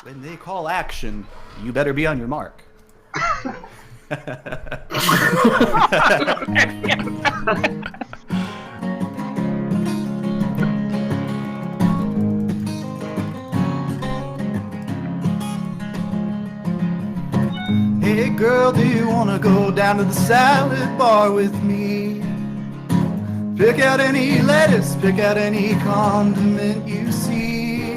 when they call action, you better be on your mark. Hey girl, do you wanna go down to the salad bar with me? Pick out any lettuce, pick out any condiment you see.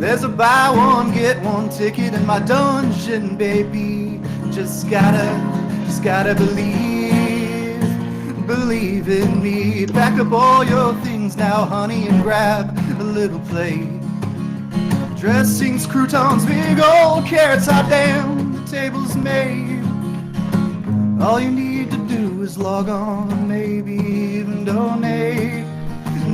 There's a buy one, get one ticket in my dungeon, baby. Just gotta believe in me. Pack up all your things now, honey, and grab a little plate. Dressings, croutons, big old carrots, hot damn, the table's made. All you need to do is log on, maybe even donate.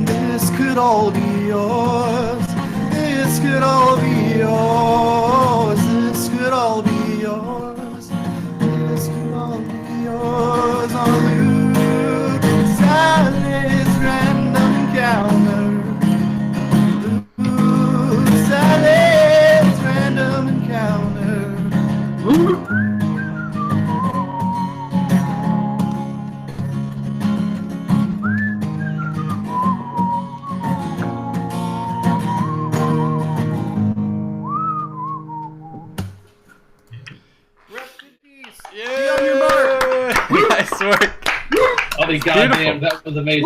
This could all be yours. This could all be yours. This could all be yours. This could all be yours. On Luke Salad's random encounter. Luke Salad's random encounter. Nice work. Oh my goddamn, that was amazing.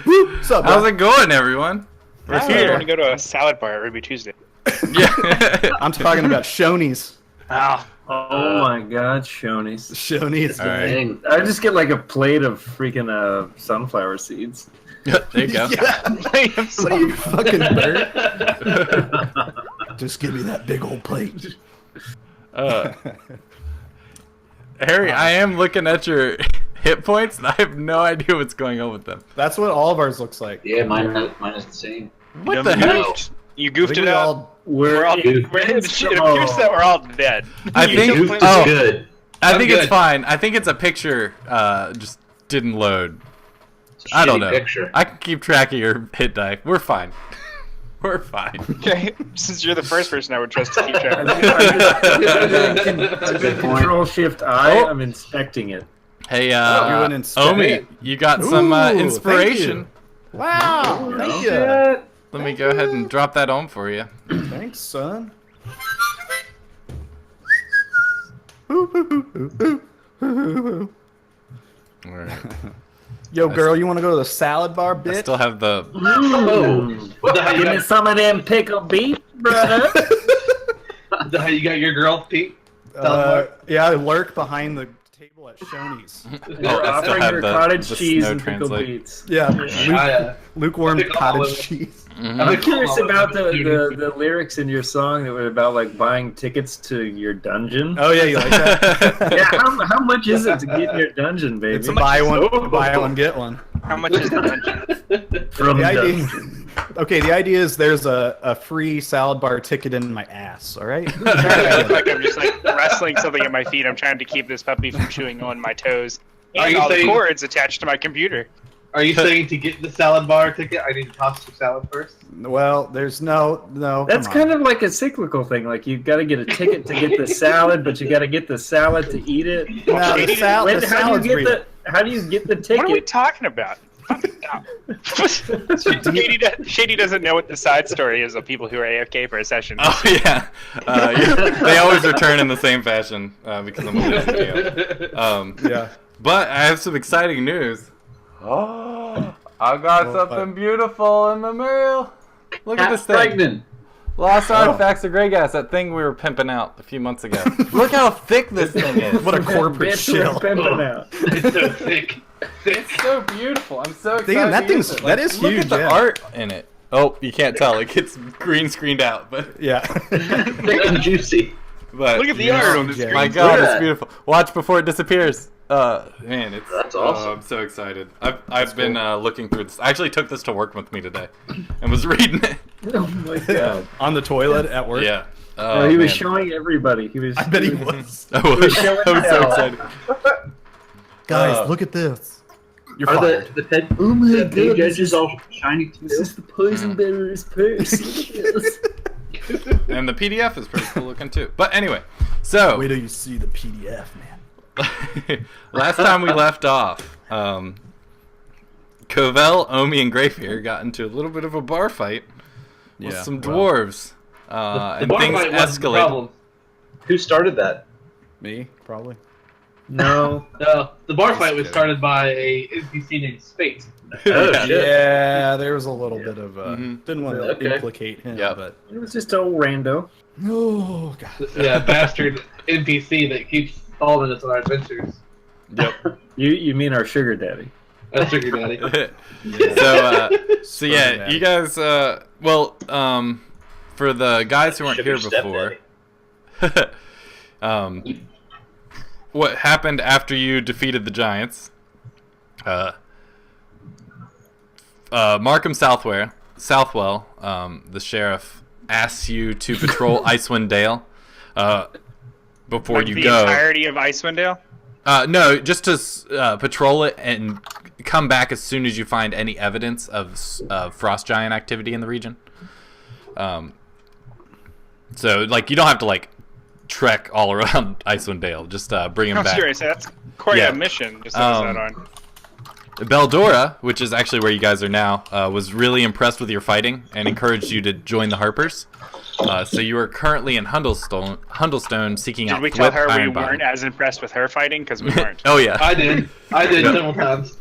What's up, How's it going, everyone? We're I here. want to go to a salad bar at Ruby Tuesday. Yeah. I'm talking about Shoney's. Ah, Oh my god, Shoney's. Shoney's. All right. Dang. I just get like a plate of freaking sunflower seeds. There you go. Yeah. What are you, fucking bird? Just give me that big old plate. Harry, I am looking at your hit points, and I have no idea what's going on with them. That's what all of ours looks like. Yeah, mine is the same. What the heck? You goofed it up. We're It appears that we're all dead. I You think. completely- Oh, Good. I I'm think it's good. fine. I think it's a picture. Just didn't load. It's a I don't shitty know. Picture. I can keep track of your hit die. We're fine. We're fine. Okay, since you're the first person I would trust to keep track of. Control Shift I. Oh. I'm inspecting it. Hey, you went and sped Omi, it. you got some Ooh, inspiration. Wow, thank you. Let me go ahead and drop that on for you. Thanks, son. All right. Yo, girl, you want to go to the salad bar, I bitch? still have the. Oh, what the hell you Give me got? some of them pickled beef, brother. The hell you got your girl, Pete? Yeah, I lurk behind the table at Shoney's. Oh, We're I still offering have her the cottage cheese snow and pickled translate. beets. Yeah, lukewarm I think I'll cottage live- cheese. Mhm. I'm curious about the lyrics in your song that were about like buying tickets to your dungeon. Oh yeah, you like that? Yeah, how much is it to get in your dungeon, baby? It's a buy one, get one. How much is the dungeon? From The idea, dungeon. okay, the idea is there's a free salad bar ticket in my ass. All right. I look like I'm just like wrestling something at my feet. I'm trying to keep this puppy from chewing on my toes. Are And you all the saying- cords attached to my computer. Are you saying to get the salad bar ticket, I need to toss some salad first? Well, there's no. That's kind of like a cyclical thing. Like you got to get a ticket to get the salad, but you got to get the salad to eat it. No, the When- salad's how do you real. get how do you get the What are we ticket? talking about? Shady doesn't know what the side story is of people who are AFK for a session. Oh yeah, they always return in the same fashion because I'm always AFK. Yeah. But I have some exciting news. Oh, I got Oh, something beautiful in the mail. Look at this thing. Pregnant. Lost Artifacts of Grey Gas, that thing we were pimping out a few months ago. Look how thick this thing is. What a corporate Bitch, we're shill. pimping out. It's so thick. It's so beautiful. I'm so excited. Damn, that to thing's- use it. that is look huge, at the yeah. art in it. Oh, you can't tell. It gets green screened out, but Yeah. Thick and juicy. Look at the art on the Yeah. screen. my Look God, at it's that. beautiful. Watch before it disappears. Man, it's That's awesome. I'm so excited. I've been looking through this. I actually took this to work with me today, and was reading it. Oh my god. On the toilet at work. Yeah. No, he was man. showing everybody. He was. I bet he was. I was showing so hell. excited. Guys, look at this. You're Are fired. the pet Oh my the pig god! edges all shiny too? This is the poison bearer's purse. Yes. And the PDF is pretty cool looking too. But anyway, so Wait till you see the PDF, man. last time we left off, Covell, Omi, and Greyfear got into a little bit of a bar fight with some dwarves. The And bar things fight wasn't the escalated. problem. Who started that? Me, probably. No. No, the bar fight was kidding. started by a NPC named Spate. Oh, Yeah. shit. Yeah, there was a little bit of. Mhm. Didn't want to Okay. implicate him, Yep. but. It was just an old rando. Oh god. Yeah, bastard NPC that keeps stalling us on our adventures. Yep. You mean our sugar daddy? That's Sugar Daddy. So yeah, you guys. For the guys who weren't Sugar here before, what happened after you defeated the giants? Markham Southwell, the sheriff, asks you to patrol Icewind Dale before Like you the go. entirety of Icewind Dale? No, just to patrol it and come back as soon as you find any evidence of frost giant activity in the region. So like you don't have to like trek all around Icewind Dale. Just bring him I'm back. serious. That's quite Yeah. a mission to send us out on. Beldora, which is actually where you guys are now, was really impressed with your fighting and encouraged you to join the Harpers. So you are currently in Hundlestone seeking out Did we tell Thwip her we Ironbody. weren't as impressed with her fighting? Because we weren't. Oh yeah. I did Yeah. several times.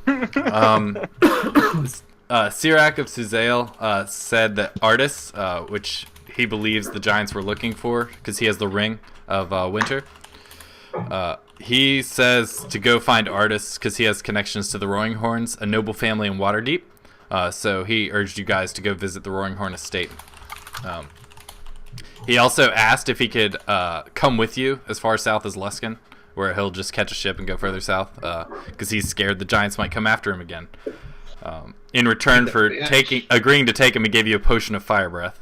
Sirac of Suzail said that Artis, which he believes the giants were looking for because he has the ring of winter, he says to go find Artis because he has connections to the Roaring Horns, a noble family in Waterdeep. So he urged you guys to go visit the Roaring Horn estate. He also asked if he could come with you as far south as Luskin, where he'll just catch a ship and go further south because he's scared the giants might come after him again. In return for agreeing to take him, he gave you a potion of fire breath.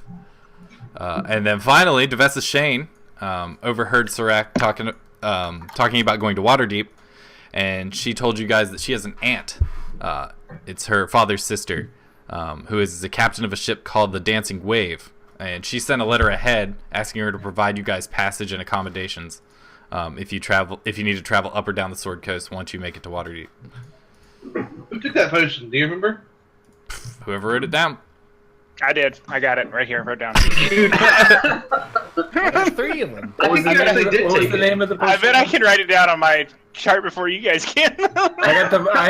And then finally, Devessa Shane overheard Sirac talking about going to Waterdeep, and she told you guys that she has an aunt. It's her father's sister, who is the captain of a ship called the Dancing Wave, and she sent a letter ahead asking her to provide you guys passage and accommodations if you need to travel up or down the Sword Coast once you make it to Waterdeep. Who took that potion? Do you remember? Whoever wrote it down. I did. I got it right here. Wrote down. There's 3 of them. I think you actually did What was take the it. name of the I potion? bet I can write it down on my chart before you guys can. I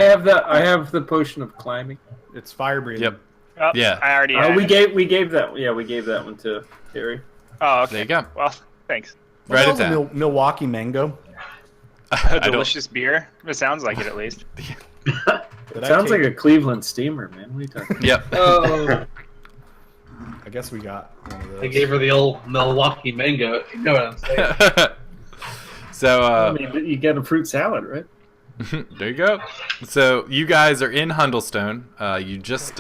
have the potion of climbing. It's fire breathing. Yep. Oh, Yeah. I already had we it. gave that one to Terry. Oh, okay. There you go. Well, thanks. Write it What's down. Milwaukee Mango. A I don't- delicious beer. It sounds like it at least. Did I Sounds take- like a Cleveland steamer, man. What are you talking Yep. Oh, I guess we got one of those. I gave her the old Milwaukee mango. You know what I'm saying? So I mean, you get a fruit salad, right? there you go. So you guys are in Hundlestone. You just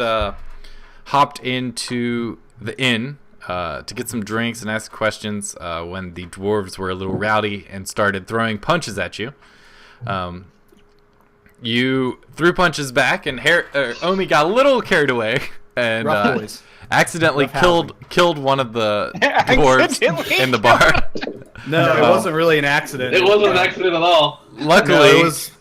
hopped into the inn to get some drinks and ask questions when the dwarves were a little rowdy and started throwing punches at you. You threw punches back, and Omi got a little carried away and Rough boys. accidentally Rough killed one of the dwarves Accidentally? in the bar. No, it No. wasn't really an accident. It wasn't an accident at all. Luckily, No, it was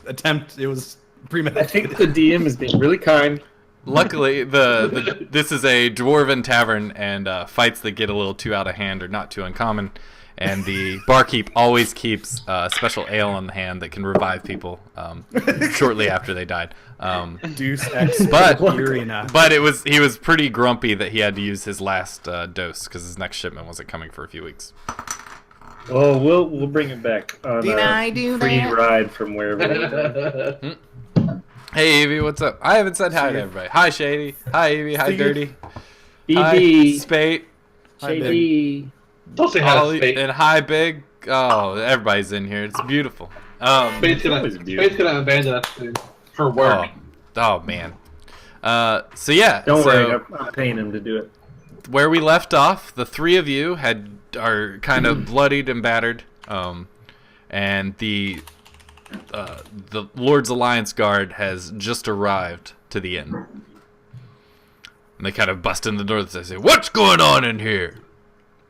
It was I premeditated. think the DM is being really kind. Luckily, this is a dwarven tavern, and fights that get a little too out of hand are not too uncommon. And the barkeep always keeps special ale on hand that can revive people shortly after they died. Deus Ex But- Machina. But he was pretty grumpy that he had to use his last dose because his next shipment wasn't coming for a few weeks. Oh, we'll bring him back on Did a I do free that? ride from wherever. Hey, Evie, what's up? I haven't said hi to everybody. Hi, Shady. Hi, Evie. Hi, Steve. Dirty. Hi, BB, Spate. JD. Don't say hi to Ollie, Spade. and hi, Big. Oh, everybody's in here. It's beautiful. Spade's gonna Always beautiful. abandon us soon for work. Oh man. So yeah. Don't so worry, I'm paying him to do it. Where we left off, the three of you are kind of bloodied and battered, and the Lord's Alliance Guard has just arrived to the inn. And they kind of bust in the door and they say, "What's going on in here?"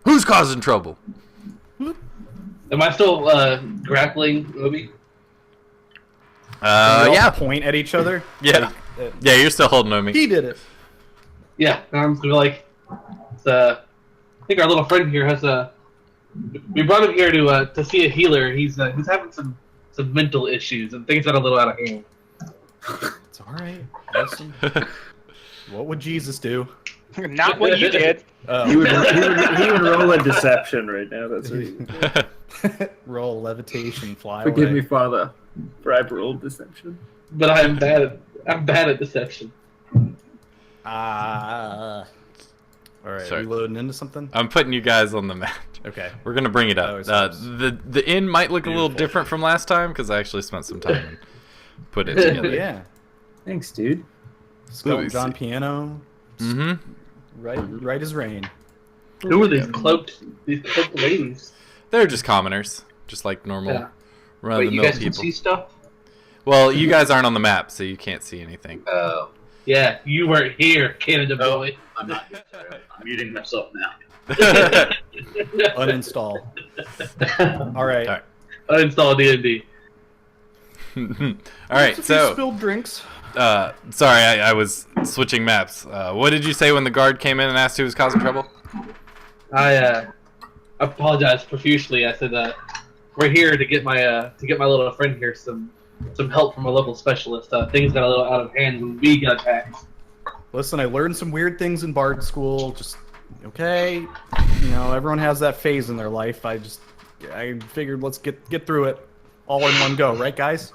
Who's causing trouble? Am I still grappling Obi? We all Yeah. point at each other. Yeah. Yeah, you're still holding Omi. He did it. Yeah, I'm sort of like, I think our little friend here has we brought him here to see a healer. He's having some mental issues and things got a little out of hand. It's all right. Listen, what would Jesus do? Not what you did. He would roll a deception right now. That's what he Roll levitation, fly Forgive away. me, Father, for I've rolled deception. But I'm bad at deception. All right, Sorry. we loading into something? I'm putting you guys on the map. Okay. We're gonna bring it Oh, up. it's nice. The inn might look a little Beautiful. different from last time because I actually spent some time and put it Oh, together. yeah. Thanks, dude. Skull me and John see. Piano. Mm-hmm. Right as rain. Who are these cloaked ladies? They're just commoners, just like normal Yeah. Wait, run-of-the-mill you guys can people. see stuff? Well, you guys aren't on the map, so you can't see anything. Oh. Yeah, you weren't here, Canada Oh. boy. I'm not. I'm muting myself now. Uninstall. All right. All right. Uninstall D&D. All right, Just a few so spilled drinks. sorry, I was switching maps. What did you say when the guard came in and asked who was causing trouble? I apologized profusely. I said we're here to get my little friend here some help from a local specialist. Things got a little out of hand when we got attacked. Listen, I learned some weird things in Bard school. Just okay. You know, everyone has that phase in their life. I figured let's get through it all in one go, right, guys?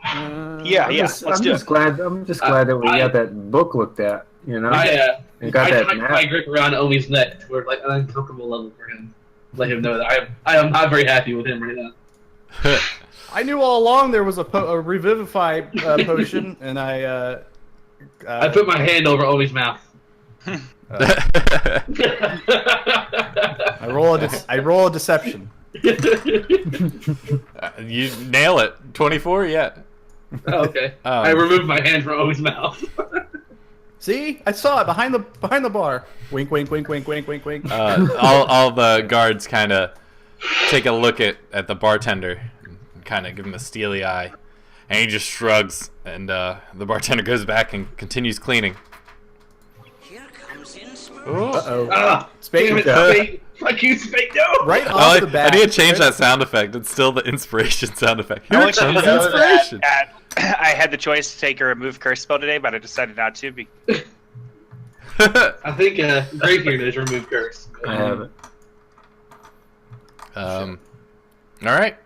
Yeah, I'm yeah. just, Let's I'm do just it. glad. I'm just glad that we I- got that book looked at. You know, I and got that tightened map. my grip around Omi's neck to where like an uncomfortable level for him. Let him know that I am not very happy with him right now. I knew all along there was a revivify potion, and I put my hand over Omi's mouth. I roll a deception. You nail it. 24, yeah. Okay. I removed my hand from Omi's mouth. See, I saw it behind the bar. Wink, wink, wink, wink, wink, wink, wink. All the guards kind of take a look at the bartender and kind of give him a steely eye. And he just shrugs, and the bartender goes back and continues cleaning. Here comes inspiration. Uh-oh. Ah, Spade. damn it, Spade. Fuck you, Spade. No. Right Oh, off I the bat. need to change that sound effect. It's still the inspiration sound effect. Here Alex, comes you know inspiration. I had the choice to take a remove curse spell today, but I decided not to. I think Greg here knows remove curse. I have it. All right.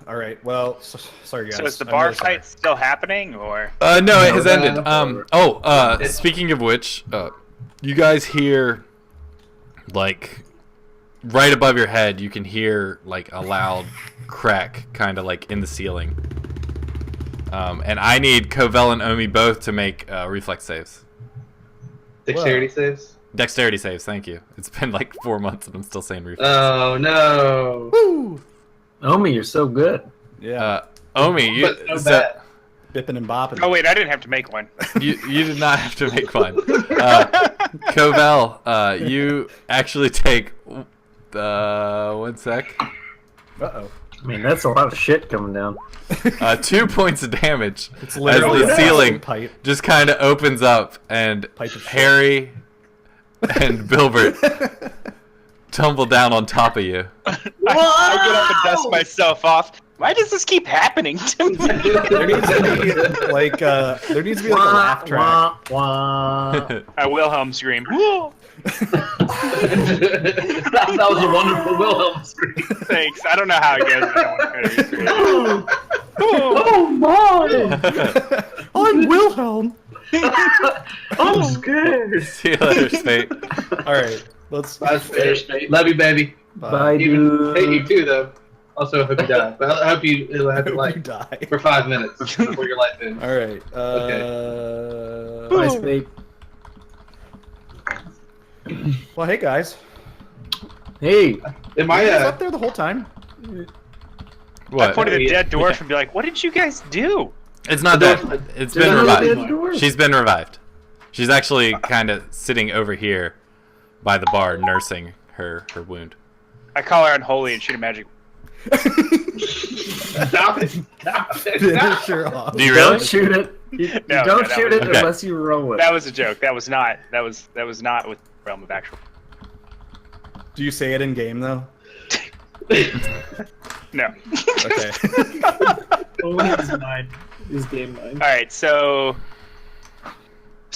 All right. Well, sorry guys. So is the I'm bar really sorry. fight still happening, or? No, it No, has that- ended. Speaking of which, you guys hear, like, right above your head, you can hear, like, a loud crack, kind of, like, in the ceiling. And I need Covell and Omi both to make reflex saves. Dexterity saves. Dexterity saves, thank you. It's been, like, 4 months and I'm still saying reflex. Oh no. Woo! Omi, you're so good. Yeah. Omi, you, But so bad. Bipping and bopping. Oh wait, I didn't have to make one. you did not have to make one. Covell, you actually take 1 sec. Uh-oh. I mean, that's a lot of shit coming down. 2 points of damage It's as literally the a ceiling pipe. just kind of opens up and Pipe of shit. Harry and Bilbert tumble down on top of you. I get up and dust myself off. Why does this keep happening to me? There needs to be like a laugh track. Wah, wah. I Wilhelm scream. Whoa! that was a wonderful Wilhelm scream. Thanks. I don't know how it goes. I don't want to I'm Wilhelm. I'm scared. See you later, Spate. All right, let's. That's fair, Spade. Love you, baby. Bye, Even hate you dude. too, though. Also, I hope you die. But I hope you have to You like die. for 5 minutes before your life ends. All right. Bye, Spade. Well, hey guys. Hey, Am I was I? up there the whole time. I What? pointed at the dead dwarf and be like, "What did you guys do?" It's not dead. It's been There's no dead revived. dwarf. She's been revived. She's actually kind of sitting over here, by the bar nursing her wound. I call her unholy and shoot a magic. Stop it! Stop it! Finish her off. Do you really? Don't shoot it. You No, don't that shoot was- it okay. unless you roll it. That was a joke. That was not with realm of actual. Do you say it in game though? No. Okay. Only his mind. His game mind. All right, so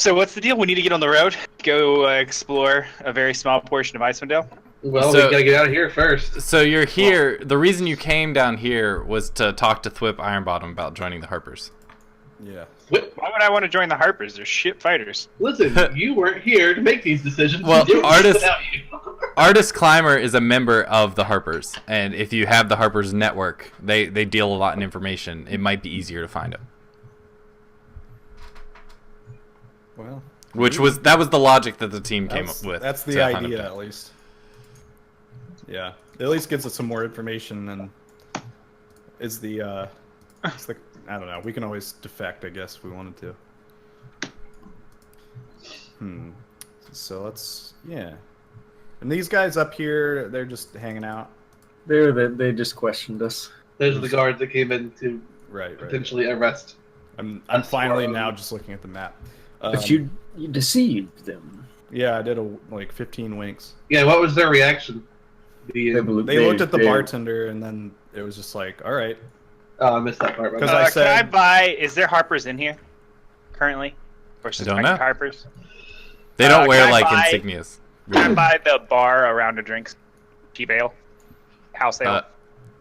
what's the deal? We need to get on the road, go explore a very small portion of Icewind Dale. Well, So- we gotta get out of here first. So you're here. The reason you came down here was to talk to Thwip Ironbottom about joining the Harpers. Yeah. Why would I want to join the Harpers? They're shit fighters. Listen, you weren't here to make these decisions. Well, We did it artists- without you. Artist Climber is a member of the Harpers, and if you have the Harpers network, they deal a lot in information. It might be easier to find them. Well, That was the logic that the team came up with. That's the to hunt idea, them at least. Yeah, it at least gives us some more information, and it's the I don't know. We can always defect, I guess, if we wanted to. So let's And these guys up here, they're just hanging out. They just questioned us. Those are the guards that came in to Right. potentially arrest. I'm finally now just looking at the map. But you deceived them. Yeah, I did like 15 winks. Yeah, what was their reaction? They looked at the bartender, and then it was just like, all right. Oh, I missed that part. 'Cause I Can I said- buy? Is there Harpers in here currently? Or don't know. Harpers? They don't wear can I like buy- insignias. Can I buy the bar around the drinks? Cheap ale, house ale.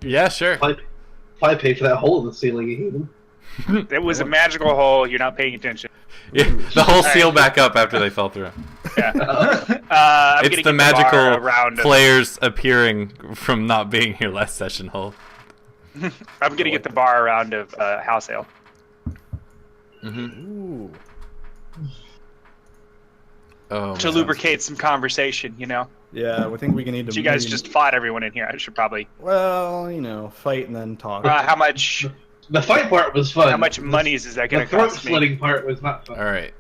Yeah, sure. Probably pay for that hole in the ceiling, you heathen. It was a magical hole. You're not paying attention. Yeah, the whole Alright. seal back up after they fell through. Yeah. I'm It's gonna the get bar magical around. players appearing from not being here last session hole. I'm gonna get the bar around of house ale. Ooh. Oh, To man. lubricate some conversation, you know. Yeah, I think we can need to. But you guys maybe- just fought everyone in here. I should probably. Well, fight and then talk. How much? The fight part was fun. How much money is that The gonna throat cost me? slitting part was not fun. All right,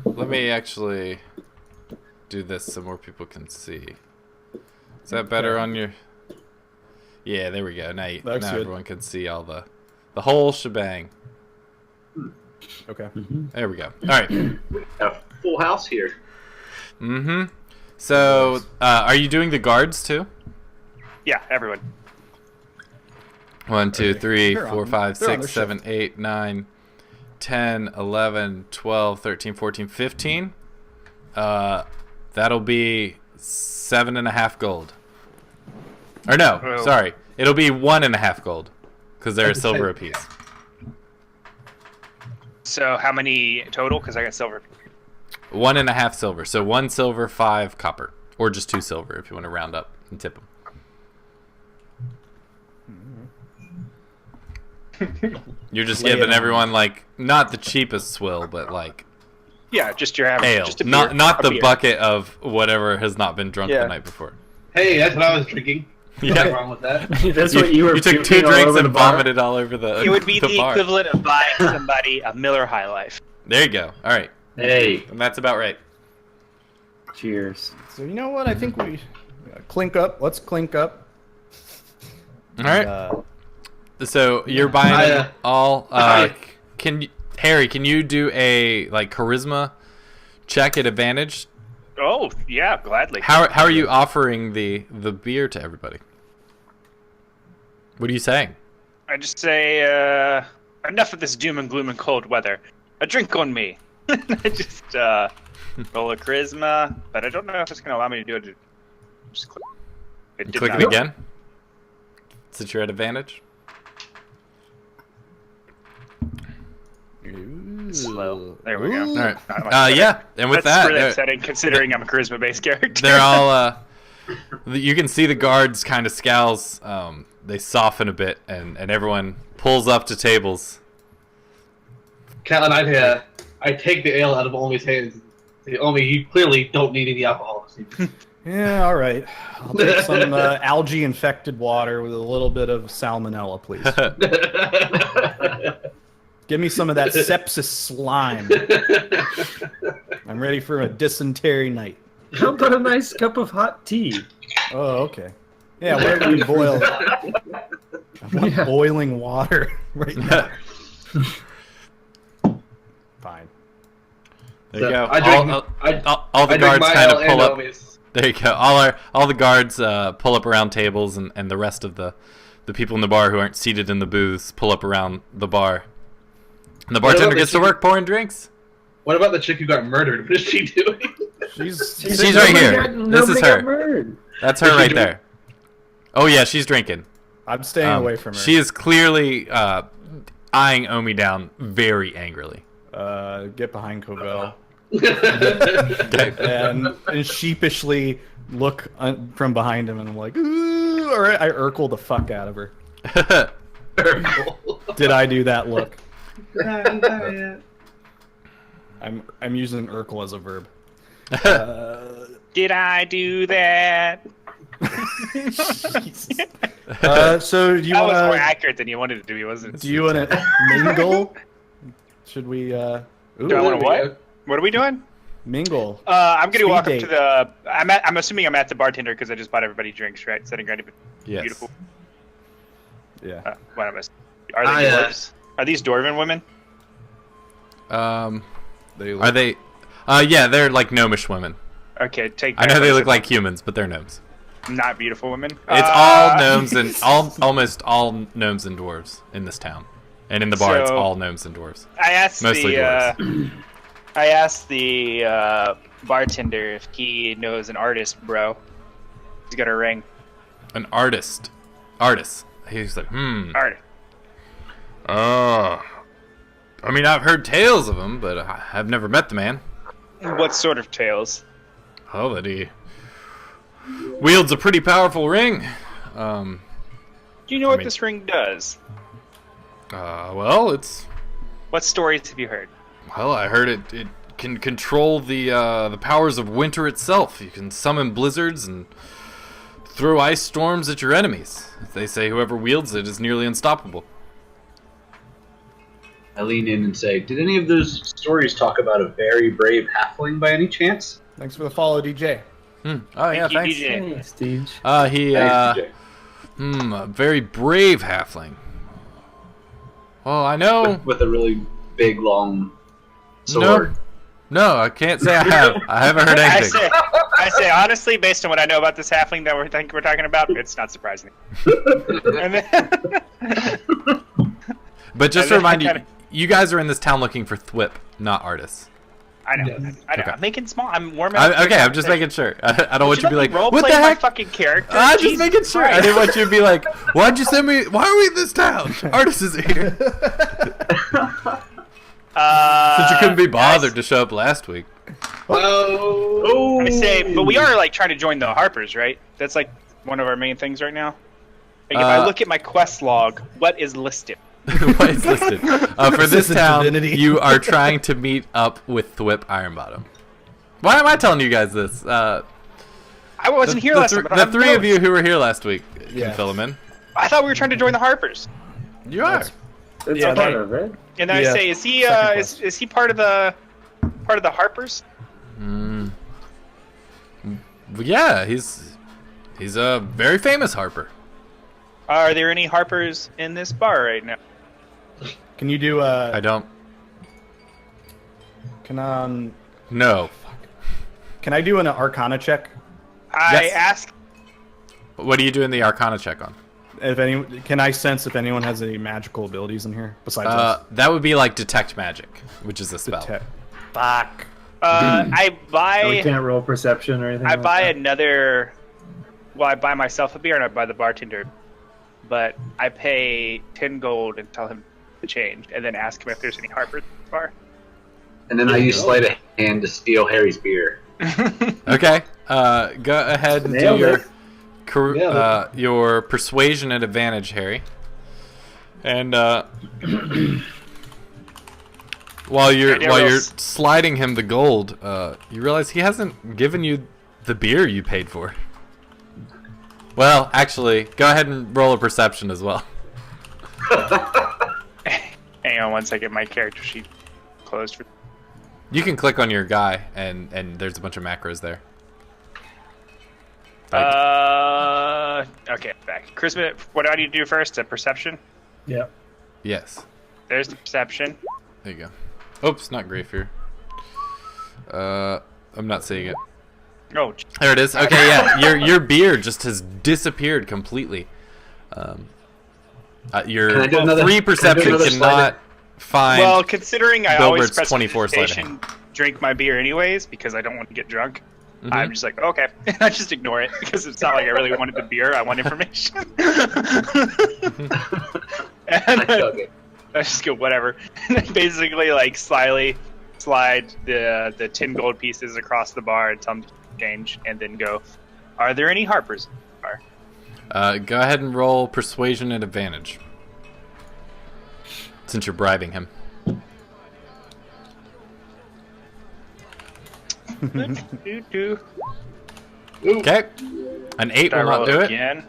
let me actually do this so more people can see. Is that better on your? Yeah, there we go. Now, That's now good. everyone can see all the whole shebang. Okay. There we go. All right. A full house here. Mm-hmm. So, are you doing the guards too? Yeah, everyone. 1, 2, 3, They're 4, on- 5, they're on 6, their 7, 8, 9, 10, 11, 12, 13, 14, 15. That'll be 7.5 gold. Or no, Oh. sorry. It'll be 1.5 gold. Because they're a silver apiece. So how many total? Because I got silver. 1.5 silver. So 1 silver, 5 copper. Or just 2 silver if you want to round up and tip them. You're just Lay it giving on. everyone, like, not the cheapest swill, but, like, Yeah, just your average. ale. Just a beer, Not a the beer. bucket of whatever has not been drunk Yeah. the night before. Hey, that's what I was drinking. Yeah. Nothing wrong with that. That's what you were. You took 2 puking all drinks over the and bar? vomited all over the It would be the bar. equivalent of buying somebody a Miller High Life. There you go. All right. Hey, And that's about right. Cheers. So you know what? I think we clink up. Let's clink up. All right. So you're buying I, them all. I- Harry, can you do a like charisma check at advantage? Oh yeah, gladly. How are you offering the beer to everybody? What are you saying? I just say enough of this doom and gloom and cold weather. A drink on me. I just roll a charisma, but I don't know if it's gonna allow me to do it. Just click. It did Click not. it again. Since you're at advantage. Slow. There we go. Ooh. All right. Not much better. Yeah, and with That's that, really they're- upsetting considering I'm a charisma-based character. they're all. You can see the guards kind of scowls. They soften a bit, and everyone pulls up to tables. Cal and I take the ale out of Omi's hands. Say, Omi, you clearly don't need any alcohol this evening. Yeah, all right. I'll take some algae-infected water with a little bit of salmonella, please. Give me some of that sepsis slime. I'm ready for a dysentery night. How about a nice cup of hot tea? Oh, okay. Yeah, where do we boil? I want Yeah. boiling water right now. Fine. There you go. I drink, All the I drink guards my kind ale of pull and up. Omi's. There you go. All the guards pull up around tables, and the rest of the people in the bar who aren't seated in the booths pull up around the bar. And the What about bartender the gets to chicken- work pouring drinks. What about the chick who got murdered? What is she doing? She's She's right here. This is her. Murdered. That's her right there. Oh yeah, she's drinking. I'm staying away from her. She is clearly eyeing Omi down very angrily. Get behind Cobell Okay. and sheepishly look from behind him, and I'm like, ooh, all right. I Urkel the fuck out of her. Did I do that look? I'm using Urkel as a verb. Did I do that? Jesus. So do you That was more want accurate than you wanted it to be, wasn't it? to? Do you want to mingle? Should we? Do I want to what? What are we doing? Mingle. I'm gonna Speed walk up date. to the. I'm assuming I'm at the bartender because I just bought everybody drinks, right? Setting ready. Yes. Beautiful. Yeah. What am I? Are they dwarves? Are these dwarven women? They Are they? Yeah, they're like gnomish women. Okay, take. I know they look like humans, but they're gnomes. not beautiful women. It's all gnomes and almost all gnomes and dwarves in this town, and in the bar, it's So- all gnomes and dwarves. I asked Mostly I asked the bartender if he knows an artist, bro. He's got a ring. An artist. He's like, Art. I mean, I've heard tales of him, but I've never met the man. What sort of tales? Oh, that he wields a pretty powerful ring. Do you know what mean- this ring does? Well, it's What stories have you heard? well, I heard it can control the powers of winter itself. You can summon blizzards and throw ice storms at your enemies. They say whoever wields it is nearly unstoppable. I lean in and say, did any of those stories talk about a very brave halfling by any chance? Thanks for the follow, DJ. Oh yeah, Thank thanks. you, DJ. Hey, Steve. He Thanks, DJ. a very brave halfling. Well, I know. With a really big, long sword. No, I can't say I have. I haven't heard anything. I say honestly, based on what I know about this halfling that we're talking about, it's not surprising. And then, But just And to then remind you, kinda- you guys are in this town looking for Thwip, not artists. I know. I know. Okay. I'm making small. I'm warming up. Okay, I'm just making sure. I don't want you to be like, role what the play my heck? fucking character. I'm just Jesus making sure. I Christ. didn't want you to be like, why'd you send me? Why are we in this town? Artist is here. Since you couldn't be bothered to show up last week. Oh! I say, but we are like trying to join the Harpers, right? That's like one of our main things right now. Like, if I look at my quest log, what is listed? What is listed? For this This is town, divinity. you are trying to meet up with Thwip Ironbottom. Why am I telling you guys this? I wasn't here last time. I don't The have three of notes. you who were here last week Yeah. can fill them in. I thought we were trying to join the Harpers. You are. That's Yeah, part that- of it. And then Yeah, I say, is he second quest. is he part of the Harpers? Yeah, he's a very famous harper. Are there any Harpers in this bar right now? Can you do I don't can know. I do an Arcana check? I Yes. ask. What are you doing the Arcana check on? If any, can I sense if anyone has any magical abilities in here besides us? That would be like detect magic, which is a spell. Fuck. I We buy. can't roll perception or anything. I like buy that? another. Well, I buy myself a beer and I buy the bartender, but I pay 10 gold and tell him to change, and then ask him if there's any Harpers in the bar. And then I use sleight of hand to steal Harry's beer. Okay. Go ahead and Nailed do it. your persuasion at advantage, Harry. And while you're sliding him the gold, you realize he hasn't given you the beer you paid for. Well, actually, go ahead and roll a perception as well. Hang on one second, my character sheet closed for. You can click on your guy, and there's a bunch of macros there. Okay, back. Charisma, what do I need to do first? A perception? Yeah. Yes. There's the perception. There you go. Oops, not Greyfear. I'm not seeing it. Oh, There it is. Okay, yeah. Your beard just has disappeared completely. Your Can I do another- 3 can I do perception another cannot find. well, considering I always Bilbert's press 24 sleight of concentration, drink my beer anyways because I don't want to get drunk. Mhm. I'm just like, okay, I just ignore it because it's not like I really wanted the beer. I want information. And I chug it. I just go whatever, and then basically like slyly slide the 10 gold pieces across the bar and tell them to change, and then go. Are there any Harpers in the bar? Go ahead and roll persuasion at advantage. Since you're bribing him. Do. Okay. An 8 will not do it. Again.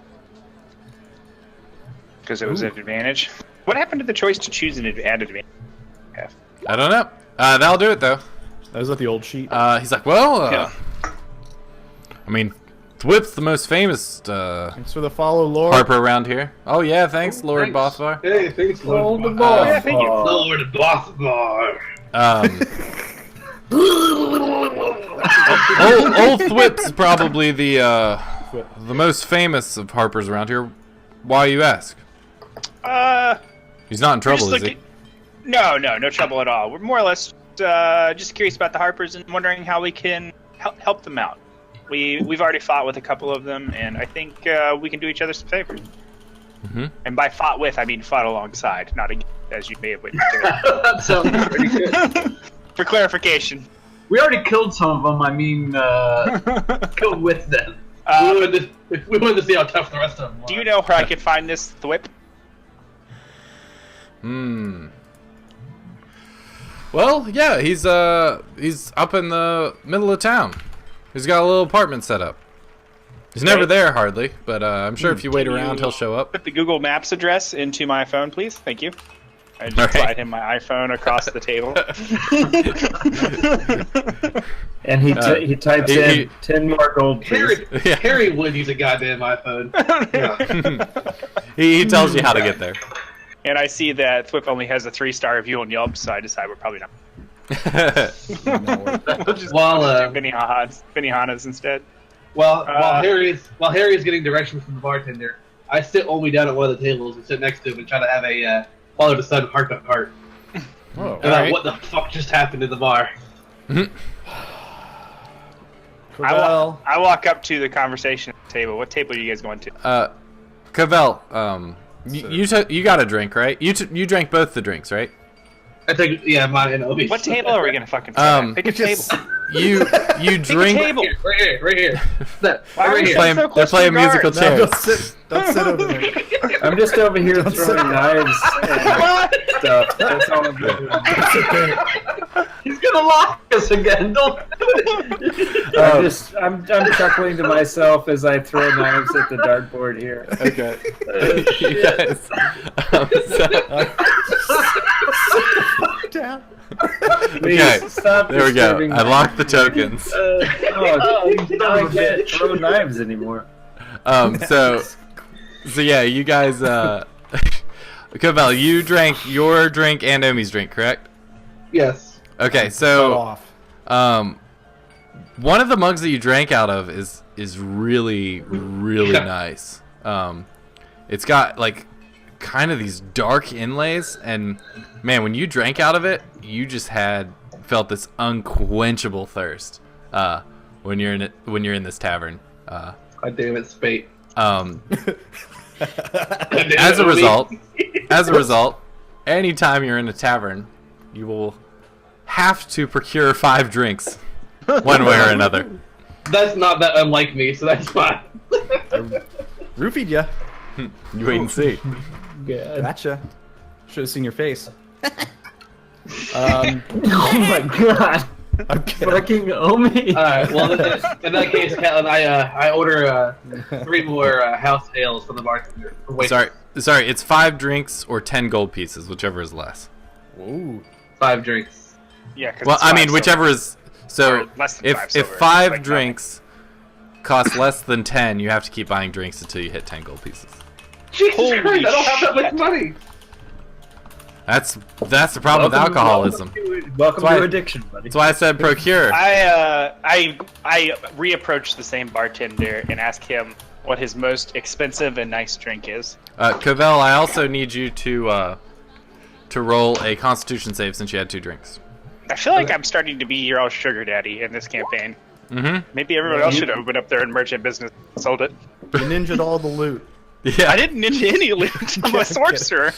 Because it was at advantage. What happened to the choice to choose an added advantage? I don't know. That'll do it though. That was at the old sheet. He's like, well, Yeah. I mean, Thwip's the most famous Thanks for the follow, Lord. Harper around here. Oh yeah, thanks, Lord Thanks. Bothvar. Hey, thanks, Hold the Lord. ball. yeah, thank you. Lord Bothbar. Old Thwip's probably the most famous of Harpers around here. Why you ask? He's not in trouble, is he? No trouble at all. We're more or less just curious about the Harpers and wondering how we can help them out. We've already fought with a couple of them, and I think we can do each other some favors. Mm-hmm. And by fought with, I mean fought alongside, not against, as you may have witnessed. That sounds pretty good. For clarification. We already killed some of them. I mean, killed with them. We wanted to see how tough the rest of them were. Do you know where I can find this Thwip? Well, yeah, he's up in the middle of town. He's got a little apartment set up. He's never there hardly, but I'm sure if you wait around, he'll show up. Put the Google Maps address into my phone, please. Thank you. I just All right. slide him my iPhone across the table. And he types he- in 10 more gold, please. Yeah. Harry would use a goddamn iPhone. He tells you how to get there. And I see that Thwip only has a 3-star review on Yelp, so I decide we're probably not. We'll just While Benihana's instead. while Harry's getting directions from the bartender, I sit only down at one of the tables and sit next to him and try to have a father to son heart to heart Oh. about Alright. what the fuck just happened in the bar. Cordell. I walk up to the conversation table. What table are you guys going to? Cavell, you got a drink, right? You drank both the drinks, right? I think mine and Obi's. What table are we gonna fucking sit at? Pick a table. You drink. table. Right here. That, Why are right we here. so They're close to playing the musical guards? No, chairs. don't sit over there. I'm just over here throwing knives and stuff. That's all I'm doing. He's gonna lock us again. Don't. I'm chuckling to myself as I throw knives at the dartboard here. Okay. You guys, Down. Please Okay, stop there we go. disturbing I my- locked the tokens. Oh, now I can't throw knives anymore. So yeah, you guys, Cavell, you drank your drink and Omi's drink, correct? Yes. Okay, Cut so off. one of the mugs that you drank out of is really nice. It's got like kind of these dark inlays, and man, when you drank out of it, you just felt this unquenchable thirst when you're in this tavern. God damn it, Spate. As a result, anytime you're in a tavern, you will have to procure 5 drinks, one way or another. That's not that unlike me, so that's fine. Roofied ya. You wait and see. Good. Gotcha. Should have seen your face. Oh my god. I'm kidding. Fucking Omi. Alright, well, in that case, Catelyn, I order 3 more house ales from the bartender. Wait, Sorry, it's 5 drinks or 10 gold pieces, whichever is less. Ooh. 5 drinks. Yeah. 'cause Well, it's I five mean, silver. whichever is. So Or less than if 5 if silver, 5 like drinks costs less than 10, you have to keep buying drinks until you hit 10 gold pieces. Jesus Holy Christ, I don't have that much shit. money. That's the problem with alcoholism. Welcome That's why- to addiction, buddy. That's why I said procure. I reapproach the same bartender and ask him what his most expensive and nice drink is. Covell, I also need you to roll a Constitution save since you had 2 drinks. I feel like I'm starting to be your old sugar daddy in this campaign. Mm-hmm. Maybe everyone else should open up their own merchant business and sold it. You ninja'd all the loot. Yeah. I didn't ninja any loot. I'm a sorcerer.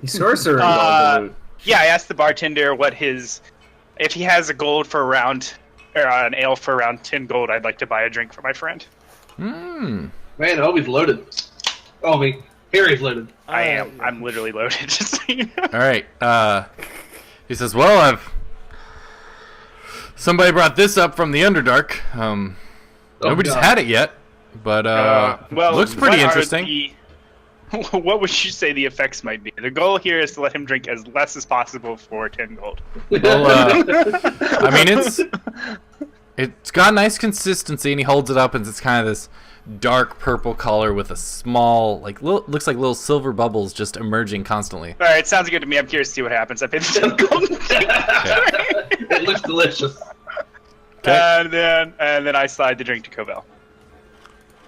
Sorcerer. is all the loot. Yeah, I asked the bartender if he has a gold for around, or an ale for around 10 gold, I'd like to buy a drink for my friend. Hmm. Man, Obi's loaded. Obi, Harry's loaded. I am. I'm literally loaded, just so you know. All right. He says, "Well, somebody brought this up from the Underdark. Nobody's God. had it yet, but Well, looks pretty what are interesting." What would you say the effects might be? The goal here is to let him drink as less as possible for 10 gold. Well, I mean, it's got nice consistency, and he holds it up, and it's kind of this dark purple color with a small, looks like little silver bubbles just emerging constantly. All right, sounds good to me. I'm curious to see what happens. I paid the 10 gold. It looks delicious. Okay. And then I slide the drink to Covell.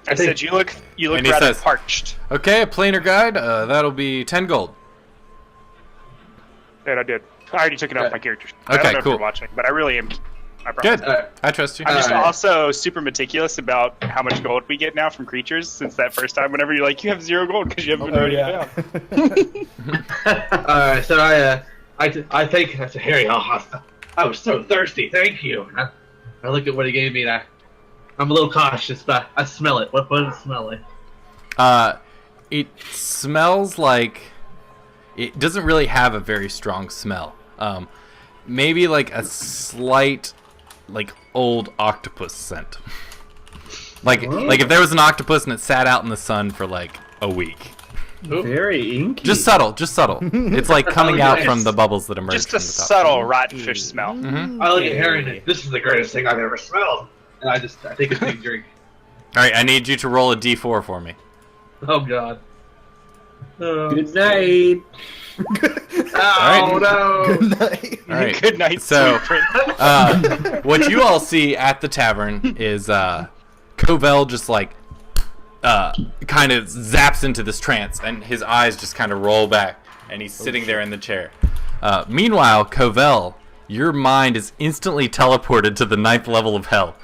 I think- said, "You look And he rather says- parched." Okay, a planar guide. That'll be 10 gold. And I did. I already took it off my character. I Okay, don't know if cool. you're watching, but I really am. I promise. Good. Alright. I trust you. I'm just Alright. also super meticulous about how much gold we get now from creatures since that first time. Whenever you're like, you have 0 gold because you haven't been Oh, writing yeah. it down. Alright, so I think I said, Harry, I was so thirsty. Thank you. I look at what he gave me, and I'm a little cautious, but I smell it. What does it smell like? It smells like it doesn't really have a very strong smell. Maybe like a slight, old octopus scent. Like if there was an octopus and it sat out in the sun for a week. Very inky. Just subtle. It's like coming out from the bubbles that emerge Just from a the top. subtle rotten fish smell. I look at Harry, and this is the greatest thing I've ever smelled. And I take a big drink. All right, I need you to roll a d4 for me. Oh, God. Good night. Oh, no. Good night. All right. Good night, So, sweet prince. what you all see at the tavern is Covell just kind of zaps into this trance, and his eyes just kind of roll back, and he's sitting there in the chair. Meanwhile, Covell, your mind is instantly teleported to the 9th level of hell.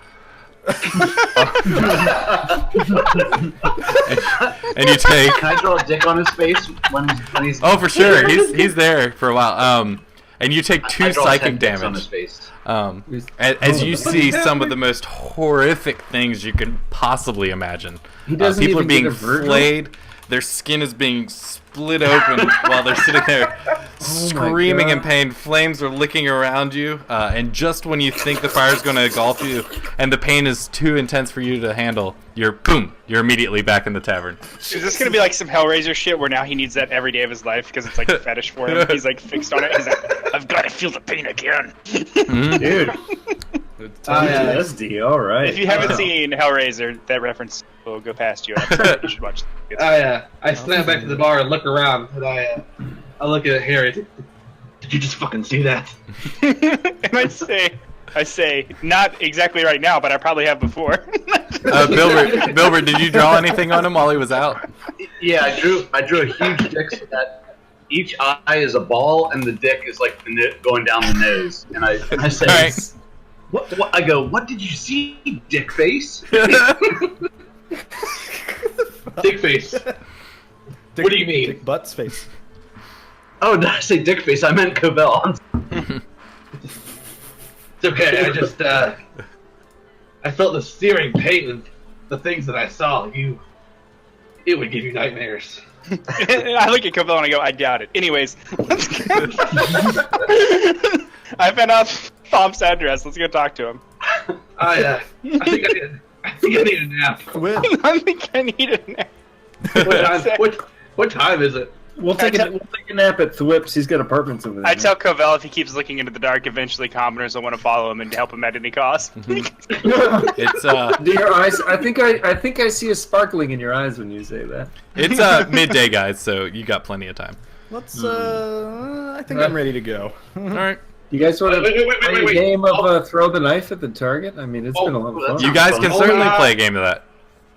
and you take. Can I draw a dick on his face when he's? Oh, for sure. He's there for a while. And you take 2 I draw 10 psychic dicks on damage. his face. As you see some of the most horrific things you could possibly imagine. He doesn't People are even being get a Virgil? flayed. Their skin is being split open while they're sitting there screaming in God. pain. Flames are licking around you. And just when you think the fire's going to engulf you and the pain is too intense for you to handle, you're immediately back in the tavern. Is this gonna be like some Hellraiser shit where now he needs that every day of his life because it's like a fetish for him? He's like fixed on it. He's like, I've got to feel the pain again. Dude. PTSD, all right. If you haven't seen Hellraiser, that reference will go past you. I'm sorry, you should watch it. I slam back to the bar and look around, and I look at Harry. Did you just fucking see that? And I say, not exactly right now, but I probably have before. Bilbert, did you draw anything on him while he was out? Yeah, I drew a huge dick so that each eye is a ball and the dick is like going down the nose. And I say, All right. what? I go, what did you see, dick face? Dick face. What do you mean? Dick Butt's face. Oh, did I say dick face? I meant Covell. It's okay. I just I felt the searing pain of the things that I saw. It would give you nightmares. I look at Covell and I go, I doubt it. Anyways, let's go. I found out Tom's address. Let's go talk to him. I think I need a nap. Quit. I think I need a nap. What time is it? We'll take a nap at Thwip's. He's got apartments over there. I tell Covell if he keeps looking into the dark, eventually commoners will want to follow him and help him at any cost. It's Do your eyes? I think I see a sparkling in your eyes when you say that. it's midday, guys, so you got plenty of time. Let's. I think I'm ready to go. All right. You guys want to play a wait. game of throw the knife at the target? I mean, it's been a lot of fun. You guys can Hold certainly on. play a game of that.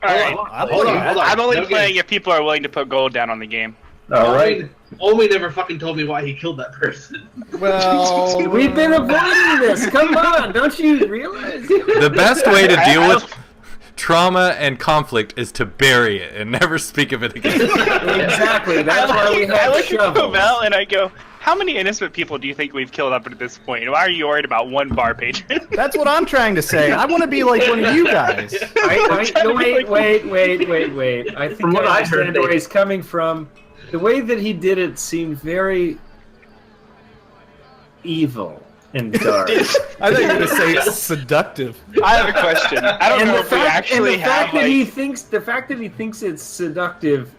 Alright. Hold on. I'm only No playing game. if people are willing to put gold down on the game. All right. Omi never fucking told me why he killed that person. Well, We've been avoiding this. Come on, don't you realize? The best way to deal with trauma and conflict is to bury it and never speak of it again. Exactly. That's why we I have look at shovels. Covell and I go, how many innocent people do you think we've killed up to this point? Why are you worried about one bar patron? that's what I'm trying to say. I want to be like one of you guys. Wait. I think From what I I've heard, understand where he's coming from. The way that he did it seemed very evil and dark. I thought you were going to say seductive. I have a question. I don't know if we actually have like... the fact that he thinks it's seductive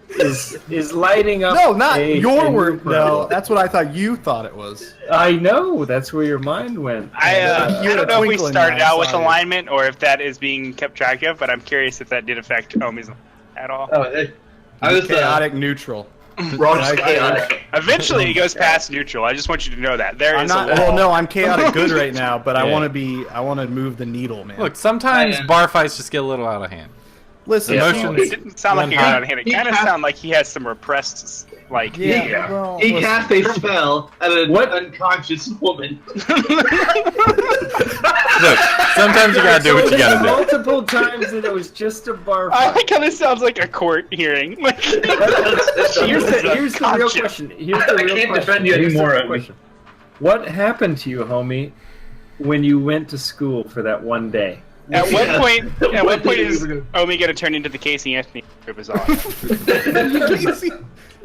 is lighting up. No, not a your new word. No, problem. that's what I thought you thought it was. I know. That's where your mind went. I You had a don't know if we twinkle in started your eye, out with sorry. alignment or if that is being kept track of, but I'm curious if that did affect Omi's at all. Oh, hey. I was Chaotic neutral. Ross chaotic. Eventually, it goes past neutral. I just want you to know that there I'm is not. a wall. Well, no, I'm chaotic good right now, but I Yeah. want to be. I want to move the needle, man. Look, sometimes Yeah. bar fights just get a little out of hand. listen. emotions- It didn't sound like he got out of hand. It He kind of cast- sounded like he has some repressed, like. Yeah. Well, He listen. cast a spell at an What? unconscious woman. Look, sometimes you gotta do what you gotta do. Multiple times that it was just a bar I fight. like how this sounds like a court hearing. Like, Here's the real Gotcha. question. Here's the I real can't question. defend you Here's the anymore, real Omi. question. What happened to you, homie, when you went to school for that one day? At what point is Omi gonna turn into the Casey Anthony of his own?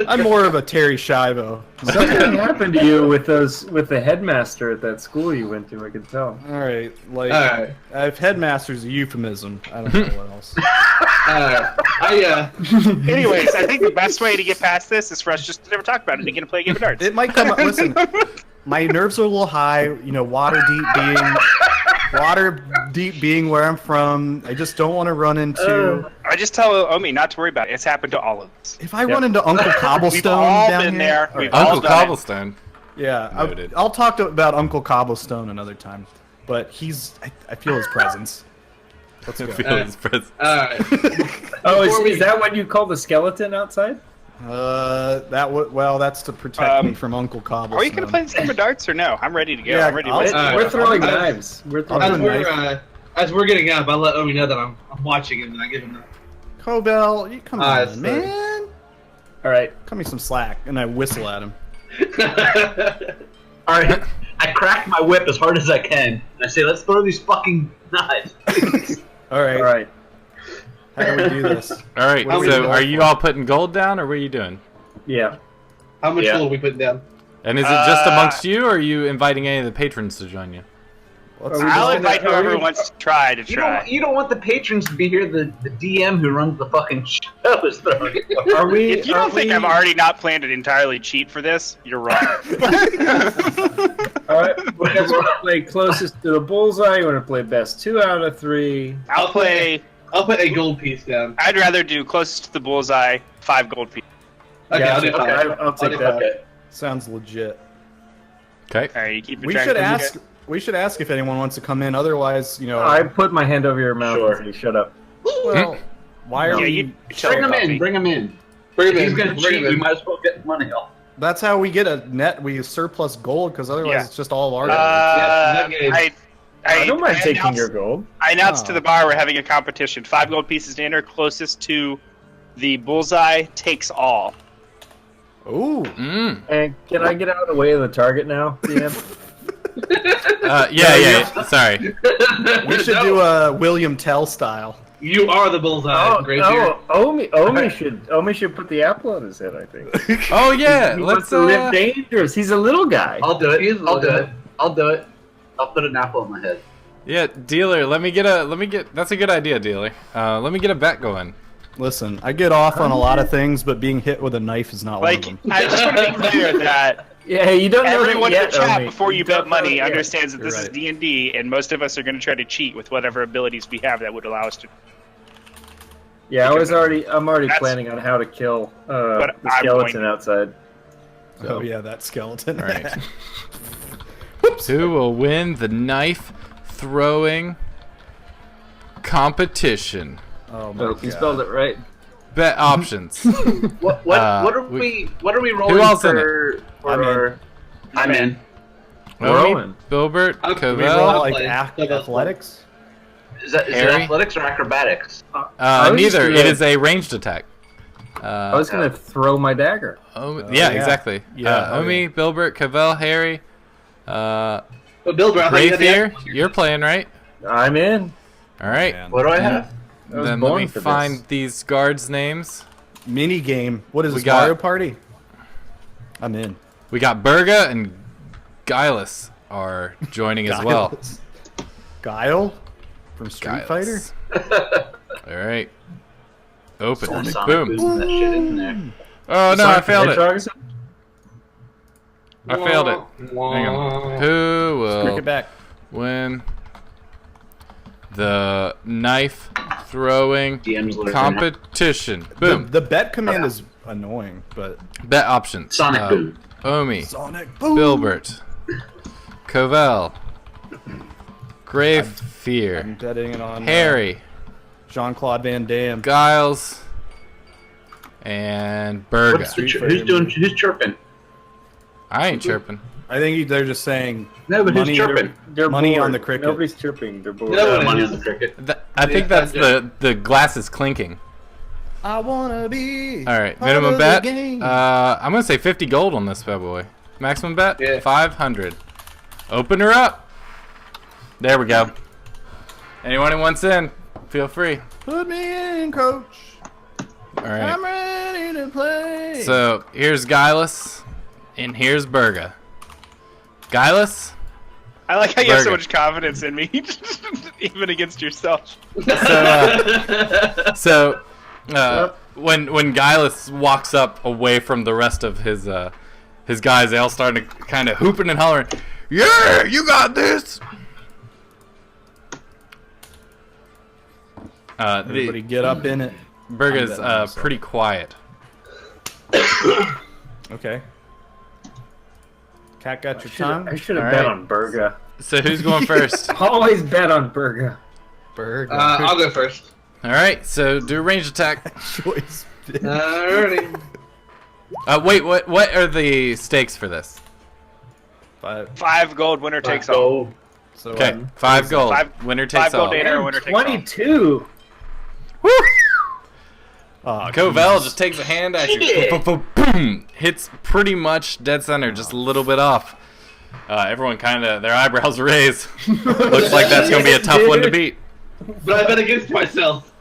I'm more of a Terry Schiavo. Something happened to you with the headmaster at that school you went to. I could tell. All right, like Alright. if headmaster's a euphemism, I don't know what else. Anyways, I think the best way to get past this is for us just to never talk about it and get to play a game of darts. It might come up. Listen, my nerves are a little high. You know, water deep being where I'm from. I just don't want to run into. I just tell Omi not to worry about it. It's happened to all of us. If I run into Uncle Cobblestone We've all down been here, there. all We've right. all Uncle done it. Cobblestone. Yeah, Noted. I'll talk about Uncle Cobblestone another time. But I feel his presence. Let's go. Feel his presence. Alright. Oh, Before is that what you call the skeleton outside? That's to protect me from Uncle Cobblestone. Are you gonna play this game of darts or no? I'm ready to go. Yeah, I'm ready to I'll- listen. We're throwing I'll- knives. We're throwing I'll As do a knives. as we're getting up, I'll let Omi know that I'm watching him and I give him Cobell, you come Ah, on, it's man. All right. Cut me some slack, and I whistle at him. the. All right, I crack my whip as hard as I can, and I say, "Let's throw these fucking knives." All right, All right. how do we do this? All right, What are we so going are you for? all putting gold down, or what are you doing? Yeah. How much Yeah. gold are we putting down? And is it just amongst you, or are you inviting any of the patrons to join you? Let's Are we I'll just invite gonna- are whoever we- wants to try to try. You don't want the patrons to be here. The DM who runs the fucking show is throwing. Are we? If you don't think I've already not planned an entirely cheat for this, you're wrong. All right. You guys want to play closest to the bullseye? You want to play best 2 out of 3? I'll play. I'll put a gold piece down. I'd rather do closest to the bullseye, 5 gold pieces. Okay, Yeah, I'll do okay, five. I'll take do that. five. Okay. Sounds legit. Okay. All right, you keep. We should ask. We should ask if anyone wants to come in. Otherwise, you know. I put my hand over your mouth Sure. and say, "Shut up." Well, why are Yeah, we? you tell Bring him Buffy. in. Bring him in. Bring him If he's in. gonna Bring cheat, him we in. might as well get money off. That's how we get a net. We surplus gold because otherwise Yeah. it's just all our. Yeah, game. I don't mind taking announced- your gold. I announced to Oh. the bar we're having a competition. 5 gold pieces to enter. Closest to the bullseye takes all. Ooh. Mm. And can I get out of the way of the target now, DM? Yeah. Sorry. We should do a William Tell style. You are the bullseye, Grazier. Omi should put the apple on his head. I think. Oh yeah. He Let's. wants to live dangerous. He's a little guy. I'll do it. He is I'll do little. it. I'll do it. I'll put an apple on my head. Yeah, dealer. Let me get. That's a good idea, dealer. Let me get a bet going. Listen, I get off on a lot of things, but being hit with a knife is not Like, one of them. I just want to be clear that Yeah, you don't know everyone that in yet, the chat Omi. before you bet don't know money it yet. understands that this You're is right. D&D, and most of us are going to try to cheat with whatever abilities we have that would allow us to. Yeah, I'm already That's planning on how to kill what the I'm skeleton going- outside. Oh yeah, that skeleton. All right. Who will win the knife throwing competition? Oh my Nope, you god. spelled it right. Bet options. What are we rolling Who else in for? I'm in. Omi, Rowan. Bilbert, I'll- Do we Covell. roll like play. athletics? Is it Harry? athletics or acrobatics? I was just Neither. gonna- It is a ranged attack. I was gonna throw my dagger. Yeah, exactly. Yeah, Omi, Bilbert, Covell, Harry. But Bill Brown, how you got the Grayfear, action? you're playing, right? I'm in. All right. Man. What do I have? I was Then let born me for find this. these guards' names. Mini game. What is We this, got- Mario Party? I'm in. We got Burga and Guileless are joining as well. Guileless. Guile from Street Fighter. Guileless. All right. Open. Sonic Boom. Boom that shit in there. Oh no, I failed it. Hedgehogs? I failed it. Hang on. Who Crick will it back. win the knife throwing DM's losing. competition? Boom. The bet command is annoying, but Bet options. Sonic Boom. Omi, Sonic Boom. Bilbert, Covell, Grave I'm Fear, betting it on Harry, Jean-Claude Van Damme. Giles, and Burga. Who's chirping? I ain't chirping. I think they're just saying No, but who's Money- chirping? They're Money bored. on the cricket. Nobody's chirping. They're bored. No. Money on the cricket. I think that's the glasses clinking. I wanna be. All right, part minimum of the bet. game. I'm gonna say 50 gold on this bad boy. Maximum bet Yeah. 500. Open her up. There we go. Anyone who wants in, feel free. Put me in, coach. All right. I'm ready to play. So here's Guileless, and here's Burga. Guileless. I like how you have so Burger. much confidence in me, even against yourself. So when Guileless walks up away from the rest of his guys, they all start to kind of hooping and hollering, "Yeah, you got this!" Everybody get up in it. Burga's I'm betting on myself. pretty quiet. Okay. Cat got your I tongue. should have All bet right. on Burga. So who's going first? Always bet on Burga. Bird. I'll go first. All right, so do a range attack. choice. Alrighty. Wait, what are the stakes for this? 5. 5 gold, winner takes all. Go. So Okay, 5 gold. Winner 5 takes gold all. data, winner takes all. 22. Covell just takes a hand at you. Boom! Hits pretty much dead center, just a little bit off. Everyone kind of, their eyebrows raise. Looks like that's going to be a tough one to beat. But I bet against myself.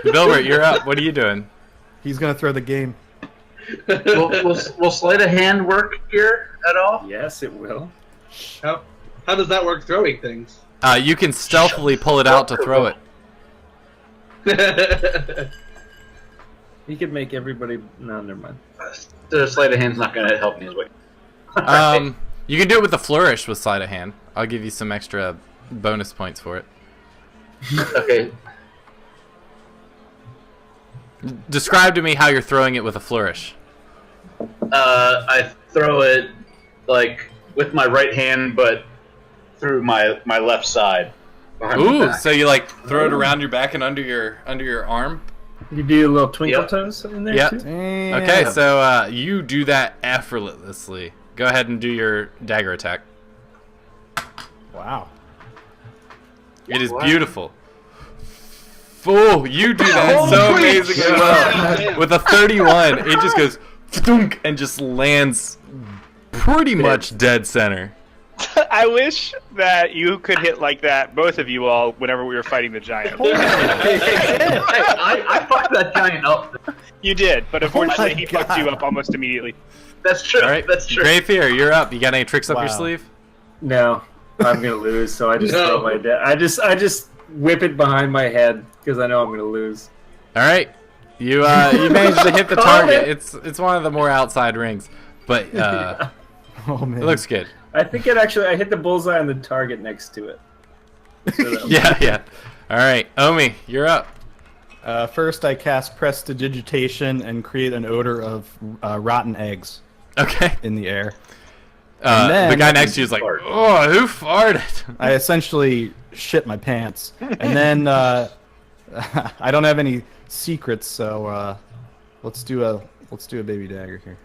Bilbert, you're up. What are you doing? He's gonna throw the game. Will sleight of hand work here at all? Yes, it will. How does that work throwing things? You can stealthily pull it out to throw it. He could make everybody. No, never mind. The sleight of hand's not going to help me as well. You can do it with the flourish with sleight of hand. I'll give you some extra bonus points for it. Okay. Describe to me how you're throwing it with a flourish. I throw it like with my right hand, but through my left side. behind my Ooh, back. so you like throw it around your back and under your arm? You do a little twinkle Yep. toes in there Yep. too. Okay, so you do that effortlessly. Go ahead and do your dagger attack. Wow. It is beautiful. Fool, you do that so amazingly well. With a 31, it just goes thunk and just lands pretty much dead center. I wish that you could hit like that, both of you all, whenever we were fighting the giant. I fucked that giant up. You did, but unfortunately he God. fucked you up almost immediately. That's true. All right, That's true. Grayfear, you're up. You got any tricks up your Wow. sleeve? No, I'm gonna lose, so I just No. throw my I just whip it behind my head because I know I'm gonna lose. All right, you managed to hit the target. It's one of the more outside rings, but Oh man. it looks good. I think I hit the bullseye on the target next to it. So Yeah. All right, Omi, you're up. First, I cast Prestidigitation and create an odor of rotten eggs Okay. in the air. The guy next to you is like, oh, who farted? I essentially shit my pants, and then I don't have any secrets, so let's do a baby dagger here.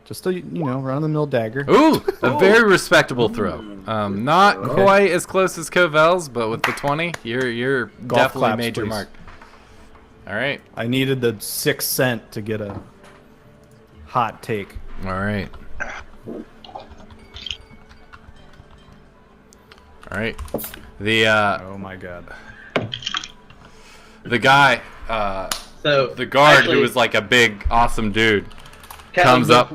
Just a run-of-the-mill dagger. Ooh, a very respectable throw. Not quite as close as Covel's, but with the 20, you're Golf definitely claps, made your please. mark. All right. I needed the 6th cent to get a hot take. All right. All right. Oh my god. The guy, So the guard actually, who was like a big, awesome dude, Captain, comes up.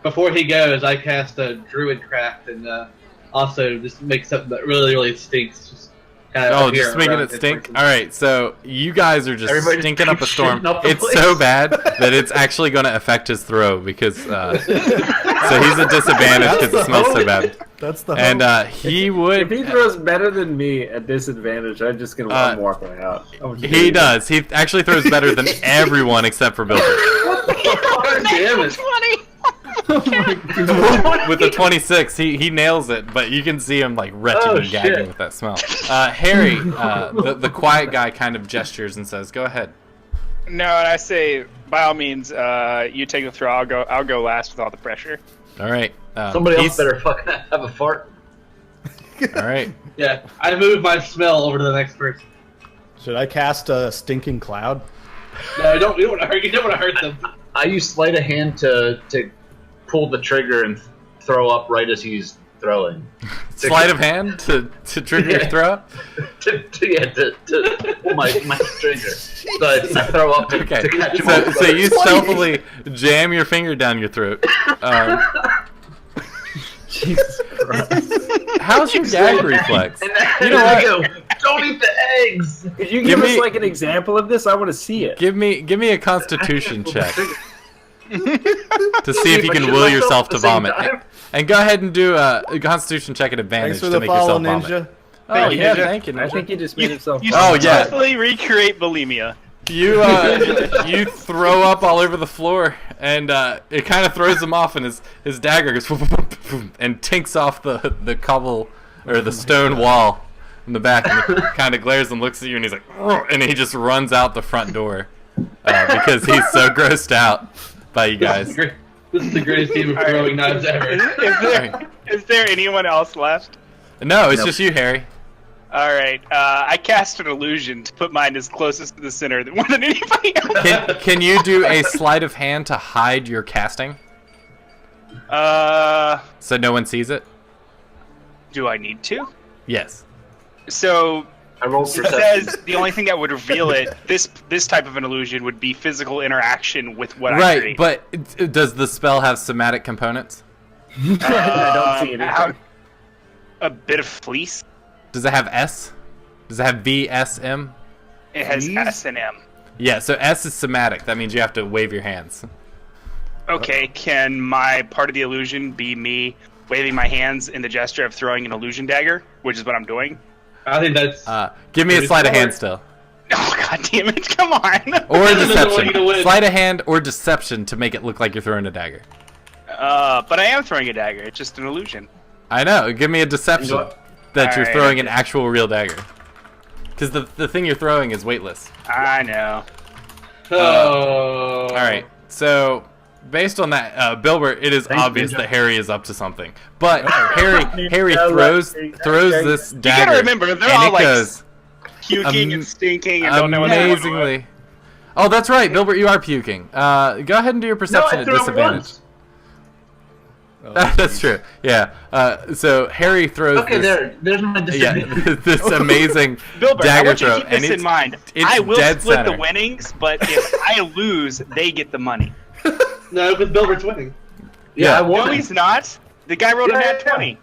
Before he goes. I cast a Druidcraft and also just make something that really, really stinks. Just kind of Oh, appear just making around it this stink? person. Alright, so you guys are just Everybody just stinking up a keeps storm. shitting up the It's place. so bad that it's actually going to affect his throw because so he's at disadvantage because it smells so bad. That's the And hope. he if would. he throws better than me at disadvantage, I'm just gonna I'm walking out. He does. He actually throws better than everyone except for Bilber. God damn it! With the 26, he nails it, but you can see him like retching Oh, and gagging shit. with that smell. Harry, the quiet guy, kind of gestures and says, "Go ahead." No, and I say, by all means, you take the throw. I'll go last with all the pressure. All right. Somebody else he's- better fucking have a fart. All right. Yeah, I moved my smell over to the next person. Should I cast a stinking cloud? No, you don't want to hurt. You don't want to hurt them. I use sleight of hand to pull the trigger and throw up right as he's throwing. Sleight of hand to trigger your throw. to pull my trigger. So I throw up to Okay. catch him So, off so guard. you stealthily jam your finger down your throat. Jesus Christ. How's your gag reflex? And then, You know and then I what? go, don't eat the eggs! Could you Give give us me- like an example of this? I want to see it. Give me a Constitution check to see if you I can shoot will myself yourself at to the same vomit. time. And go ahead and do a Constitution check at advantage Thanks for to the make follow, yourself Ninja. vomit. Oh yeah, Ninja. thank you. I Ninja. think he just made himself. You Oh, yeah. successfully recreate bulimia. You you throw up all over the floor, and it kind of throws him off, and his dagger goes and tinks off the cobble or the stone wall in the back, and he kind of glares and looks at you, and he's like, "Ugh," and he just runs out the front door because he's so grossed out by you guys. This is the greatest team of throwing knives ever. Is there anyone else left? No, it's just you, Harry. All right. I cast an illusion to put mine as closest to the center more than anybody else. Can you do a sleight of hand to hide your casting so no one sees it? Do I need to? Yes. So I rolled it perception. says the only thing that would reveal it, this type of an illusion would be physical interaction with what I Right, create. but does the spell have somatic components? I don't see anything. A bit of fleece. Does it have S? Does it have VSM? It has Fleece? S and M. Yeah, so S is somatic. That means you have to wave your hands. Okay, can my part of the illusion be me waving my hands in the gesture of throwing an illusion dagger, which is what I'm doing? I think that's. Give me a Pretty sleight of smart. hand still. Oh god damn it! Come on. Or a Doesn't want you to deception. win. Sleight of hand or deception to make it look like you're throwing a dagger. But I am throwing a dagger. It's just an illusion. I know. Give me a deception that you're Alright, throwing an okay. actual real dagger. Because the thing you're throwing is weightless. I know. Oh. All right. So based on that, Bilbert, it is obvious Ninja. that Harry is up to something. But Harry Yeah, throws okay. this You dagger, gotta remember, they're and all it like goes puking and stinking and don't know what they're doing. amazingly. Oh, that's right, Bilbert, you are puking. Go ahead and do your No, perception I at threw it disadvantage. once. That's true. Yeah. So Harry throws Okay, this, there's my yeah, disadvantage. this amazing Bilbert, I dagger want you to throw, keep and this in it's mind. it's I will dead split center. the winnings, but if I lose, they get the money. No, because Bilbert's winning. Yeah, I No, won. he's not. The guy rolled a Yeah, nat yeah. 20.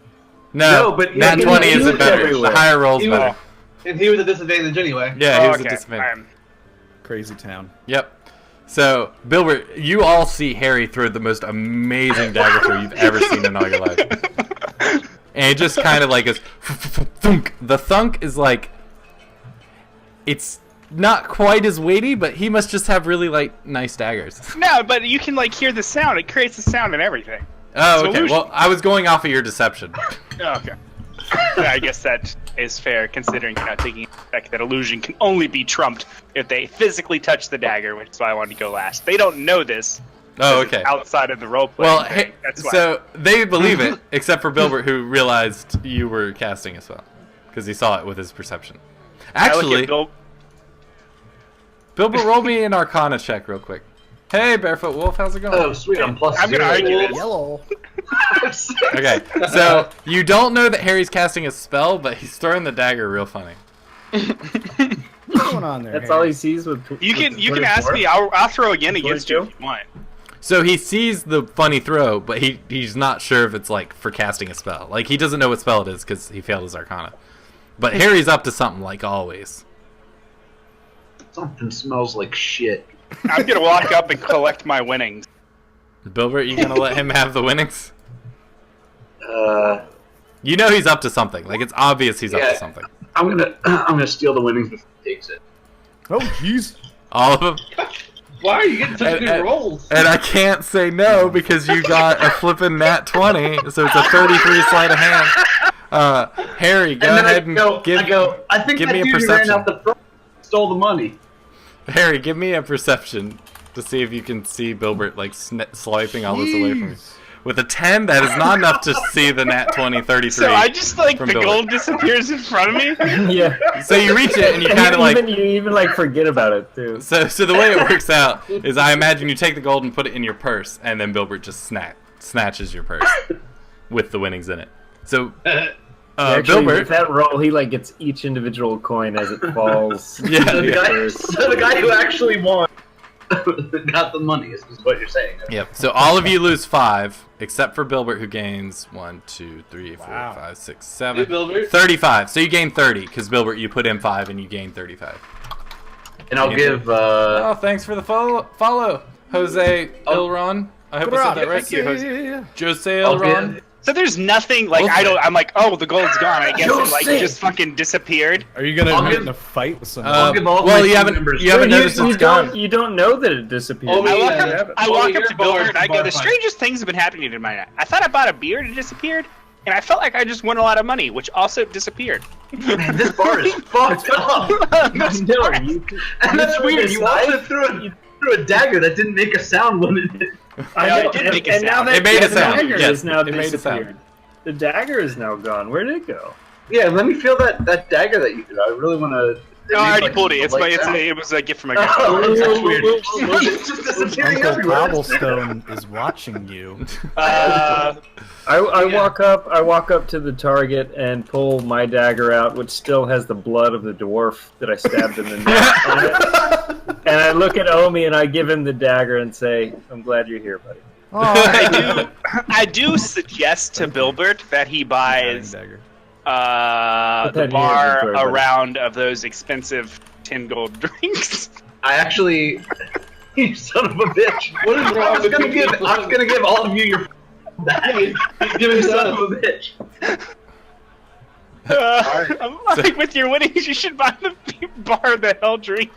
No, No, but nat you 20 can isn't use better. everywhere. The higher roll's You- better. And he was at disadvantage anyway. Yeah, he was okay. a disadvantage. I'm- Crazy town. Yep. So, Bilbert, you all see Harry throw the most amazing dagger throw you've ever seen in all your life. And it just kind of like goes thunk. The thunk is like, it's not quite as weighty, but he must just have really like nice daggers. No, but you can like hear the sound. It creates the sound and everything. Oh, okay. Solution. Well, I was going off of your deception. Oh, okay. Yeah, I guess that is fair, considering you're not taking into effect that illusion can only be trumped if they physically touch the dagger, which is why I wanted to go last. They don't know this. Oh, It's okay. outside of the roleplay. Well, That's why. so they believe it, except for Bilbert, who realized you were casting a spell because he saw it with his perception. I look Actually, at Bill. Bilbert, roll me an Arcana check real quick. Hey, Barefoot Wolf, how's it going? Oh, sweet. I'm plus I'm gonna 0. argue this. Yellow. Okay, so you don't know that Harry's casting a spell, but he's throwing the dagger real funny. What's going on there? That's Harry? all he sees with. You can with you can ask 24? me. I'll throw again against you 22? if you want. So he sees the funny throw, but he's not sure if it's like for casting a spell. Like he doesn't know what spell it is because he failed his Arcana. But Harry's up to something like always. Something smells like shit. I'm gonna walk up and collect my winnings. Bilbert, you gonna let him have the winnings? You know he's up to something. Like it's obvious he's up Yeah. to something. I'm gonna steal the winnings before he takes it. Oh, jeez. All of them. Why are you getting such And- good and- rolls? And I can't say no because you got a flippin' nat 20, so it's a 33 sleight of hand. Harry, go And then ahead and give I think give that me a dude who perception. ran out the front stole the money. Harry, give me a perception to see if you can see Bilbert like swiping all this away from you. Jeez. With a 10, that is not enough to see the nat 20 33. So I just like from the Bilbert. gold disappears in front of me. Yeah. So you reach it and you kind of like. you even like forget about it too. So the way it works out is I imagine you take the gold and put it in your purse, and then Bilbert just snatches your purse with the winnings in it. So Actually, Bilbert, with that roll, he like gets each individual coin as it falls. Yeah, So the, yeah. guy, so the guy who actually won got the money, is what you're saying. Yep. So all of you lose 5, except for Bilbert, who gains 1, 2, 3, 4, Wow. 5, 6, Hey, 7, Bilbert. 35. So you gain 30 because Bilbert, you put in 5 and you gain 35. And I'll give Oh, thanks for the follow, Jose Oh. Ilron. I hope I said that right. Thank you, Jose. Yeah. Jose I'll Ilron. give So there's nothing like Well, I don't. I'm like, oh, the gold's gone. I guess it like Jose. just fucking disappeared. Are you gonna I'll get give- in a fight with someone? I'll give all well, my you team haven't members- you haven't you, noticed you it's don't gone. you don't know that it disappeared. Oh, I walk yeah. up, I Oh, walk you're up to bar- Bilbert and I go, bar the fight. strangest things have been happening in my night. I thought I bought a beer and it disappeared, and I felt like I just won a lot of money, which also disappeared. Man, this bar is fucked up. No, you, And that's you weird. You decide- also threw a dagger that didn't make a sound when it did. I Yeah, know, it did and, make a and now sound. that It made a the sound, dagger yes, is now it made a sound. disappeared. The dagger is now gone. Where did it go? Yeah, let me feel that dagger that you did. I really want to. No, I already pulled it. It was a gift from my grandfather. Oh, that's weird. It's just disappearing Uncle everywhere. Cobblestone is watching you. I walk up to the target and pull my dagger out, which still has the blood of the dwarf that I stabbed in the neck on it. And I look at Omi and I give him the dagger and say, "I'm glad you're here, buddy." I do suggest to Bilbert that he buys Dagger. Put that the in bar your inventory, a buddy. round of those expensive 10 gold drinks. I actually, you son of a bitch. What is wrong I was with gonna you give. people? I was gonna give all of you your back. You son of a bitch. Like with your winnings, you should buy the bar the hell drink.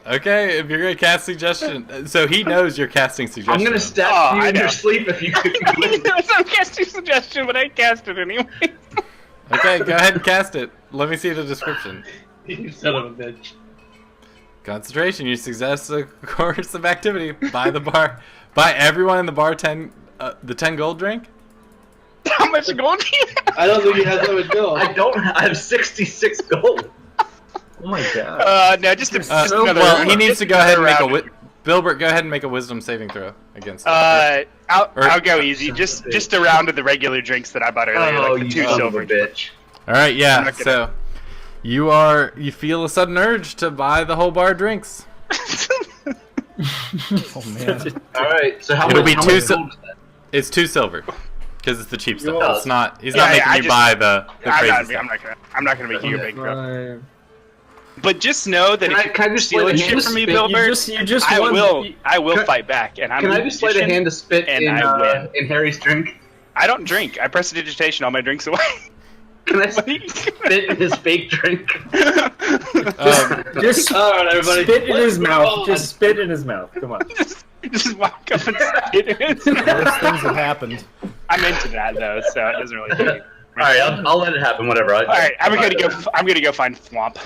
Okay, if you're gonna cast suggestion, so he knows you're casting suggestion. I'm gonna stab Oh, you I in your know. sleep if you could. It's not casting suggestion, but I cast it anyway. Okay, go ahead and cast it. Let me see the description. You son of a bitch. Concentration. You suggest a course of activity. Buy the bar. Buy everyone in the bar the 10 gold drink. How much gold do you have? I don't think he has that much gold. I don't. I have 66 gold. Oh my god! No, just Well, he needs to go ahead and make a. round. Bilbert, go ahead and make a wisdom saving throw against. I'll go easy. Son Just of a bitch. a round of the regular drinks that I bought earlier, Oh, like the you 2 son of a silver. bitch. All right, I'm yeah. not gonna- So you feel a sudden urge to buy the whole bar drinks. Oh man. All right. So how It'll much? be how two much sil- gold is that? It's 2 silver. Because it's the cheap You stuff. are- It's not. He's Yeah, not yeah, making I you just- buy the crazy stuff. I'm not gonna make you a big girl. Fine. But just know that Can if I you just steal play the shit hand from me, spit? Bilbert, You just I won. will Can- fight back. And I'm Can a I just play the magician, hand to spit and in I win. in Harry's drink? I don't drink. I press digitation all my drinks away. Can I What are you spit in his fake drink? Just All right, everybody. spit in his let's mouth. move on. Just spit in his mouth. Come on. just walk up and spit in it. Worst things have happened. I'm into that though, so it doesn't really. All All right, I'll let it happen. Whatever. All right, I'm gonna go find Thwomp.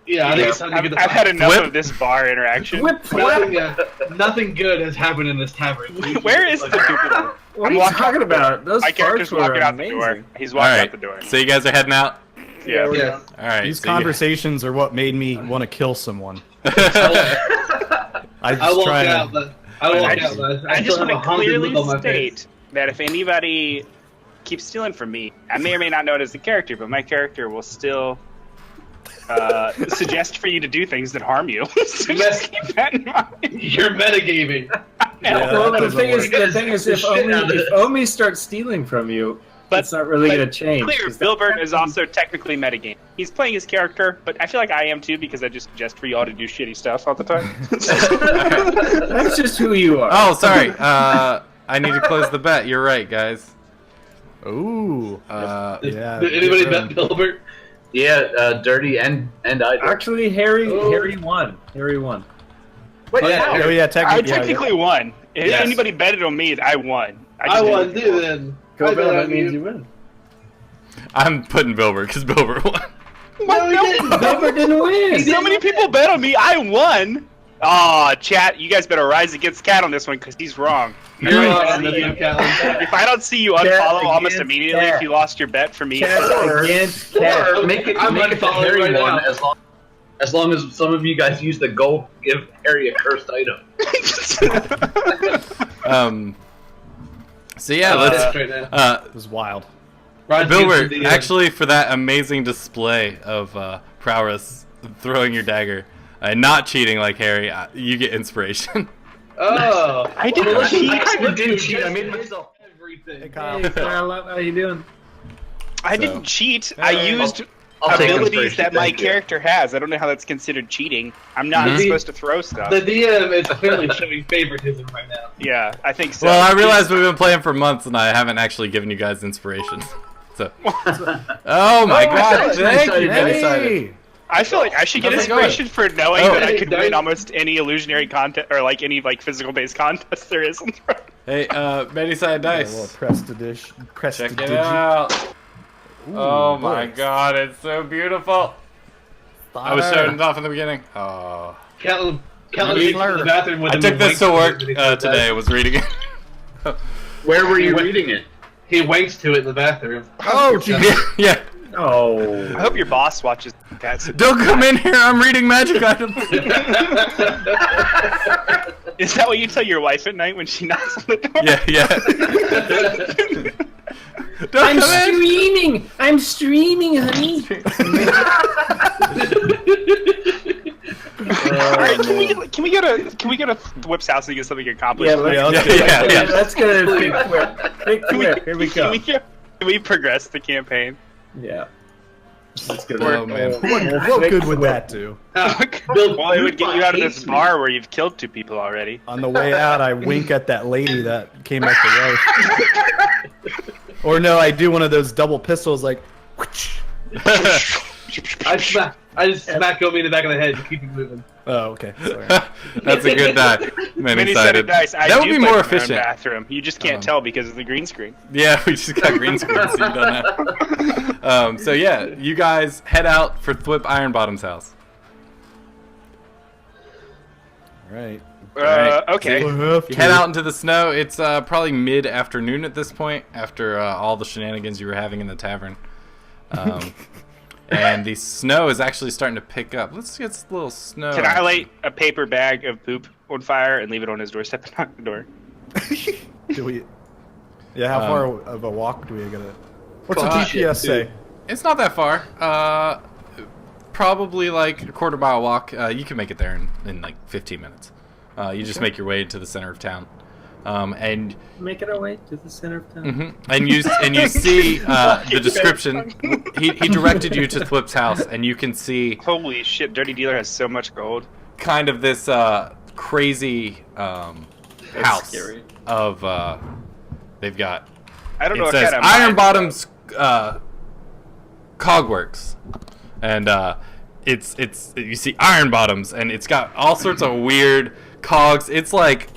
Yeah, I think it's time to get the. I've had enough Whip. of this bar interaction. Whip flap. Nothing good has happened in this tavern. Where is the Duper? What I'm are you walking talking about? Those My character's farts were walking out the amazing. door. He's All walking right. out the door. So you guys are heading out. Yeah. Yeah. All right. These so you- conversations are what made me want to kill someone. I I just walk try out. to. But I walk I out. But I just still want have a to haunted clearly look on my state face. that if anybody keeps stealing from me, I may or may not know it as the character, but my character will still suggest for you to do things that harm you. So just keep that in mind. You're metagaming. Yeah, Well, that the doesn't thing work. is, if Omi starts stealing from you, But- it's not really but going to change. Clear, 'cause Bilbert is also technically metagame. He's playing his character, but I feel like I am too because I just suggest for y'all to do shitty stuff all the time. That's just who you are. Oh, sorry. I need to close the bet. You're right, guys. Ooh. Uh, Yeah. Did anybody good bet Bilbert? Yeah, Dirty and I did. Actually, Harry won. Harry won. Wait, Yeah. how? Oh yeah. I Technically. technically won. If Yes. anybody betted on me, I won. I just won didn't- too. Then Go I bet Bill, that on means you. you win. I'm putting Bilbert because Bilbert won. No, he didn't. Bilbert didn't win. So many people bet on me. I won. Aw, chat, you guys better rise against Cat on this one because he's wrong. You're on the video, Catelyn. If I don't see you Cat unfollow almost against immediately Cat. if you lost your bet for me. Cat against cat. Or make it I'm the unfollowing Harry right one now. as long as some of you guys use the gold to give Harry a cursed item. So yeah, let's. right now. It was wild. Rod Bilbert, Gibson, the, actually, for that amazing display of prowess, throwing your dagger, and not cheating like Harry, you get inspiration. Oh, I didn't Well, cheat. I kind Look, of didn't you cheat. I just made did myself. everything. Hey, Kyle. Hey, Kyle, how you doing? I So- didn't cheat. I used I'll take abilities inspiration, that my thank you. character has. I don't know how that's considered cheating. I'm not Mhm. supposed to throw stuff. The DM is clearly showing favoritism right now. Yeah, I think so. Well, I realize we've been playing for months, and I haven't actually given you guys inspiration. So, oh my God! that's Thank nice. you, Benny Sided. Hey. I feel like I should get How's it inspiration for knowing Oh. that I Hey, could Dave. win almost any illusionary contest or like any like physical based contest there is. Hey, Benny Sided A little Dice. prestidigious. Check it out. Oh my God, it's so beautiful. I was showing it off in the beginning. Oh. Catelyn Maybe went to the bathroom with I him took and this to wanked work it when he today. I was reading it. Where were you Wait. reading it? He wanks to it in the bathroom. Oh, geez. Yeah. Oh. I hope your boss watches that. Don't come in here. I'm reading magic items. Is that what you tell your wife at night when she knocks on the door? Yeah, yeah. Don't I'm come in. streaming. I'm streaming, honey. All right, can we go to Whip's house and get something accomplished? Yeah, let's, Yeah, let's do it. Yeah. let's get a big whip. Big whip. Here we go. Can we progress the campaign? Yeah. Let's get Oh, man. What good would that do? Well, it would get you out of this bar where you've killed 2 people already. On the way out, I wink at that lady that came back to life. Or no, I do one of those double pistols, like. whoosh. I just smack Omi in the back of the head to keep him moving. Oh, okay. Sorry. That's a good die. Many Many sided sided. dice. I That would do be play more from my own efficient. bathroom. You just can't tell because of the green screen. Yeah, we just got green screen, so you don't know. So yeah, you guys head out for Thwip Ironbottom's house. All right. Alright. Okay. You head out into the snow. It's probably mid-afternoon at this point, after all the shenanigans you were having in the tavern. And the snow is actually starting to pick up. Let's get a little snow. Can I light a paper bag of poop on fire and leave it on his doorstep and knock the door? Do we? Yeah, how far of a walk do we gotta? What's the Uh, GPS say? It's not that far. Probably like a quarter-mile walk. You can make it there in like 15 minutes. You just make your way to the center of town. and Making our way to the center of town. and you see the description. He directed you to Thwip's house, and you can see Holy shit, Dirty Dealer has so much gold. kind of this crazy house scary. of they've got. I don't know It what says kind of Iron mine- Bottom's Cogworks, and it's you see Iron Bottoms, and it's got all sorts of weird cogs. It's like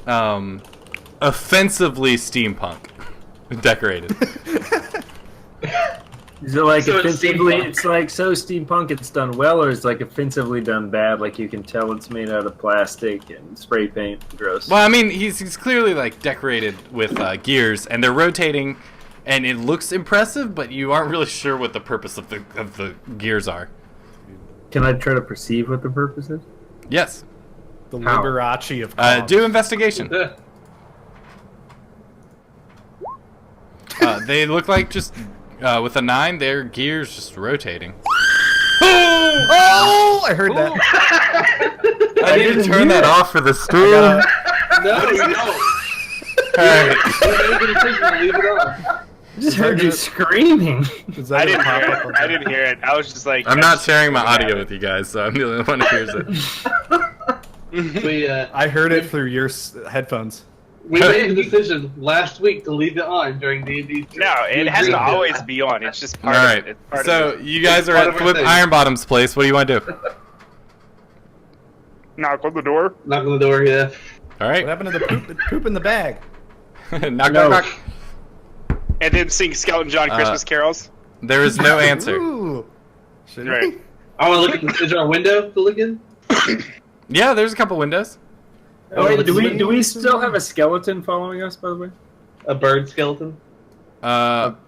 offensively steampunk decorated. Is it like So it's offensively? steampunk. It's like so steampunk it's done well, or it's like offensively done bad? Like you can tell it's made out of plastic and spray paint. Gross. Well, I mean, he's clearly like decorated with gears, and they're rotating, and it looks impressive, but you aren't really sure what the purpose of the gears are. Can I try to perceive what the purpose is? Yes, The How? Liberace of cogs. do investigation. They look like just with a 9, their gears just rotating. Oh! I heard that. I need to didn't turn hear that it. off for the I stream. gotta- No, you don't. All right. Leave it on. I just Is that heard you gonna- screaming. Is that I gonna didn't pop hear up it. on I the- didn't hear it. I was just like. I'm not sharing my audio with you guys, so I'm the only one who hears it. I heard it through your headphones. We made the decision last week to leave it on during D&D. No, it has to always be on. It's just All part of right. it. It's part So of it. you guys are Part at of our Flip thing. Iron Bottom's place. What do you want to do? Knock on the door. Knock on the door, yeah. All What right. happened to the poop in the bag? knock, No. knock, knock. And then sing Skeleton John Christmas carols. There is no answer. Ooh. Should Right. I want to look at. Is there a window to look in? Yeah, there's a couple windows. Oh, wait, let's do see. we still have a skeleton following us? By the way, A bird skeleton.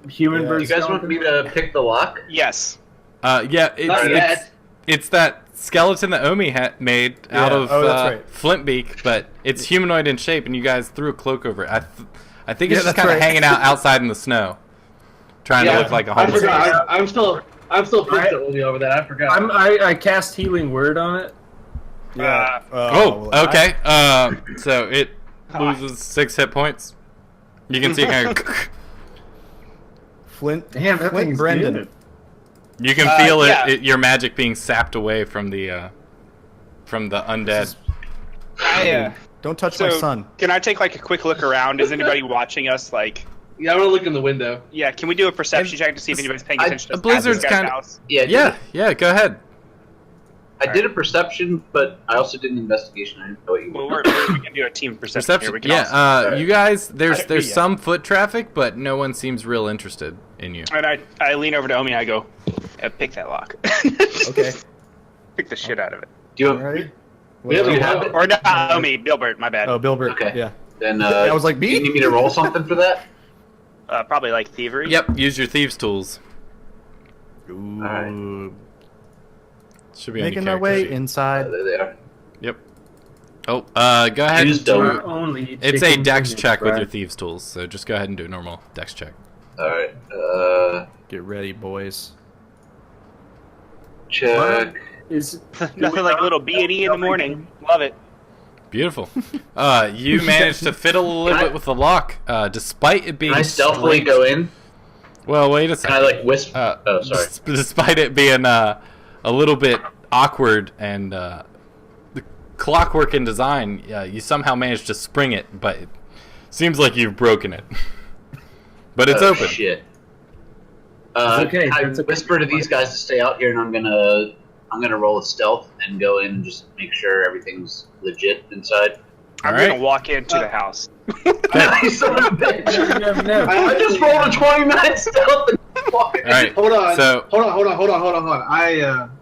human Yeah. bird. You guys want me to pick the lock? Yes. Yeah, Not yet. it's that skeleton that Omi made out Yeah. of Oh, that's right. Flintbeak, but it's humanoid in shape, and you guys threw a cloak over it. I think it's Yeah, just that's kind of right. hanging out outside in the snow, trying to look like a I homeless person. forgot. I'm still pissed at Obi over that. I forgot. I cast healing word on it. Yeah. Oh, well, okay. So it loses 6 hit points. You can see kind of. Flint. Damn, that Flint thing's Brendan. good. You can feel yeah. your magic being sapped away from the undead. Don't touch So, my son. can I take like a quick look around? Is anybody watching us? Like, Yeah, I want to look in the window. yeah, can we do a perception check to see if anybody's paying attention to Blizzard's this guy's kinda- house? Yeah, go ahead. I did a perception, but I also did an investigation. I didn't know what you Well, were. we can do a team perception, here. Perception. We can Yeah, also, you guys, there's Yeah. some foot traffic, but no one seems real interested in you. and I lean over to Omi and I go, pick that lock. Okay. Pick the shit out of it. Do you All right. We have do you a have lock. it? Or not Omi, Bilbert, my bad. Oh, Bilbert. Okay. Yeah. Then I was like, do you me? need me to roll something for that? Probably like thievery. Yep, use your thieves' tools. Ooh. Alright. Should be on your Making our character way sheet. inside. There they are. Yep. Oh, go ahead. Use and do- double. Only It's a chicken dex nuggets, check with right? your thieves' tools, so just go ahead and do a normal dex check. All right. Get ready, boys. Check. Is Nothing like little B&E in the morning. Love it. Beautiful. You managed to fiddle a little bit with the lock, despite it being. Can I stealthily strange- go in? Well, wait a Can I second. like whisper? Oh, sorry. Despite it being a little bit awkward and the clockwork in design, you somehow managed to spring it, but it seems like you've broken it. But it's Oh, open. Shit. It's okay, I it's okay. whisper to these guys to stay out here, and I'm gonna roll a stealth and go in and just make sure everything's legit inside. I'm Alright. gonna walk into the house. You son of a bitch! You never know. I just rolled a 20-minute stealth and walked in. All right. Hold on. So- hold on. I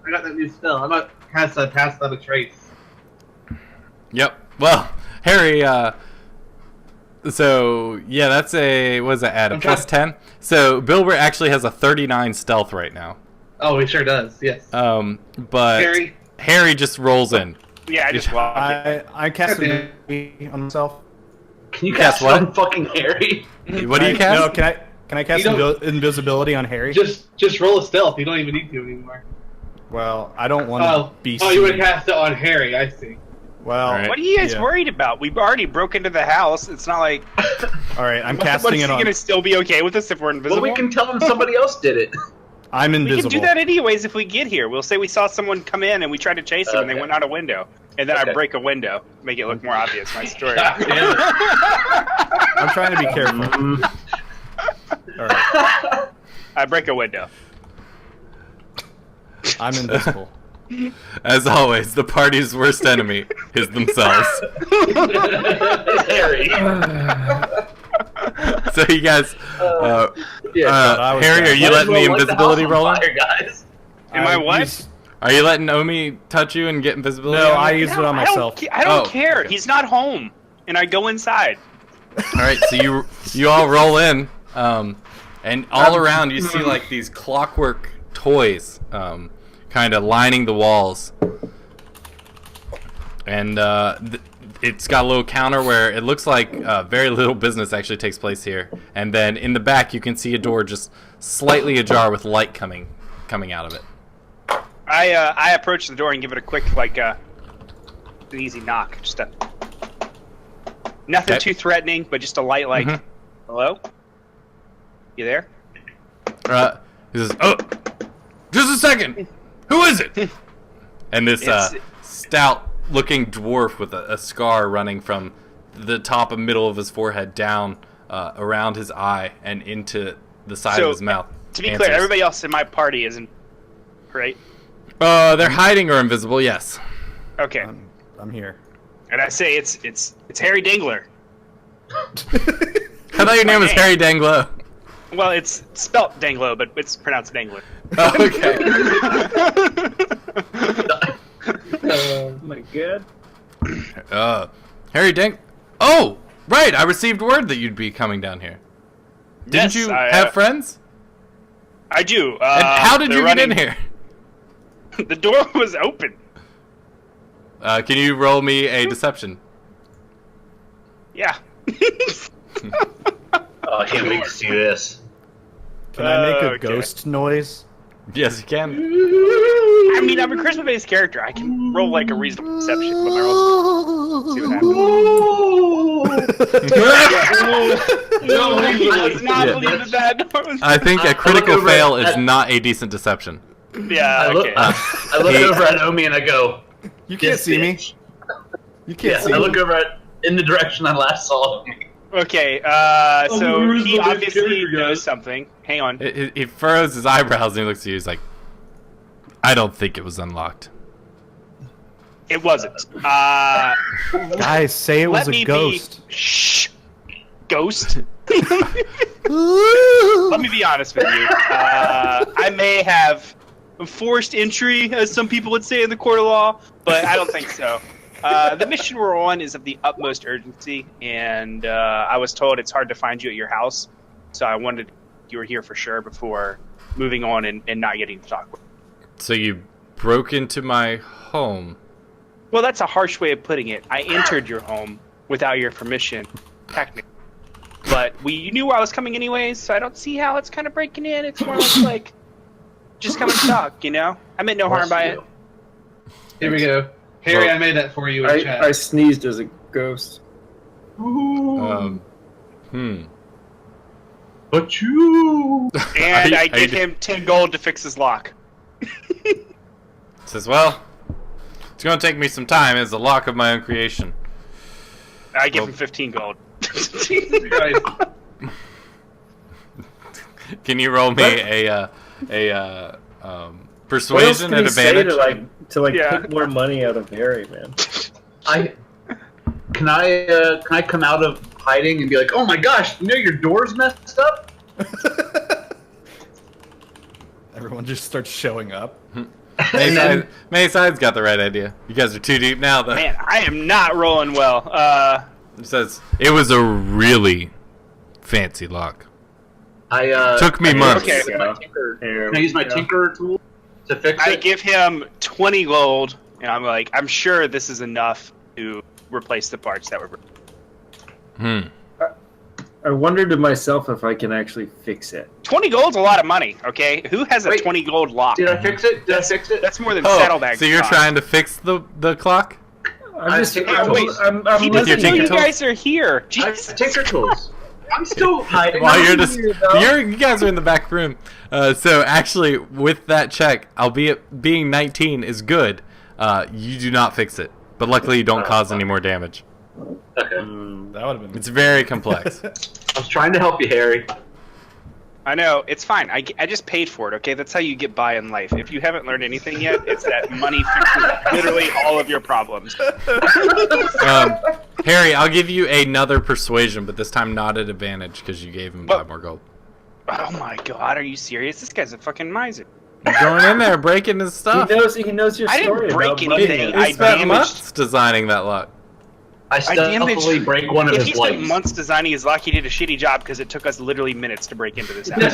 got that new spell. I'm not cast pass without a trace. Yep. Well, Harry. So yeah, that's a what does that add? A I'm plus trying- 10. So Bilbert actually has a 39 stealth right now. Oh, he sure does. Yes. But Harry. just rolls in. Yeah, I just walk in. I cast a on myself. Can you Cast cast what? on fucking Harry? What do you cast? No, can I cast You don't- invisibility on Harry? Just roll a stealth. You don't even need to anymore. Well, I don't want Oh, to be you would seen. cast it on Harry. I see. Well, All right. What are you guys yeah. worried about? We already broke into the house. It's not like All right, I'm what's casting he it on. gonna still be okay with us if we're invisible? Well, we can tell them somebody else did it. I'm We invisible. can do that anyways if we get here. We'll say we saw someone come in and we tried to chase them and they Okay. went out a window. And then I Okay. break a window. Make it look more obvious, my story. Damn it. I'm trying to be careful. All right, I break a window. I'm invisible. As always, the party's worst enemy is themselves. It's Harry. So you guys, I was Harry, bad. are you Might as letting the well light invisibility house on roll in? fire, guys. Am I what? used- Are you letting Omi touch you and get invisibility? No, on I you? used it on I don't myself. I don't Oh. care. He's not home. And I go inside. All right, so you all roll in, and all around you see like these clockwork toys, kind of lining the walls, and it's got a little counter where it looks like very little business actually takes place here, and then in the back you can see a door just slightly ajar with light coming out of it. I approach the door and give it a quick an easy knock. Just a nothing Okay. too threatening, but just a light like, Mhm. hello? You there? He says, "Oh, just a second. Who is it?" And this It's- stout-looking dwarf with a scar running from the top and middle of his forehead down around his eye and into the side So, of his mouth. To be answers. clear, everybody else in my party isn't right. They're hiding or invisible. Yes. Okay. I'm here. And I say it's Harry Dangler. I thought your name was name. Harry Danglo. Well, it's spelt Danglo, but it's pronounced Dangler. Oh, okay. Oh my god. Harry Dang. Oh, right. I received word that you'd be coming down here. Didn't Yes, you I, have friends? I do. And how did they're you get in running- here? The door was open. Can you roll me a deception? Yeah. Oh, I can't wait to see this. Can I make a Okay. ghost noise? Yes, you can. I mean, I'm a charisma-based character. I can roll like a reasonable deception with my rolls. See what happens. No, I was not Yeah. believing that. I think a I critical look over fail at- is not a decent deception. Yeah. I look, Okay. I look He- over at Omi and I go, You can't "This see me. bitch." You can't Yeah, see I me. look over in the direction I last saw Omi. Okay. So where's he the obviously character, guys? knows something. Hang on. He furrows his eyebrows and he looks at you. He's like, "I don't think it was unlocked." It wasn't. Guys, say it was Let a me ghost. be. Shh. Ghost. Let me be honest with you. I may have forced entry, as some people would say in the court of law, but I don't think so. The mission we're on is of the utmost urgency, and I was told it's hard to find you at your house, so I wanted you were here for sure before moving on and not getting to talk with. So you broke into my home. Well, that's a harsh way of putting it. I entered your home without your permission, technically. But you knew I was coming anyways, so I don't see how it's kind of breaking in. It's more like just come and talk, you know? I meant no harm by it. Here we go. Harry, Well, I made that for you in I chat. sneezed as a ghost. But you. And I Are you give him 10 gold to fix his lock. Says, "Well, it's gonna take me some time. It's a lock of my own creation." I give Well- him 15 gold. Jesus Christ. Can you roll me a What else persuasion can at he say advantage? to Yeah. pick more money out of Harry, man? Can I come out of hiding and be like, oh my gosh, you know your door's messed up? Everyone just starts showing up. Mayside's got the right idea. You guys are too deep now, though. Man, I am not rolling well. It says it was a really fancy lock. I Took me can I months. use my tinker- Can I use my tinker tool to fix I it? give him 20 gold, and I'm like, I'm sure this is enough to replace the parts that were broken. I wondered to myself if I can actually fix it. 20 gold's a lot of money, okay? Who has a Wait. 20 gold lock? Did I fix it? Did I fix it? That's more than Oh, saddlebags. so you're cost. trying to fix the clock? I'm just. take I'm, tools. I'm, With He your doesn't know tinker you tools? guys are here. I Jesus. take your tools. I'm still hiding. While you're you just though. you guys are in the back room. So actually, with that check, albeit being 19 is good, you do not fix it. But luckily, you don't cause any more damage. Okay. That would have been. It's very complex. I was trying to help you, Harry. I know, it's fine. I just paid for it, okay? That's how you get by in life. If you haven't learned anything yet, it's that money fixes literally all of your problems. Harry, I'll give you another persuasion, but this time not at advantage because you gave him 5 more gold. Oh my god, are you serious? This guy's a fucking miser. You're going in there, breaking his stuff. He knows your I didn't story break about money. anything. He I spent damaged- months designing that lock. I stealthily break one of If his he spent legs. months designing his lock, he did a shitty job because it took us literally minutes to break into this house.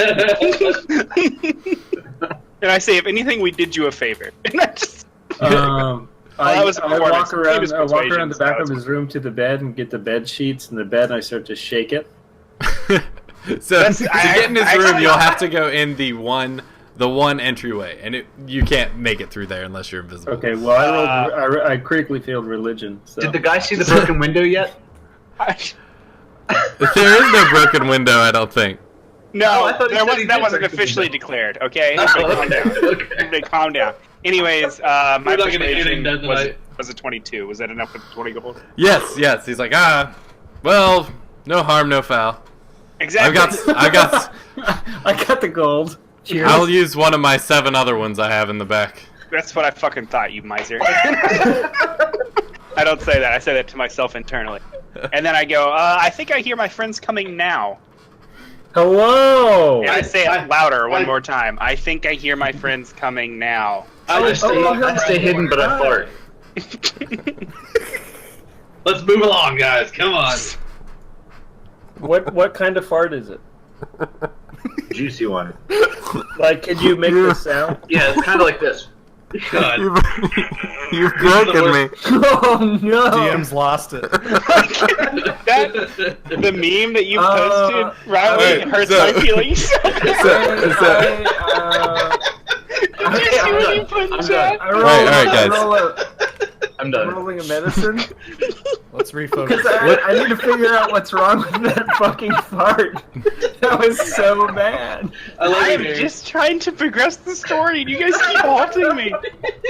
And I say, if anything, we did you a favor. And I just... That was before I walk around. famous I walk around persuasion, the back so of it's his room to the bed and get the bed sheets and the bed, and I start to shake it. So to get in his room, actually- you'll have to go in the one entryway, and you can't make it through there unless you're invisible. Okay, well, I critically failed religion. So. Did the guy see the broken window yet? There is no broken window, I don't think. No, Oh, I thought he said he that did wasn't break the officially window. declared, okay? Oh, Everybody calm okay, down. okay. Everybody calm down. Anyways, my We're not gonna get persuasion anything done was, tonight. was a 22. Was that enough with 20 gold? Yes. He's like, well, no harm, no foul. Exactly. I got. I got the gold. Cheers. I'll use one of my 7 other ones I have in the back. That's what I fucking thought, you miser. I don't say that. I say that to myself internally. And then I go, I think I hear my friends coming now. Hello. And I say it louder one I- more time. I think I hear my friends coming now. I stay hidden, but I fart. Let's move along, guys. Come on. What kind of fart is it? Juicy one. Like, can you make the sound? Yeah, it's kind of like this. God. You've broken me. Oh no! DM's lost it. That, the meme that you posted, Riley, wait, hurts so- my feelings so bad. I, Did you see what you put in chat? I roll, All right, guys. I'm I'm done. rolling a medicine Let's refocus. because I need to figure out what's wrong with that fucking fart. That was so bad. I love I you, am Harry. just trying to progress the story, and you guys keep halting me.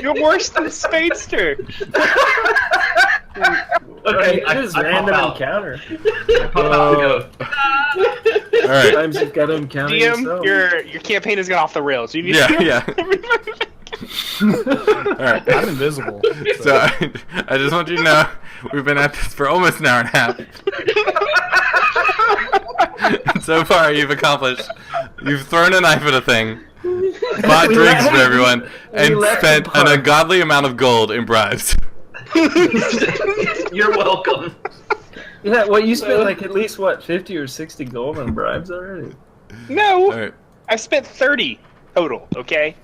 You're worse than a speedster. Okay, It is I random pop out. encounter. Pop out and go. All right. Sometimes you've got to encounter DM, yourself. your campaign has gone off the rails. You need Yeah, to yeah. All right. I'm invisible. So I just want you to know we've been at this for almost an hour and a half. And so far, you've thrown a knife at a thing, bought drinks for everyone, and left spent the an park. ungodly amount of gold in bribes. You're welcome. Yeah, well, you spent like at least what 50 or 60 gold on bribes already. No, All right. I've spent 30 total. Okay.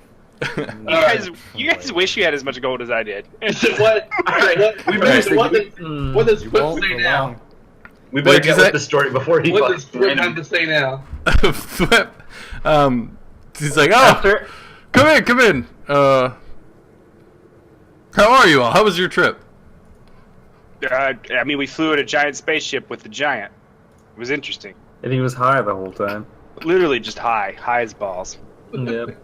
You guys wish you had as much gold as I did. What? Alright, we Right. better What does what does You Flip won't say for now? long. we better What'd you get say? with the story before he What does fucks Flip have to say now? Flip. He's like, oh, After come in. How are you all? How was your trip? I mean, we flew in a giant spaceship with the giant. It was interesting. and he was high the whole time. Literally just high as balls. Yep.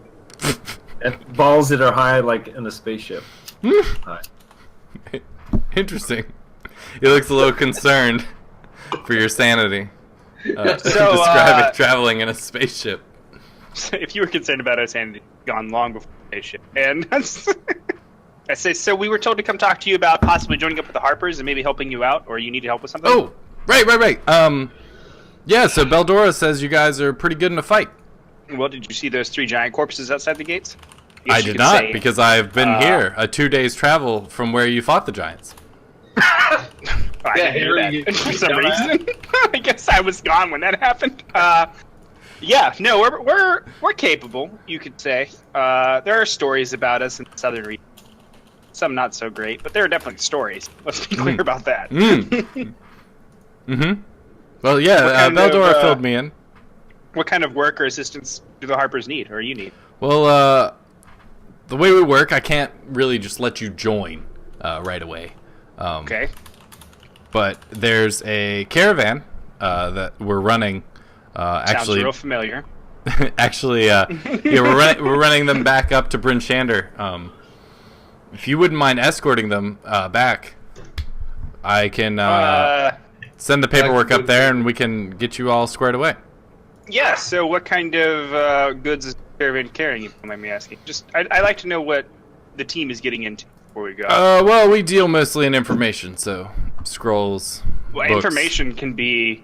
And balls that are high like in a spaceship. High. Interesting. He looks a little concerned for your sanity. Describing traveling in a spaceship. If you were concerned about us, and gone long before the spaceship. And I say, so we were told to come talk to you about possibly joining up with the Harpers and maybe helping you out, or you needed help with something. Oh, right. Yeah, so Beldora says you guys are pretty good in a fight. Well, did you see those 3 giant corpses outside the gates? I did not, because I've been here, a 2 days travel from where you fought the giants. I didn't hear Harry, that you for some dumbass. reason. I guess I was gone when that happened. Yeah, no, we're capable, you could say. There are stories about us in the southern region. Some not so great, but there are definitely stories. Let's be clear about that. Well, yeah, What kind Beldora of, filled me in. What kind of work or assistance do the Harpers need, or you need? Well, the way we work, I can't really just let you join right away. Okay. But there's a caravan that we're running. Sounds Actually, real familiar. yeah, we're running them back up to Bryn Shander. If you wouldn't mind escorting them back, I can send the paperwork up there, and we can get you all squared away. Yeah. So, what kind of goods is the caravan carrying? If you don't mind me asking. Just, I like to know what the team is getting into before we go. Well, we deal mostly in information, so scrolls. Well, books. information can be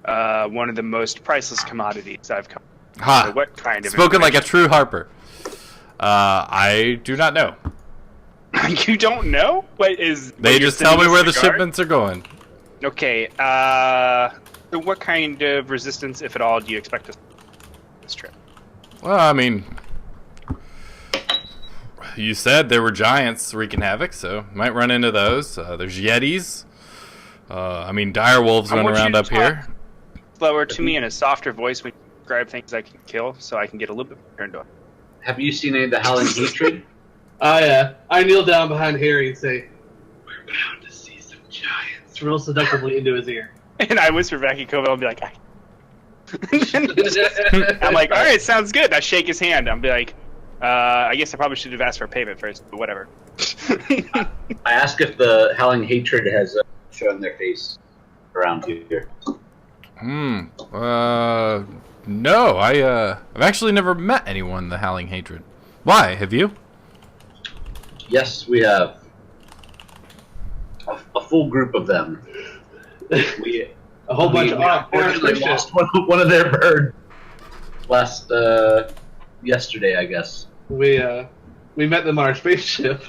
one of the most priceless commodities I've come. Ha! So what kind of Spoken like a true Harper. I do not know. You don't know? What is? They what, you're just tell me sending where us the a guard? shipments are going. Okay. So what kind of resistance, if at all, do you expect us this trip? Well, I mean, you said there were giants wreaking havoc, so might run into those. There's yetis. I mean, dire wolves I run want you around to up here. Slower to me in a softer voice when you describe things I can kill, so I can get a little bit turned on. Have you seen any of the Howling Hatred? I kneel down behind Harry and say, "We're bound to see some giants." Real seductively into his ear. And I whisper back at Koval and be like, I'm like, all right, sounds good. I shake his hand. I'll be like, I guess I probably should have asked for payment first, but whatever. I ask if the Howling Hatred has shown their face around here. No, I've actually never met anyone in the Howling Hatred. Why? Have you? Yes, we have a full group of them. We A whole bunch of unfortunately lost one of their birds last yesterday, I guess. We met them on our spaceship.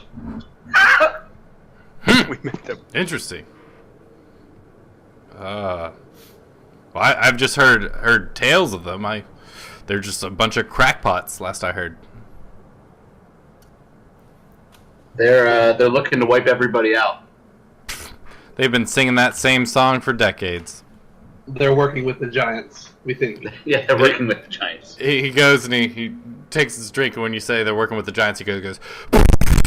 We met them. Interesting. Well, I've just heard tales of them. They're just a bunch of crackpots. Last I heard. They're looking to wipe everybody out. They've been singing that same song for decades. They're working with the giants, we think. Yeah, they're working with the giants. He goes and he takes his drink, and when you say they're working with the giants, he goes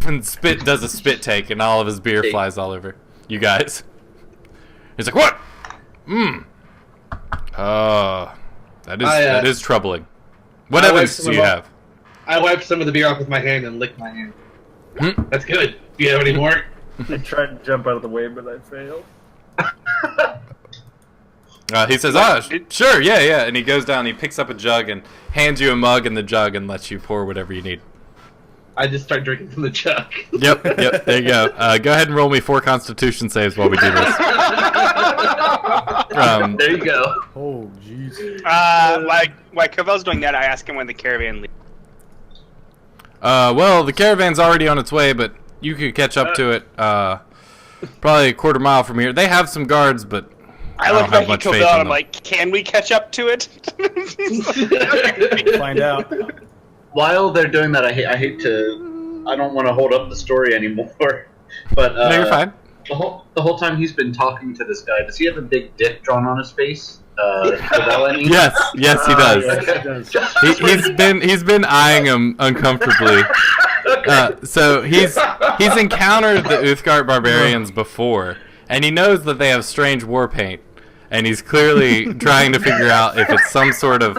and does a spit take, and all of his beer flies all over you guys. He's like, "What? That is troubling. What evidence do you have?" I wiped some of the beer off with my hand and licked my hand. That's good. Do you have any more? I tried to jump out of the way, but I failed. He says, sure, yeah. And he goes down, he picks up a jug and hands you a mug in the jug and lets you pour whatever you need. I just start drinking from the jug. Yep, there you go. Go ahead and roll me 4 Constitution saves while we do this. There you go. Oh, jeez. While Koval's doing that, I ask him when the caravan leaves. Well, the caravan's already on its way, but you could catch up to it probably a quarter mile from here. They have some guards, but I look don't have back at much faith Koval in and I'm them. like, can we catch up to it? Find out. While they're doing that, I don't want to hold up the story anymore. But No, you're fine. The whole time he's been talking to this guy, does he have a big dick drawn on his face? Yes, he does. He's been eyeing him uncomfortably. So he's encountered the Uthgard barbarians before, and he knows that they have strange war paint, and he's clearly trying to figure out if it's some sort of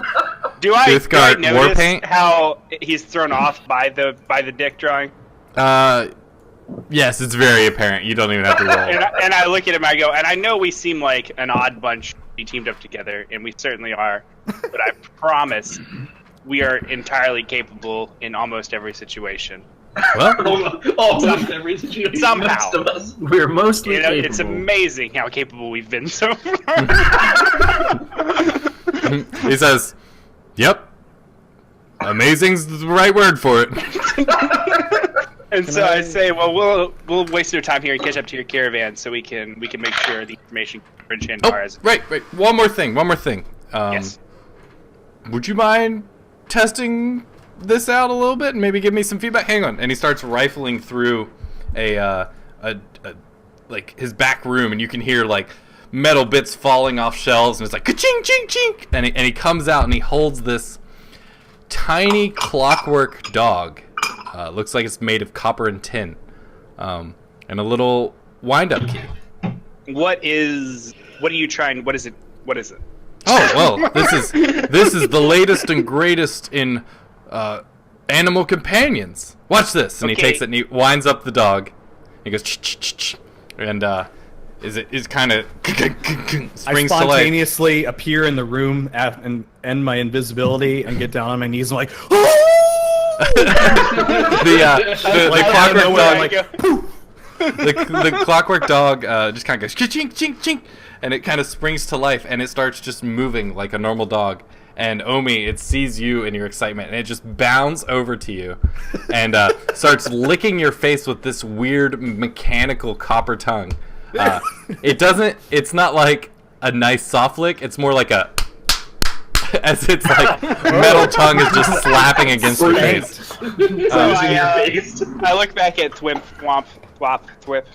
Do I Uthgard war notice paint. how he's thrown off by the dick drawing? Yes, it's very apparent. You don't even have to roll. And I look at him, I go, and I know we seem like an odd bunch to be teamed up together, and we certainly are, but I promise we are entirely capable in almost every situation. Well, Almost every situation. Somehow. Most of us. We're mostly You know, capable. it's amazing how capable we've been so far. he says, "Yep, amazing's the right word for it." And so I say, well, we'll waste your time here and catch up to your caravan, so we can make sure the information Bryn Shander has. Right. One more thing. Yes. Would you mind testing this out a little bit and maybe give me some feedback? Hang on. And he starts rifling through a like his back room, and you can hear like metal bits falling off shelves, and it's like ka-ching, ching, ching. And he comes out and he holds this tiny clockwork dog. Looks like it's made of copper and tin, and a little wind-up key. What are you trying? What is it? What is it? Oh well, this is the latest and greatest in animal companions. Watch this, and he Okay. takes it and he winds up the dog. He goes, ch-ch-ch-ch, and is kind of I springs to life. spontaneously appear in the room and end my invisibility and get down on my knees and like, oh! The Like, out of nowhere, I'm like, the clockwork dog just kind of goes chink chink chink, and it kind of springs to life, and it starts just moving like a normal dog. And Omi, it sees you and your excitement, and it just bounds over to you, and starts licking your face with this weird mechanical copper tongue. It's not like a nice soft lick. It's more like a, as its like metal tongue is just slapping against your face. I look back at Thwimp, Womp, Flop, Thwip,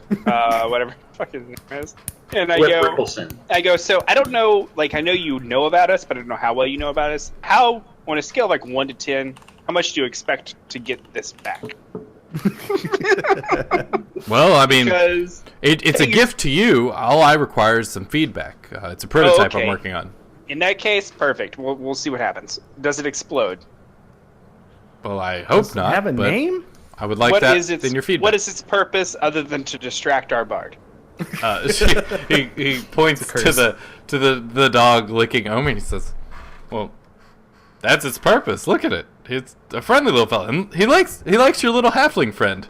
whatever fucking name is, and I go, so I don't know, like I know you know about us, but I don't know how well you know about us. How, on a scale of like 1 to 10, how much do you expect to get this back? Well, I mean, Because it's a gift to you. All I require is some feedback. It's a prototype I'm okay. working on. in that case, perfect. We'll see what happens. Does it explode? Well, I hope Does it not. have a but name? I would like What that is its in your feedback. What is its purpose other than to distract our bard? He points to the dog licking Omi, and he says, "Well, that's its purpose. Look at it. It's a friendly little fella, and he likes your little halfling friend."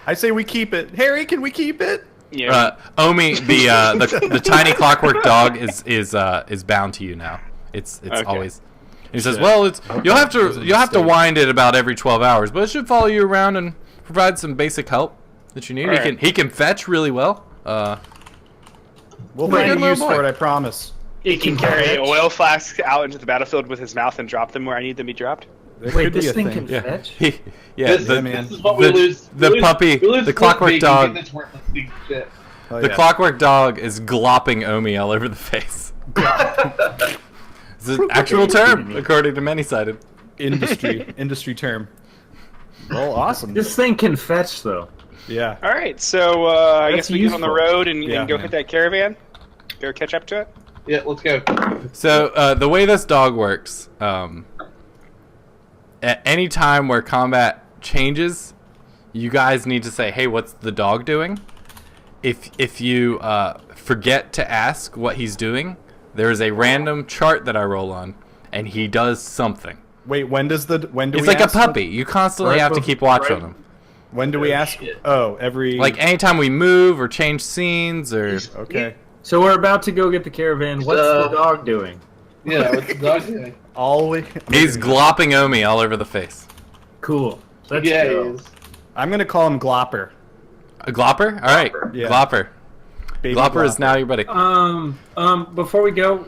I say we keep it. Harry, can we keep it? Yeah. Omi, the tiny clockwork dog is bound to you now. It's Okay. always. He says, "Well, you'll have to wind it about every 12 hours, but it should follow you around and provide some basic help that you need. All right. He can fetch really well. We'll Pretty find good a use little boy. for it, I promise. He can carry oil flasks out into the battlefield with his mouth and drop them where I need them to be dropped. There Wait, could be this a thing thing. can fetch? This, the this is what we lose. the puppy, we lose the clockwork big, dog. and it's worthless big shit. Oh, The yeah. clockwork dog is glopping Omi all over the face. It's an actual term, according to Many-Sided. industry term. Well, awesome. This thing can fetch, though. Yeah. All right, so I That's guess we get on the useful. road and Yeah, go man. hit that caravan. Go catch up to it. Yeah, let's go. So the way this dog works, at any time where combat changes, you guys need to say, "Hey, what's the dog doing?" If you forget to ask what he's doing, there is a random chart that I roll on, and he does something. Wait, when do It's we like a ask puppy. You constantly Right have to bef- keep watch right- on him. When do we ask? shit. Oh, every Like anytime we move or change scenes or Okay. So we're about to go get the caravan. What's the dog doing? Yeah, what's the dog doing? Always. he's glopping Omi all over the face. Cool. Let's Yeah, go. he is. I'm gonna call him Glopper. A glopper? All right, Yeah. glopper. Baby Glopper is now your buddy. Before we go,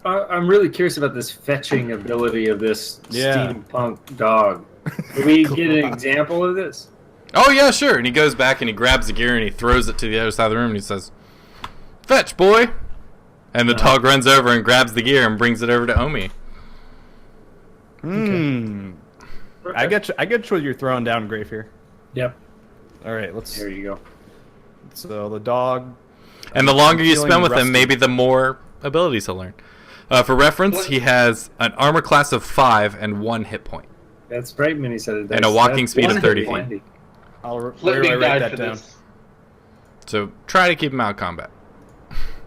I'm really curious about this fetching ability of this Yeah. steampunk dog. Can we get an example of this? Oh yeah, sure. And he goes back and he grabs the gear and he throws it to the other side of the room and he says, "Fetch, boy!" And the dog runs over and grabs the gear and brings it over to Omi. I get what you're throwing down, Grave here. Yep. All right, let's. There you go. So the dog. And the longer you feeling spend with rusty. him, maybe the more abilities he'll learn. For reference, he has an armor class of 5 and 1 hit point. That's right, Minnie said it. And a walking speed of That's 30 feet. plenty. Where Let do me I write die that for down? this. So try to keep him out of combat.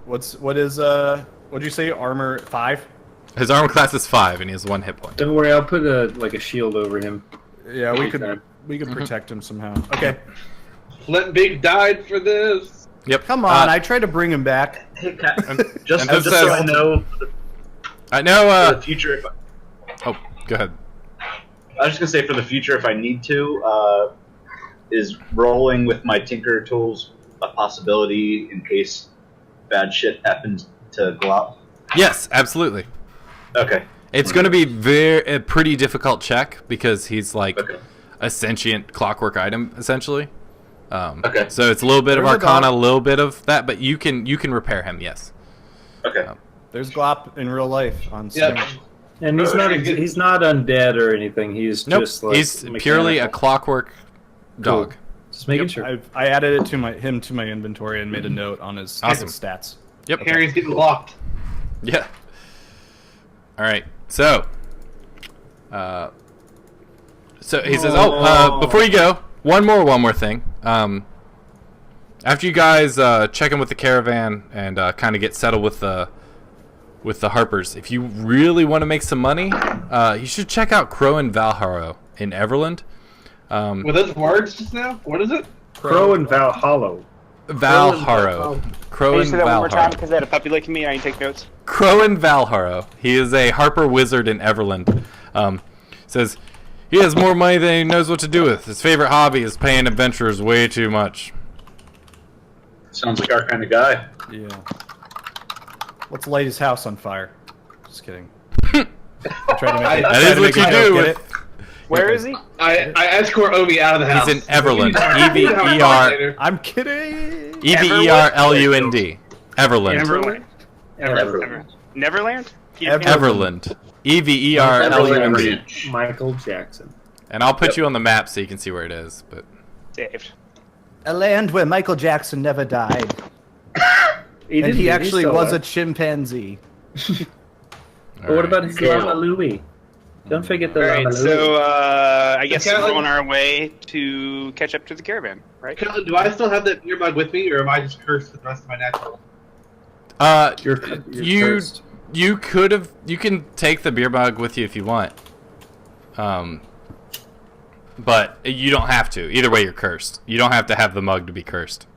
What'd you say? Armor 5? His armor class is 5 and he has 1 hit point. Don't worry, I'll put a shield over him. Yeah, we could Anytime. protect him somehow. Okay. Flint Big died for this. Yep. Come on, I tried to bring him back. Hey, Cat, and just this so says- I know I know. for the future, if Oh, go ahead. I was just gonna say for the future, if I need to, is rolling with my Tinker tools a possibility in case bad shit happens to Glop? Yes, absolutely. Okay. It's going to be a pretty difficult check because he's like Okay. a sentient clockwork item essentially. Okay. So it's a little bit of There's a Arcana, a dog. little bit of that, but you can repair him. Yes. Okay. There's Glop in real life on Yeah. Steam. And he's not undead or anything. He's Nope. just like He's purely a mechanical. clockwork dog. Just making sure. I added it to my inventory and made a note on his Awesome. stats. Yep. Harry's getting locked. Yeah. All right. So he says, before you go, one more thing. After you guys check in with the caravan and kind of get settled with the Harpers, if you really want to make some money, you should check out Crow and Valhalla in Everland. Were those words just now? What is it? Crow and Valhalla. Valharo. Crow Can you and say that one more time? Valharo. Because they had a puppy like me, I need to take notes. Crow and Valharo. He is a Harper wizard in Everland. Says he has more money than he knows what to do with. His favorite hobby is paying adventurers way too much. Sounds like our kind of guy. Yeah. Let's light his house on fire. Just kidding. I tried to make it, That is what you do with. Where is he? I escort Obi out of the house. He's in Everland. Everland. I'm kidding. Everlund. Everland. Neverland? Everland. Everlund. Michael Jackson. And I'll put you on the map so you can see where it is. But Saved. A land where Michael Jackson never died. And he actually was a chimpanzee. But what about his Lama Louie? Don't forget the Lama Alright, Louie. so I guess Okay, we're on our way to catch up to the caravan, right? Do I still have that beer mug with me, or am I just cursed for the rest of my natural? You're cursed. You can take the beer mug with you if you want. But you don't have to. Either way, you're cursed. You don't have to have the mug to be cursed.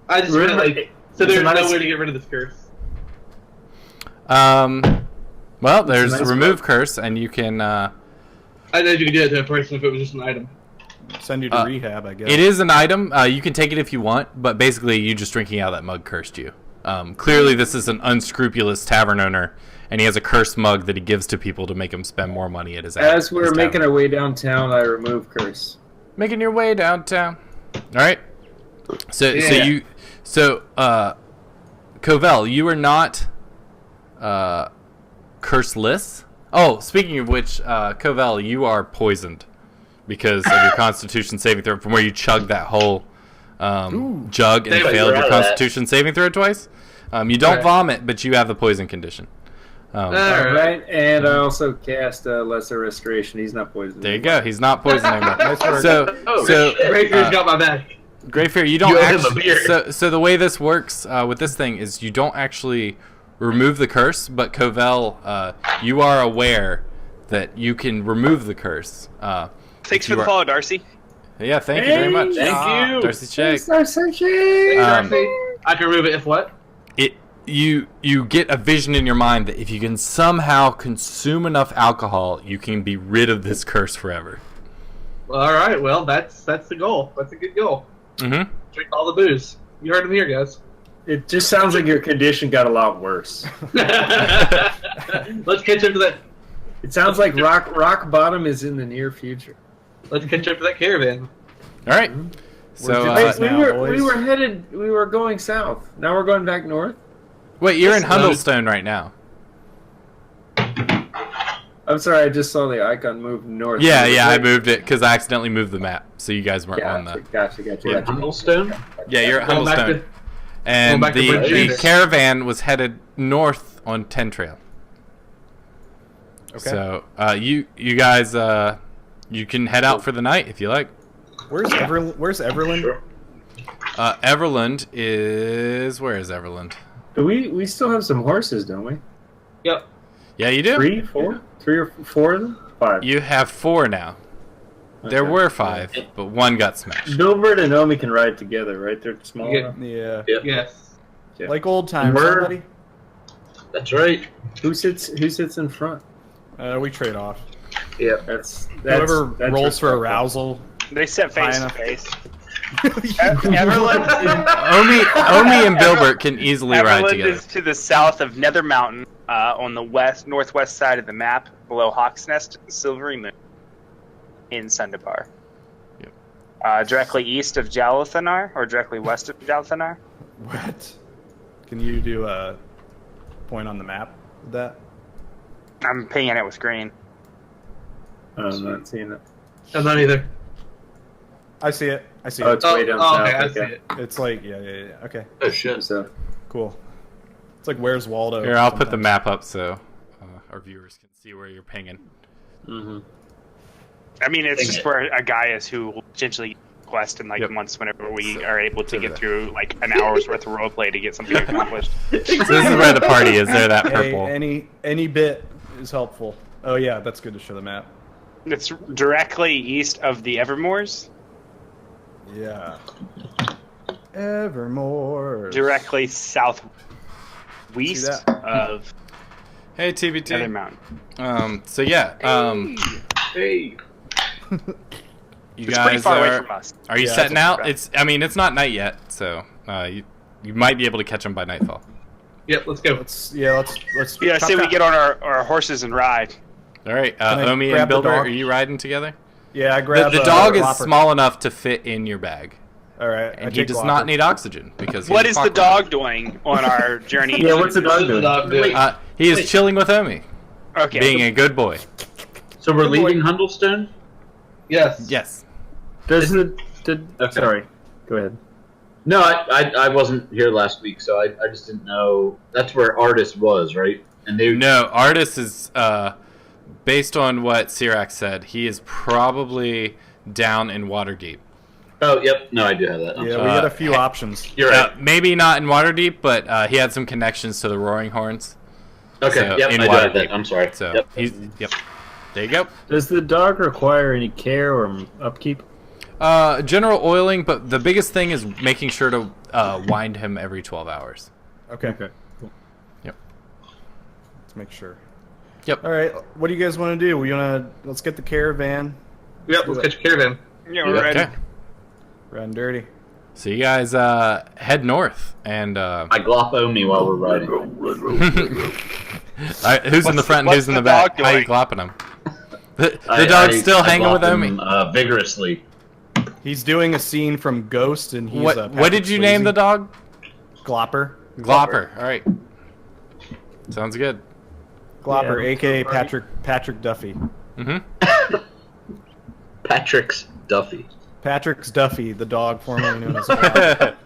I just feel like so there's nice- no way to get rid of this curse. Well, there's nice remove curse, and you can. I know you could do it to a person if it was just an item. Send you to rehab, I guess. It is an item. You can take it if you want, but basically, you just drinking out of that mug cursed you. Clearly, this is an unscrupulous tavern owner, and he has a cursed mug that he gives to people to make them spend more money at his. As we're making our way downtown, I remove curse. Making your way downtown. All right. So Covell, you are not curseless. Oh, speaking of which, Covell, you are poisoned because of your Constitution saving throw from where you chugged that whole jug and Damn, failed you're your out of that. Constitution saving throw twice. You don't Alright. vomit, but you have the poison condition. Alright, and I also cast Lesser Restoration. He's not poisoned. There you go. He's not poisoned anymore. Nice work. So Greybeard's got my back. Great Fear, you don't You owe him a actually. beer. So the way this works with this thing is you don't actually remove the curse, but Covell, you are aware that you can remove the curse. Thanks you for the are- follow, Darcy. Yeah, thank you very much. Thank you. Darcy Shake. I can remove it if what? You get a vision in your mind that if you can somehow consume enough alcohol, you can be rid of this curse forever. Well, all right. Well, that's the goal. That's a good goal. Mm-hmm. Drink all the booze. You heard him here, guys. It just sounds like your condition got a lot worse. Let's catch up to that. It sounds like rock bottom is in the near future. Let's catch up to that caravan. All right. So Where's Wait, now, boys. we were going south. Now we're going back north. wait, you're in Hundlestone right now. I'm sorry, I just saw the icon move north. Yeah, I moved it because I accidentally moved the map, so you guys weren't on the. Gotcha. Hundlestone? Yeah, you're at Going back Hundlestone. to- And back to the Bridge. caravan was headed north on 10 Trail. Okay. So you guys you can head out for the night if you like. Where's Everland? Sure. Everland is where is Everland? We still have some horses, don't we? Yep. Yeah, you do. 3 or 4 of them? 5. You have 4 now. There Okay. were 5, but 1 got smashed. Bilbert and Omi can ride together, right? They're small Yeah. enough. Yeah. Yes. Yeah. Like old times, Word. somebody. That's right. Who sits in front? We trade off. Yeah. That's Whoever rolls for respectful. arousal. They set High face to enough. face. Everland, Omi and Bilbert can easily ride Everland together. is to the south of Nether Mountain, on the northwest side of the map, below Hawk's Nest and Silvery Moon, in Sundapar. Yep. Directly east of Jalathanar, or directly west of Jalathanar. What? Can you do a point on the map with that? I'm pinging it with green. I'm not seeing it. I'm not either. I see it. I see Oh, it. it's way down okay, south. I see Okay. it. It's like yeah. Okay, Oh shit. So, cool. It's like Where's Waldo? Here, I'll put the sometimes. map up so our viewers can see where you're pinging. mhm. I mean, it's Dang just it. where a guy is who will potentially quest in like Yep. months whenever we So- are able to so get that- through like an hour's worth of roleplay to get something accomplished. So this is where the party is. They're that Hey, purple. any bit is helpful. Oh yeah, that's good to show the map. It's directly east of the Evermoors, Yeah. Evermore. directly southwest that? of Hey, Nether TBT. Mountain. So yeah, Hey. you It's pretty guys far away are. from us. Are you Yeah, setting that's out? It's. I mean, it's not night yet, so you might be able to catch them by nightfall. Yep, let's go. Let's. Yeah, say we get on our horses and ride. All right, Can I Omi grab and the Builder, dog? are you riding together? Yeah, I The, grab the dog is Glopper. small enough to fit in your bag, All right, and he does not need oxygen because. What he's is a the clockwork. dog doing on our journey? Yeah, what's the dog What's the doing? dog doing? He is chilling with Omi, Okay. being a good boy. So we're leaving Hundlestone? Yes. Yes. Does the Okay. sorry, go ahead. No, I wasn't here last week, so I just didn't know. That's where Artist was, right? And they No, Artis is based on what Sirac said. He is probably down in Waterdeep. Oh, yep. No, I do have that. I'm Yeah, sorry. we had a few options. You're right. Maybe not in Waterdeep, but he had some connections to the Roaring Horns. Okay. so Yep. in I do have Waterdeep. that. I'm sorry. So Yep. he's yep. There you go. Does the dog require any care or upkeep? General oiling, but the biggest thing is making sure to wind him every 12 hours. Okay. Okay. Let's make sure. Yep. All right. What do you guys want to do? Let's get the caravan. Yep, let's catch a caravan. Yeah, we're ready. Okay. Riding dirty. So you guys head north, and I glop Omi while we're riding. who's in the front and what's who's in the the back? dog How you doing? glopping him? The dog's still hanging with glop Omi. him, vigorously. He's doing a scene from Ghost, and he's What did you name the dog? Glopper. Glopper. All right. Sounds good. Glopper, Yeah. aka Patrick Duffy. Mm-hmm. Patrick's Duffy. Patrick's Duffy, the dog formerly known as Glopper.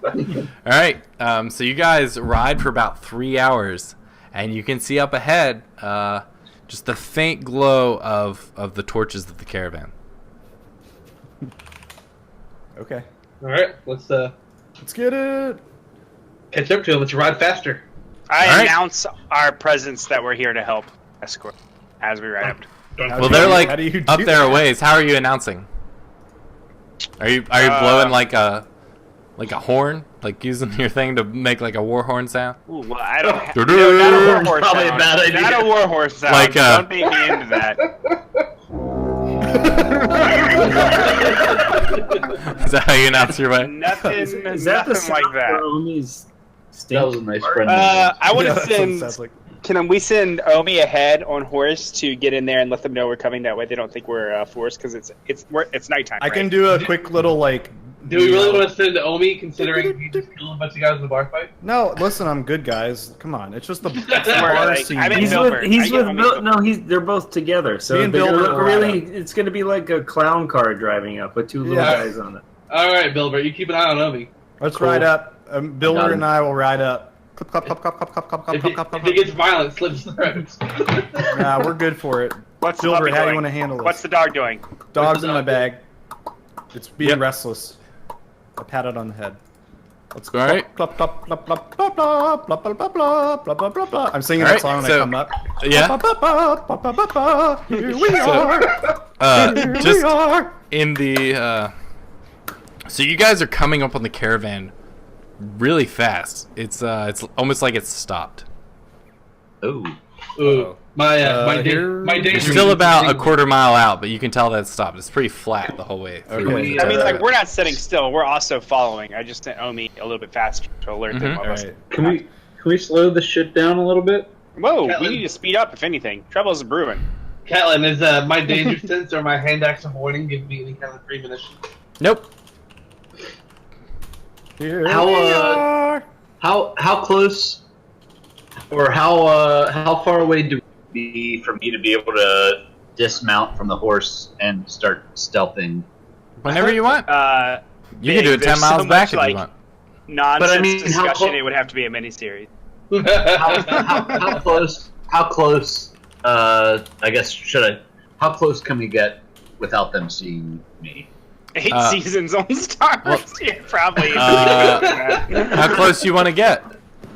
All right. So you guys ride for about 3 hours, and you can see up ahead just the faint glow of the torches of the caravan. Okay. All right, let's get it. catch up to him. Let's ride faster. I All right. announce our presence that we're here to help escort as we ride up. How Well, do they're you- like how do you up do there that? a ways. How are you announcing? Are you blowing like a horn, like using your thing to make like a war horn sound? Ooh, well, I don't. Doo-doo. No, not a war horse Probably a sound. bad idea. Not a war horse sound. Like, Don't make me into that. Is that how you announce your way? Nothing. Is that the nothing like sound that. where Omi's That was a nice friend. I want Yeah, to that's what it send. sounds like. Can we send Omi ahead on horse to get in there and let them know we're coming? That way they don't think we're forced because it's nighttime. I right? can do a quick little like. Do we really want to send Omi, considering he just killed a bunch of guys in the bar fight? No, listen, I'm good, guys. Come on, it's just the We're bar like- scene. I mean, He's Milbert. with he's I get with Omi's no they're both together. So Me and they're gonna Bilbert look will really ride it's gonna be like a clown car driving up with two little Yeah. guys on it. All right, Bilbert, you keep an eye on Omi. Let's Cool. ride up. Builder him. and I will ride up. Clip, clop, clop, clop, clop, clop, clop, clop, If clop, it, clop, if clop. it gets violent, slip the roads. Nah, we're good for it. What's the Bilber, puppy how do you doing? want to handle this? What's the dog doing? Dog's in my bag. It's being Yep. restless. I pat it on the head. Let's All right. Plop, plop, plop, plop, plop, plop, plop, plop, plop, plop, plop, plop, plop, plop. I'm singing All that right, song when so- I come up. Yeah. Plop, plop, plop, plop, plop, plop, plop. Here we are. Here Just we are. in the so you guys are coming up on the caravan really fast. It's almost like it's stopped. Oh. Ooh, my here- my You're danger. still about a quarter mile out, but you can tell that it's stopped. It's pretty flat the whole way. through. Okay. I mean, like we're not sitting still. We're also following. I just sent Omi a little bit faster to alert them. Mhm. of All us. right. Can we slow this shit down a little bit? Whoa, Catlin. we need to speed up. If anything, trouble is brewing. Catlin, is my danger sense or my hand axe of warning giving me any kind of premonition? Nope. Here How, we uh, are. How close or how far away do we be for me to be able to dismount from the horse and start stealthing Whenever you want. You can do it 10 there's miles so back much, if like, you want. Nonsense But I mean, how discussion. clo- It would have to be a mini-series. How close? How close? I guess How close can we get without them seeing me? 8 seasons on Star Wars. Yeah, probably. How close you want to get?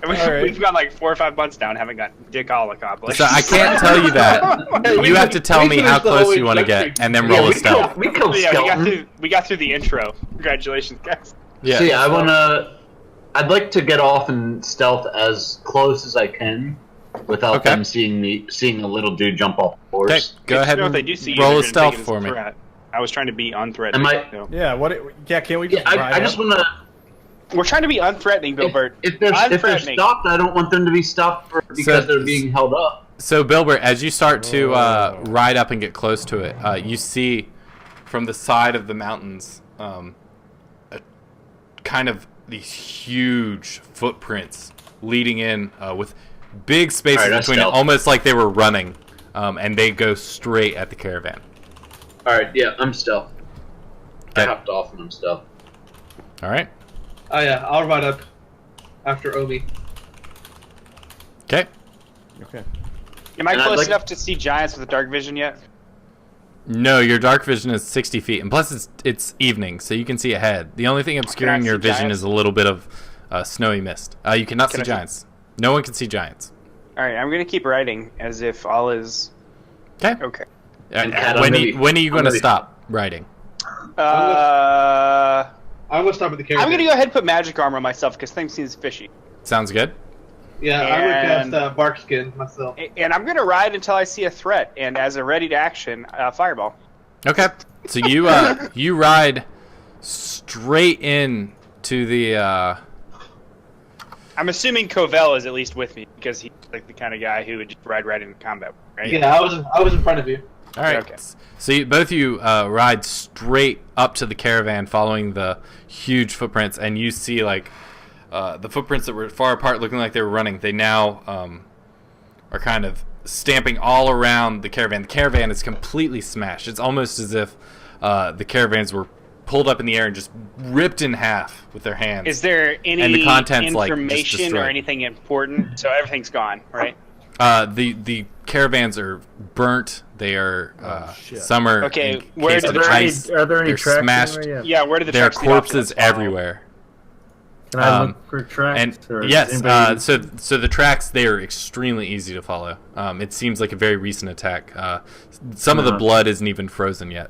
We've got like 4 or 5 months down. Haven't got dick all accomplished. So I can't tell you that. You have to tell me how close you want to get, and then roll a stealth. We killed Yeah, Skeleton. we got through the intro. Congratulations, guys. Yeah. So yeah, I'd like to get off and stealth as close as I can, without Okay. them seeing a little dude jump off the horse. Okay, go ahead You know, and if they do see you, roll they're a gonna stealth take it as for a me. threat. I was trying to be unthreatening. Am I- so. Yeah. What? Yeah. Can't we Yeah, just? ride I just up? want to. We're trying to be unthreatening, Bilbert. If they're Unthreatening. stopped, I don't want them to be stopped because they're being held up. So, Bilbert, as you start to ride up and get close to it, you see from the side of the mountains kind of these huge footprints leading in with big spaces Alright, that's between it, stealth. almost like they were running, and they go straight at the caravan. Alright, yeah, I'm stealth. I Okay. hopped off and I'm stealth. All right. Oh yeah, I'll ride up after Omi. Okay. Okay. Am I And I'd close like- enough to see giants with a dark vision yet? No, your dark vision is 60 feet, and plus it's evening, so you can see ahead. The only thing obscuring see your vision giants? is a little bit of snowy mist. You cannot Can see I see- giants. No one can see giants. All right, I'm gonna keep riding as if all is Okay. okay. And Kat, I'm when, gonna you, be- when are you I'm going to gonna be- stop riding? Uh, I'm gonna stop at the caravan. I'm gonna go ahead and put magic armor on myself because things seems fishy, Sounds good. Yeah, And- I'm gonna cast bark skin myself. and I'm gonna ride until I see a threat. And as a ready to action, fireball. Okay. So you you ride straight in to the I'm assuming Covell is at least with me because he's like the kind of guy who would just ride right into combat, right? Yeah, I was in front of you. all right. Okay. So both of you ride straight up to the caravan, following the huge footprints, and you see like the footprints that were far apart, looking like they were running. They now are kind of stamping all around the caravan. The caravan is completely smashed. It's almost as if the caravans were pulled up in the air and just ripped in half with their hands. Is there any And the contents, like, just information destroyed. or anything important? So everything's gone, right? The caravans are burnt. They are shit. some are Okay, encased where in did Are there ice. any, are there any They're tracks smashed. anywhere? Yeah, where did the There are tracks lead off to? corpses Let's follow. everywhere. Can I Um, look for tracks? And or yes, is anybody- so the tracks, they are extremely easy to follow. It seems like a very recent attack. Some of the Uh-huh. blood isn't even frozen yet.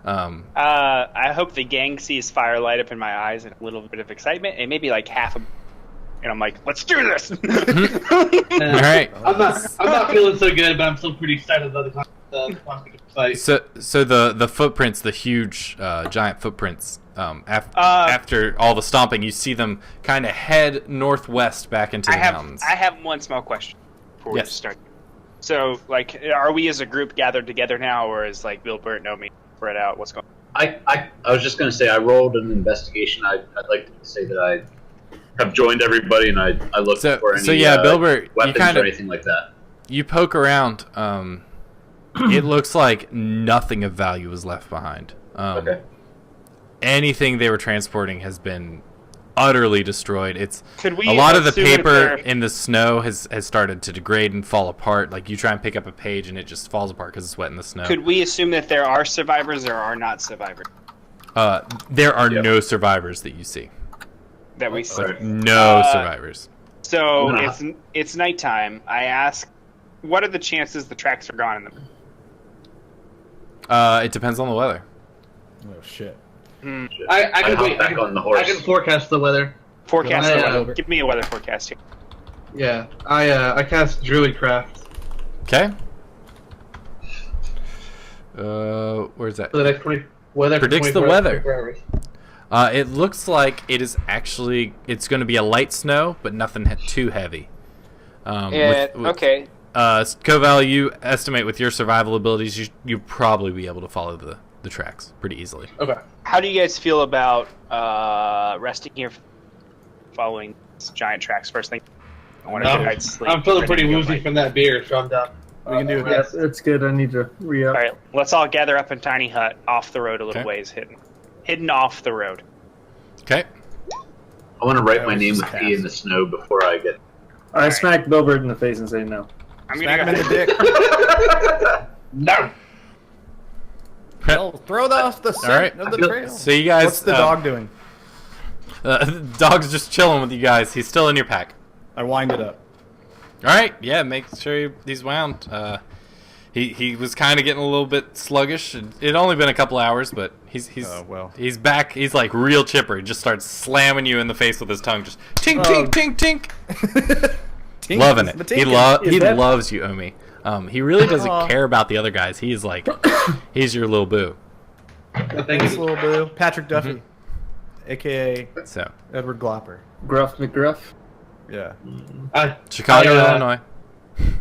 I hope the gang sees fire light up in my eyes and a little bit of excitement, and maybe like half a. And I'm like, let's do this. All right. I'm not feeling so good, but I'm still pretty excited about the fight. So the footprints, the huge giant footprints. After all the stomping, you see them kind of head northwest back into the mountains. I have one small question before we Yes. start. So, like, are we as a group gathered together now, or is like Bill Burt, Nomi spread out? What's going on? I was just going to say, I rolled an investigation. I'd like to say that I have joined everybody and I looked for any Bilbert, you weapons kind or of anything like that. you poke around. It looks like nothing of value was left behind. Okay. Anything they were transporting has been utterly destroyed. It's Could we a lot of the assume that paper they're- in the snow has started to degrade and fall apart. Like you try and pick up a page and it just falls apart because it's wet in the snow. Could we assume that there are survivors or are not survivors There are Yep. no survivors that you see. that we see? Alright. No survivors. So I'm it's nighttime. I ask, what are the chances the tracks are gone in them? It depends on the weather. Oh shit. I can hop wait. back on the horse. I can forecast the weather. Forecast Yeah, the weather. over. Give me a weather forecast here. Yeah, I cast Druidcraft Okay. Where's that? for the next 20 weather. for Predicts the 24 weather. 24 hours. It looks like it is actually it's going to be a light snow, but nothing too heavy. Okay. Koval, you estimate with your survival abilities, you probably be able to follow the tracks pretty easily. Okay. How do you guys feel about resting here, following these giant tracks first thing? I want to Um, get night's sleep. I'm feeling pretty Ready to go woozy fight. from that beer, so I'm down. We can do it. Yeah, that's good. I need to re-up. All right, let's all gather up in Tiny Hut off the road a little Okay. ways, hitting hidden off the road. Okay. I want to write That my was name just with P in the snow before I get. I smack Bilbert in the face and say no. I'm Smack him gonna in go. the dick. No. Well, throw off the right. scent of the trail. So you guys. What's the dog doing? Dog's just chilling with you guys. He's still in your pack. I wind it up. All right. Yeah. Make sure he's wound. He was kind of getting a little bit sluggish. It only been a couple hours, but he's well. he's back. He's like real chipper. He just starts slamming you in the face with his tongue, just tink Oh. tink tink tink. Tink Loving is it. the He tinkin'. loves you, Omi. He really doesn't Aw. care about the other guys. He's like, he's your little boo. Thank Thanks, you. little boo. Patrick Duffy, a.k.a. So Edward Glopper. Gruff McGruff. Yeah. Chicago, I, Illinois.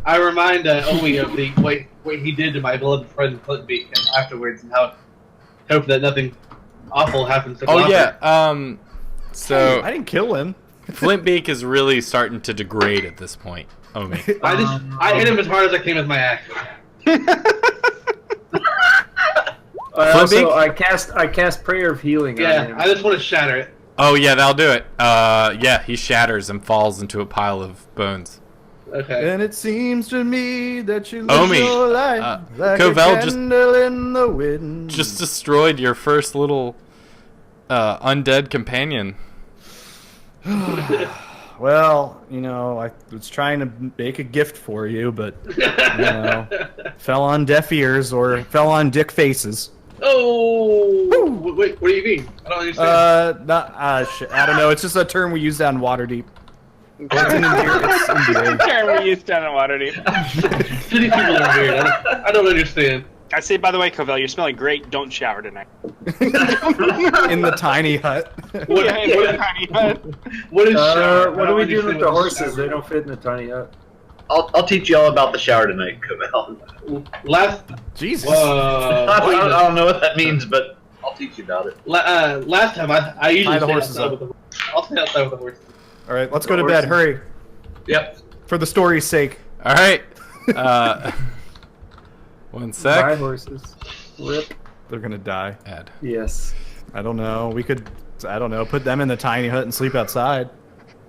I remind Omi of the what he did to my beloved friend Clinton Beacon afterwards, and how hope that nothing awful happens to Oh Glopper. yeah. So I didn't kill him. Flintbeak is really starting to degrade at this point. Omi. I hit him as hard as I can with my axe. I cast Prayer of Healing on Yeah, him. I just want to shatter it. Oh yeah, that'll do it. Yeah, he shatters and falls into a pile of bones. Okay. And it seems to me that you live Omi, your life like Covell a just- candle in the wind. Just destroyed your first little undead companion. Well, I was trying to make a gift for you, but fell on deaf ears or fell on dick faces. Oh! Wait, what do you mean? I don't understand. I don't know. It's just a term we use down Waterdeep. It's endearing. Term we used down in Waterdeep. City people are weird. I don't understand. I say, by the way, Covell, you're smelling great. Don't shower tonight. In the tiny hut. What, Yeah, in the tiny hut. what is shower? What I are we don't doing with understand the what horses? shower They is. don't fit in a tiny hut. I'll teach you all about the shower tonight, Cobell. Last Jesus. I don't know what that means, but I'll teach you about it. last time I usually Tie the stay horses outside up. with the I'll stay outside with the horses. All right, let's go to bed. Hurry. Yep. For the story's sake. All right. One My sec. horses. Rip. They're going to die. Add. Yes. I don't know. We could, put them in the tiny hut and sleep outside.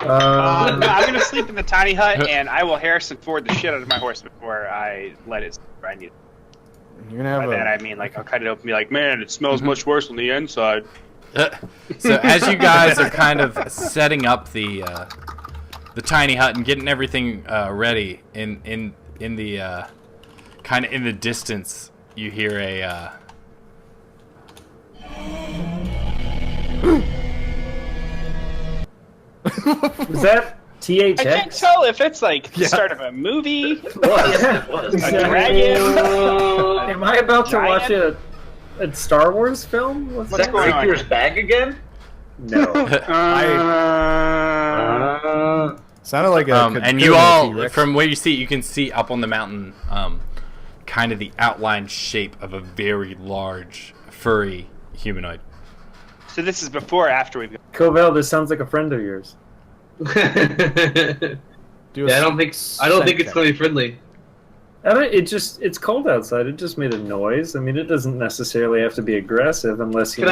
No, I'm gonna sleep in the tiny hut, and I will Harrison Ford the shit out of my horse before I let it grind it. You're going to By have that I a... mean, like, I'll cut it open and be like, man, it smells much worse on the inside. So as you guys are kind of setting up the tiny hut and getting everything ready in the kind of in the distance, you hear a Was that THX? I can't tell if it's like the Yeah. start of a movie, Yeah. a dragon. Am I about to watch a Star Wars film? What's What's that? going on? Rapiers back again? No. Sounded like a... and you all from where you see, you can see up on the mountain kind of the outline shape of a very large furry humanoid. So this is before or after we've. Covell, this sounds like a friend of yours. I don't think it's going to be friendly. It's cold outside. It just made a noise. I mean, it doesn't necessarily have to be aggressive unless you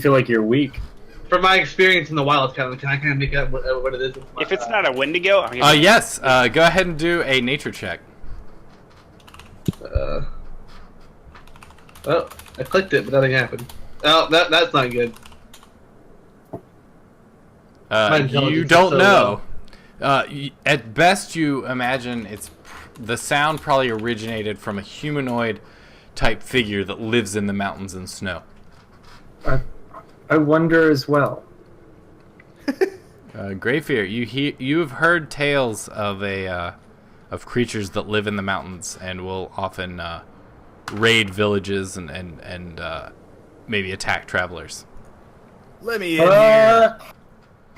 feel like you're weak. From my experience in the wild, can I kind of make out what it is? If it's not a Wendigo, I'm gonna. Yes. Go ahead and do a nature check. Oh, I clicked it, but nothing happened. Oh, that's not good. intelligence You is don't so know. At best, you imagine the sound probably originated from a humanoid type figure that lives in the mountains and snow. I wonder as well. Greyfear, you've heard tales of of creatures that live in the mountains and will often raid villages and maybe attack travelers. Let me in here.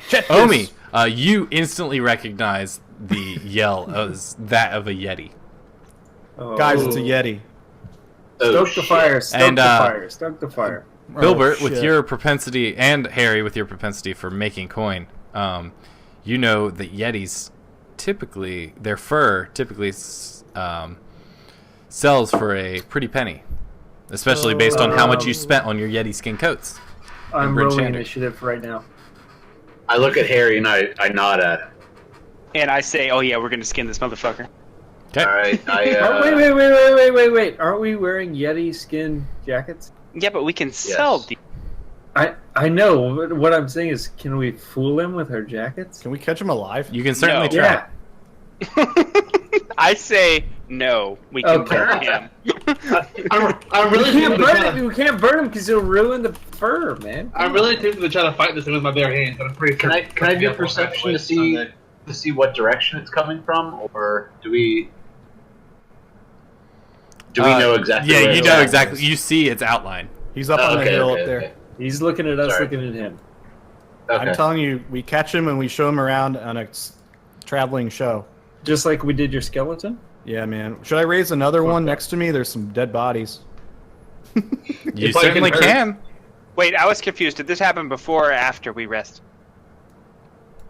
Check this. Omi, you instantly recognize the yell as that of a Yeti. Oh. Guys, it's a Yeti. Stoke the fire. Stoke the fire. Stoke the fire. Bilbert, Oh, with shit. your propensity, and Harry, with your propensity for making coin, you know that Yetis their fur typically sells for a pretty penny. especially based on how much you spent on your Yeti skin coats. I'm Bryn rolling Shander. initiative right now. I look at Harry and I nod at him. And I say, oh yeah, we're gonna skin this motherfucker. Okay. All right. Wait. Aren't we wearing Yeti skin jackets? Yeah, but we can sell the. I know. But what I'm saying is, can we fool him with our jackets? Can we catch him alive? You can certainly No. try. Yeah. I say no. We can Okay. burn him. I'm really We can't burn him because it'll ruin the fur, man. I'm really tempted to try to fight this thing with my bare hands, but I'm pretty sure. Can I do perception to see what direction it's coming from, or do we know exactly? Yeah, where you it's know at? exactly. You see its outline. He's up on the hill up there. Okay. He's looking at us, Sorry. looking at him. Okay. I'm telling you, we catch him and we show him around on a traveling show. Just like we did your skeleton. Yeah, man. Should I raise another one next to me? There's some dead bodies. You If I certainly can can. Wait, I was confused. Did this happen before or after we rest?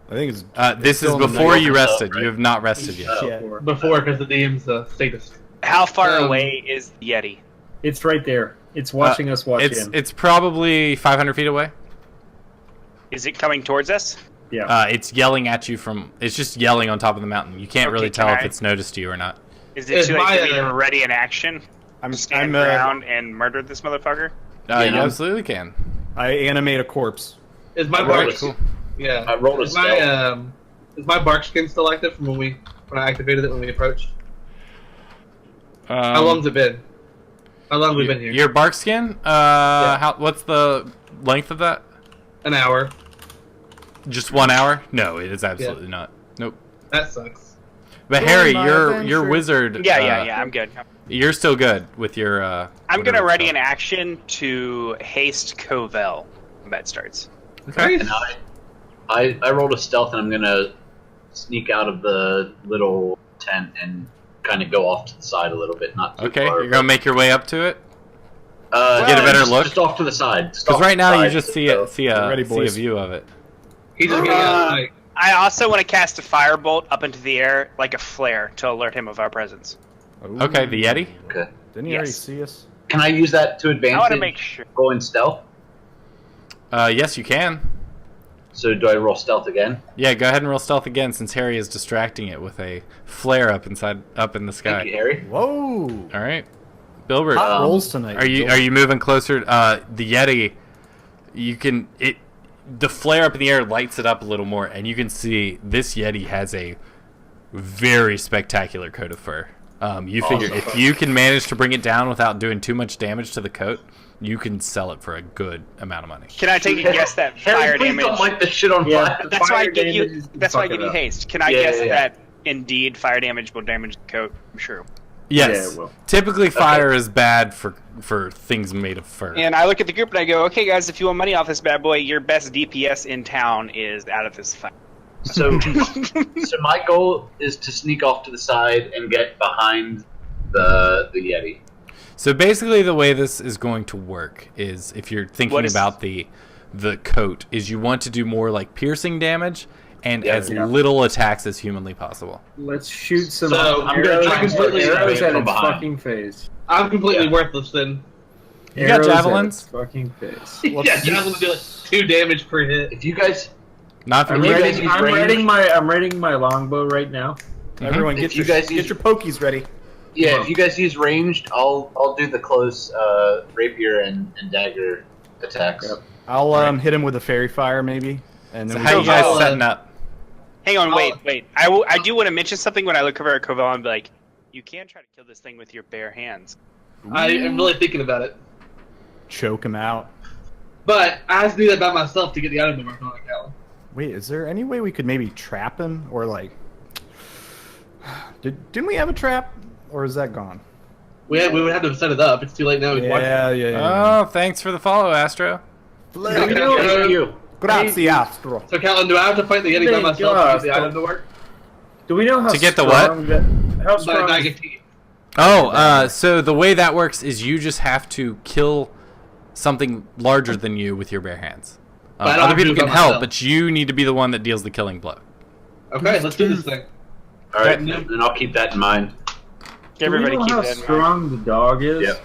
I think it's. This is still in the before night. you rested. right? You have not rested yet. Shit. Before, because the DM's status. How far Um, away is the Yeti? It's right there. It's watching us watch him. It's probably 500 feet away. Is it coming towards us? Yeah. It's yelling at you from. It's just yelling on top of the mountain. You can't Okay, really can tell if I- it's noticed you or not. Is it Is too late my, for me to ready in action? I'm Stand around and murder this motherfucker? You absolutely can. I animate a corpse. Is my I bark? rolled a- Yeah. I rolled a is my is my bark skin still active from when I activated it when we approached? How long's it been? How long have we been here? Your bark skin? What's the length of that? An hour. Just 1 hour? No, it is absolutely not. Nope. That sucks. But Go Harry, on my your adventure. wizard. Yeah, I'm good. You're still good with your. I'm whatever gonna it's ready called. an action to haste Covell when that starts. Okay. And I rolled a stealth, and I'm gonna sneak out of the little tent and kind of go off to the side a little bit, not too Okay, far. you're gonna make your way up to it. Get a better look? Just off to the side. Because right now you just see it. a boys. view of it. He's just getting out of sight. I also want to cast a firebolt up into the air like a flare to alert him of our presence. Okay, the Yeti. Okay. Didn't he already Yes. see us? Can I use that to I want to advantage? make sure. Go in stealth. Yes, you can. So do I roll stealth again? Yeah, go ahead and roll stealth again since Harry is distracting it with a flare up in the Thank you, sky. Harry. Whoa! All right, Bilbert. Hot rolls tonight. Are you moving closer? The Yeti, you can it. The flare up in the air lights it up a little more, and you can see this Yeti has a very spectacular coat of fur. You figure Awesome. if you can manage to bring it down without doing too much damage to the coat, you can sell it for a good amount of money. Can I take a guess that Harry, fire please damage? don't light this shit on Yeah. fire. That's why I Fire give you. damage is That's why I fucking give you up. haste. Can I Yeah, guess yeah, yeah. that indeed fire damage will damage the coat? True. Yes. Yeah, it will. Typically, fire is bad for things made of fur. And I look at the group and I go, "Okay, guys, if you want money off this bad boy, your best DPS in town is out of this fight." So, so my goal is to sneak off to the side and get behind the Yeti. So basically, the way this is going to work is, if you're thinking What is- about the coat, is you want to do more like piercing damage and Yeah, as yeah. little attacks as humanly possible. Let's shoot some So, I'm gonna try and start arrows shooting at from its behind. fucking face. I'm completely worthless then. You got Arrows at javelins? its fucking face. Yeah, Javelin do like 2 damage per hit. If you guys, Not for I'm me. you ready. guys use I'm range? readying my longbow right now. Everyone, If get you your guys get use- your pokies ready. yeah, if you guys use ranged, I'll do the close rapier and dagger attacks. Yep. I'll hit him with a fairy fire maybe, and So then how you guys I'll, setting up? Hang on, Oh. wait. I do want to mention something when I look over at Covell and be like, "You can try to kill this thing with your bare hands." I am really thinking about it. choke him out. But I have to do that by myself to get the item to work on it, Callum. Wait, is there any way we could maybe trap him or like? Didn't we have a trap, or is that gone? We would have to set it up. It's too late now. Yeah. Oh, thanks for the follow, Astro. Okay, Thank you. Grazie, Astro. So, Callum, do I have to fight the Yeti by Thank myself God. to get the item to work? Do we know how To get the strong that? How By strong? bag of tea. Oh, so the way that works is you just have to kill something larger than you with your bare hands. But I don't Other have to people do it can by help, myself. but you need to be the one that deals the killing blow. Okay, let's do this thing. All right, Yeah. and I'll keep that in mind. Everybody Do we know keep how that in mind. strong the dog is? Yep.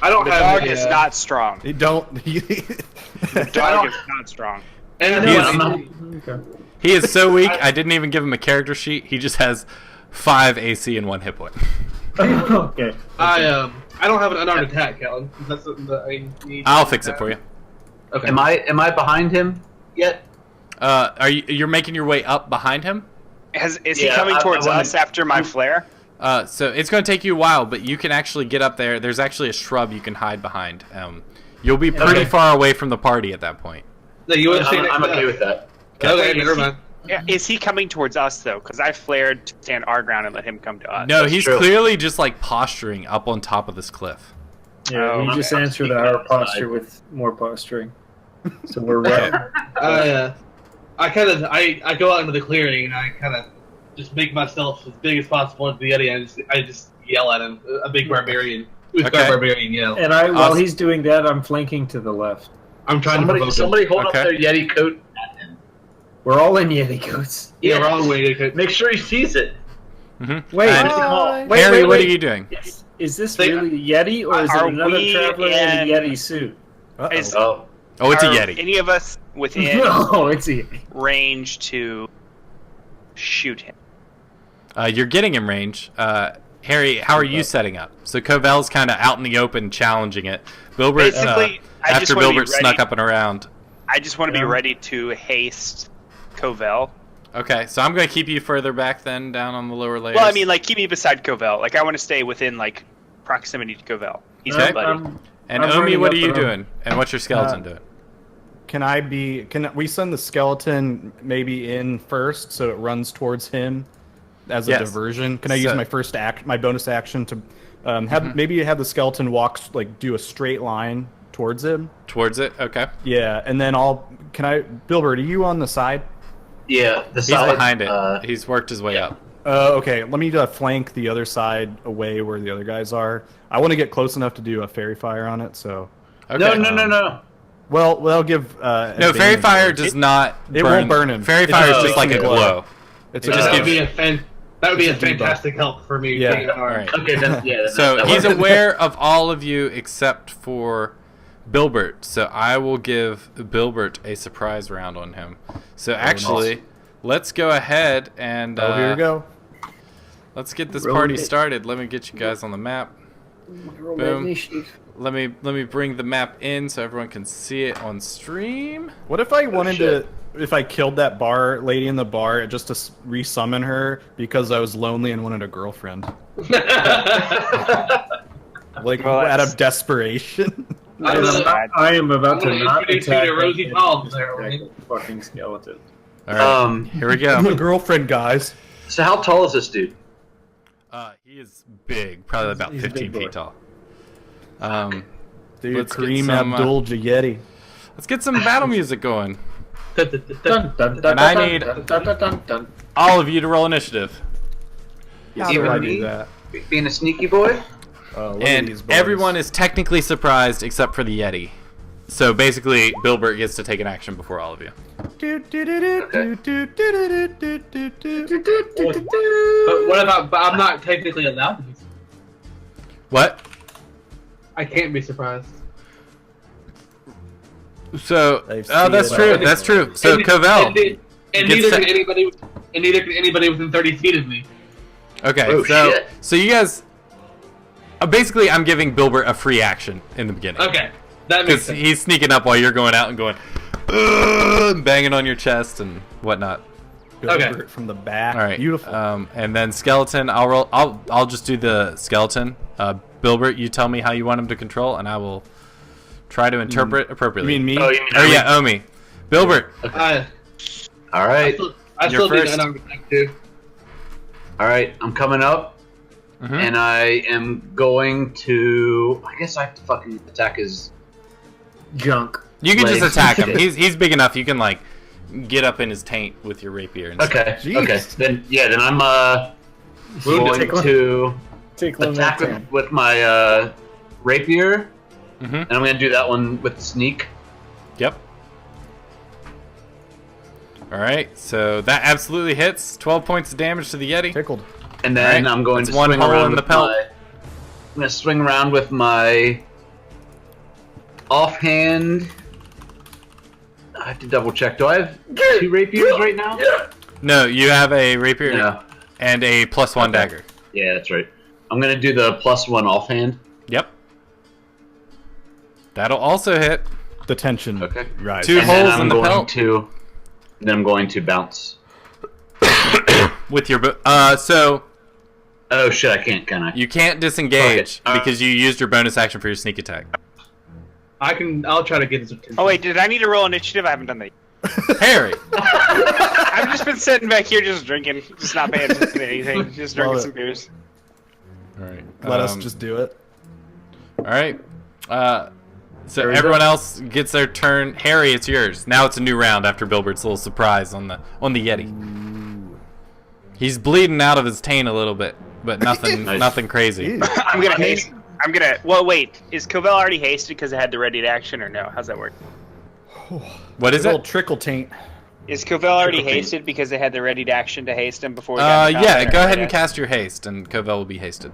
I don't The have dog a, is not strong. You don't. The dog is not strong. And He I'm is- not, Okay. He is so weak. I didn't even give him a character sheet. He just has 5 AC and 1 hit point. Okay. I don't have an unarmed attack, Kellen. Is that something that I need? I'll fix it for you. Okay. Am I behind him yet? You're making your way up behind him? Is he Yeah, coming I towards wanna- us after my flare? So it's going to take you a while, but you can actually get up there. There's actually a shrub you can hide behind. You'll be pretty Okay. far away from the party at that point. No, you want to say I'm okay with that. Okay, never mind. Yeah, is he coming towards us though? Because I flared to stand our ground and let him come to us. No, That's he's true. clearly just like posturing up on top of this cliff. Yeah, Oh, he just okay. answered our posture with more posturing. So we're Okay. right. I go out into the clearing and I kind of just make myself as big as possible into the Yeti. I just yell at him, a big barbarian. Who's got Okay. a barbarian yell? And while Awesome. he's doing that, I'm flanking to the left. I'm trying to provoke Somebody hold Okay. up their Yeti coat at him. We're all in Yeti coats. him. Yeah, wrong way. To Make sure he sees it. Wait, And wait, Harry, wait, what are wait. you doing? Is this They- really a Yeti, or is it Are another we traveler in a in- Yeti suit? Is- Oh, Oh, it's a Are Yeti. Any of us within No, it's a Yeti. range to shoot him? You're getting in range. Harry, how are you setting up? So Covel's kind of out in the open challenging it. Bilbert, Basically, I after just wanna be Bilbert ready. snuck up and around. I just want to be Yeah. ready to haste Covell. Okay, so I'm going to keep you further back then, down on the lower layers. Well, I mean, like, keep me beside Covell. Like, I want to stay within, like, proximity to Covell. He's Okay. my buddy. and I'm Omi, running what up are you and up. doing? And what's your skeleton doing? Can we send the skeleton maybe in first so it runs towards him as a Yes. diversion? Can I use So- my bonus action to have maybe have the skeleton walk do a straight line towards him? Towards it? Okay. Yeah, and then Bilbert, are you on the side? yeah. The He's side behind it. He's worked his way yeah. up. Okay, let me flank the other side away where the other guys are. I want to get close enough to do a fairy fire on it, so... Okay. No. Well, they'll give... No, fairy advantage. fire does not it burn. won't burn him. Fairy It's fire is just just like a making a glow. It's It a just that would gives- be that would be a It's a debuff. fantastic help for me. Yeah. taking it hard. Alright. Okay, then yeah. then So that he's works. aware of all of you except for Bilbert. So I will give Bilbert a surprise round on him. So actually, let's go ahead and Oh, here we go. let's get this Roll party it. started. Let me get you guys on the map. Boom. Let me bring the map in so everyone can see it on stream. What if I wanted shit. if I killed that bar lady in the bar just to resummon her because I was lonely and wanted a girlfriend? Like, Well, out that's- of desperation? I am about to I'm gonna not introduce you attack to Rosie that Palms there, attack Wayne. the fucking skeleton. All right, here we I'm a go. girlfriend, guys. So how tall is this dude? He is big, probably about He's a 15 big feet boy. tall. Dude, Let's get Kareem some, Abdul Jayeti. Let's get some battle music going. Dun, dun, dun, And I dun, need- dun, dun, dun, dun, dun. All of you to roll initiative. How do Even I me? do that? Being a sneaky boy? Oh, look at And these boys. everyone is technically surprised except for the Yeti. So basically, Bilbert gets to take an action before all of you. But what about? But I'm not technically allowed to be. What? I can't be surprised. So, They've oh, that's seen true. it. That's true. So, And- Covell. and gets neither to- can anybody. And neither can anybody within 30 feet of me. Okay, Oh, so shit. so you guys. Basically, I'm giving Bilbert a free action in the beginning. Okay, that makes Because sense. he's sneaking up while you're going out and going, "Ugh," banging on your chest and whatnot. Okay. Bilbert from the back. All right. Beautiful. And then skeleton. I'll roll. I'll just do the skeleton. Bilbert, you tell me how you want him to control, and I will try to interpret you appropriately. mean me? Oh, you mean Oh yeah, Omi. Bilbert. I All right. I You're still need first. an unarmed attack too. All right. I'm coming up, Mhm. and I am going to. I guess I have to fucking attack his. Junk. You can just Legs. attack him. He's big enough. You can like get up in his taint with your rapier and stuff. Okay. Jeez. Okay. Then I'm going Tickle- to Tickle attack that tan. with my rapier, Mhm. and I'm gonna do that one with sneak. Yep. All right. So that absolutely hits. 12 points of damage to the Yeti. Tickled. And then Alright, I'm going that's to one swing hole around in the with pelt. gonna swing around with my offhand. I have to double check. Do I have 2 rapiers right now? No, you have a rapier No. and a +1 dagger. Yeah, that's right. I'm gonna do the +1 offhand. Yep. That'll also hit. The tension. Okay. Rises. 2 And then holes I'm in the going pelt to. Then I'm going to bounce. with your so Oh shit! I can't, can I? you can't disengage Okay. because you used your bonus action for your sneak attack. I'll try to get his attention. Oh wait, did I need to roll initiative? I haven't done that. Harry. I've just been sitting back here just drinking, just not paying attention to anything, just drinking Love some it. beers. All right. Let us just do it. All right. So Harry's everyone up. else gets their turn. Harry, it's yours. Now it's a new round after Bilbert's little surprise on the Yeti. He's bleeding out of his taint a little bit, but nothing Nice. nothing crazy. Ew. I'm gonna haste. I'm gonna. Well, wait. Is Covell already hasted because it had the ready to action, or no? How's that work? What is Good old it? trickle taint. Is Covell already Triple hasted because they had the ready to action to haste him before? We got the Yeah. combat, Go or ahead and that- cast your haste, and Covell will be hasted.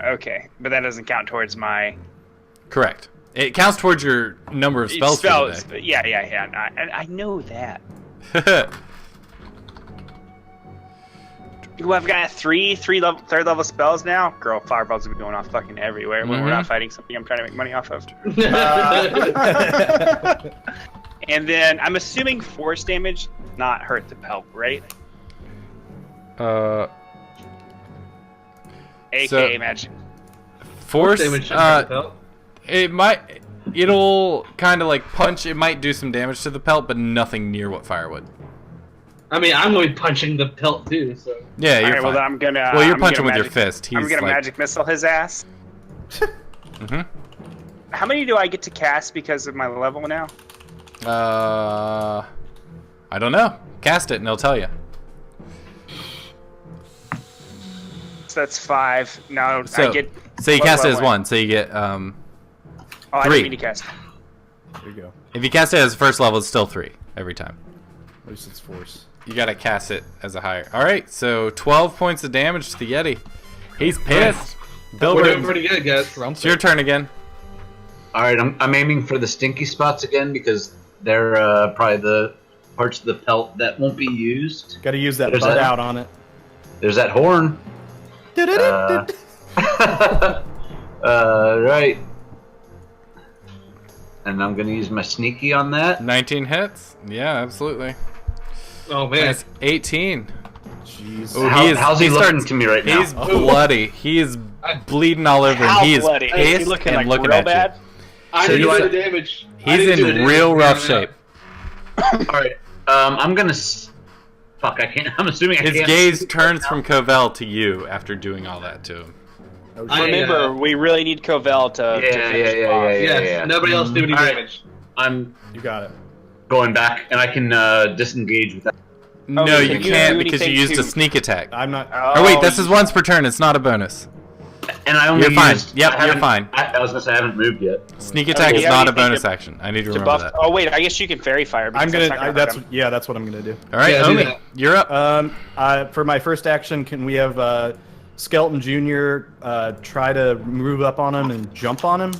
Okay, but that doesn't count towards my Correct. It counts towards your number of spells for the But yeah. I know that. day. Ooh, I've got third level spells now. Girl, fireballs will be going off fucking everywhere when we're Mhm. not fighting something I'm trying to make money off of. And then I'm assuming force damage not hurt the pelt, right? AKA So- magic. Force. Damage should hurt the pelt. It might. It'll kind of like punch. It might do some damage to the pelt, but nothing near what fire would. I mean, I'm going to be punching the pelt too, so. Yeah, you're Alright, well fine. then I'm gonna. Well, you're I'm punching gonna with your magic- fist. He's I'm gonna like, magic missile his ass. Mhm. How many do I get to cast because of my level now? I don't know. Cast it and it'll tell you. So that's 5. No, So, I get. so you what cast it as level? 1. So you get Oh, I 3. didn't mean to cast. There you go. If you cast it as first level, it's still 3 every time. At least it's force. You gotta cast it as a higher. All right, so 12 points of damage to the Yeti. He's pissed. We're doing Bilbert, pretty good, guys. it's your turn again. All right, I'm aiming for the stinky spots again because they're probably the parts of the pelt that won't be used. Got to use that There's butt that. out on it. There's that horn. Right. And I'm gonna use my sneaky on that. 19 hits. Yeah, absolutely. Oh man. That's 18. Jeez. Ooh, How's he looking starts- to me right now? He's bloody. He is bleeding all over, How and he is bloody? Is he pissed looking and like looking real at bad? I So didn't do do I- the damage. you. I He's didn't do the in damage. real rough Yeah, shape. All right. I'm gonna. Fuck! I can't. I'm assuming I His can't. gaze turns from Covell to you after doing all that to him. Oh, I- shit. Remember, we really need Covell to. Yeah, to yeah, finish yeah, off. yeah, Yes, yeah. nobody else do any All right. damage. I'm You got it. going back, and I can disengage with that. No, can you you can't do because you anything used a to- sneak attack. I'm not. Oh wait, this is once per turn. It's not a bonus. And I only You're fine. used. Yep, I you're haven't- fine. I was gonna say I haven't moved yet. Sneak attack Okay, is yeah, not you a think bonus to- action. I need to To remember buff. that. Oh wait, I guess you can fairy fire. because I'm gonna. not hurt That's him. yeah. That's what I'm gonna do. All right, Yeah, do Omi, that. you're up. For my first action, can we have Skeleton Jr. Try to move up on him and jump on him,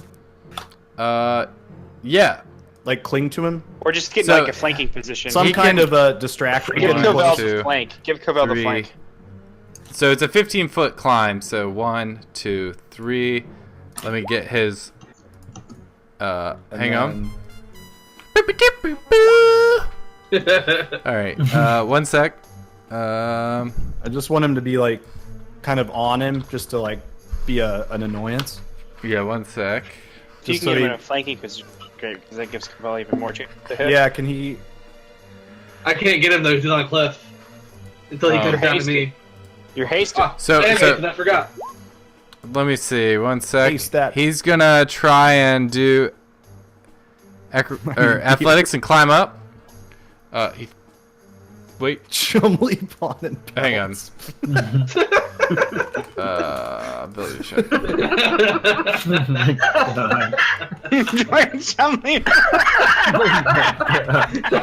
Yeah. like cling to him? Or just get So- like a flanking position. Some He kind can- of a distraction. Give One, Covell two, the flank. Give Covell the 3. flank. So it's a 15-foot climb. So 1, 2, 3. Let me get his. And Hang on. then- All right. 1 sec. I just want him to be like, kind of on him, just to like be an annoyance. Yeah, 1 sec. If you Just can so get him he- in a flanking position, great, because that gives Covell even more chance to hit. Yeah, can he? I can't get him though. He's on a cliff. Until he Oh. comes down to Hasty. me. You're hasted. Ah, So- damn so- it, I forgot. Let me see. 1 sec. Hey, stat. He's gonna try and do athletics and climb up. Wait. Chum leap on and Hang on. bounce. Ability check.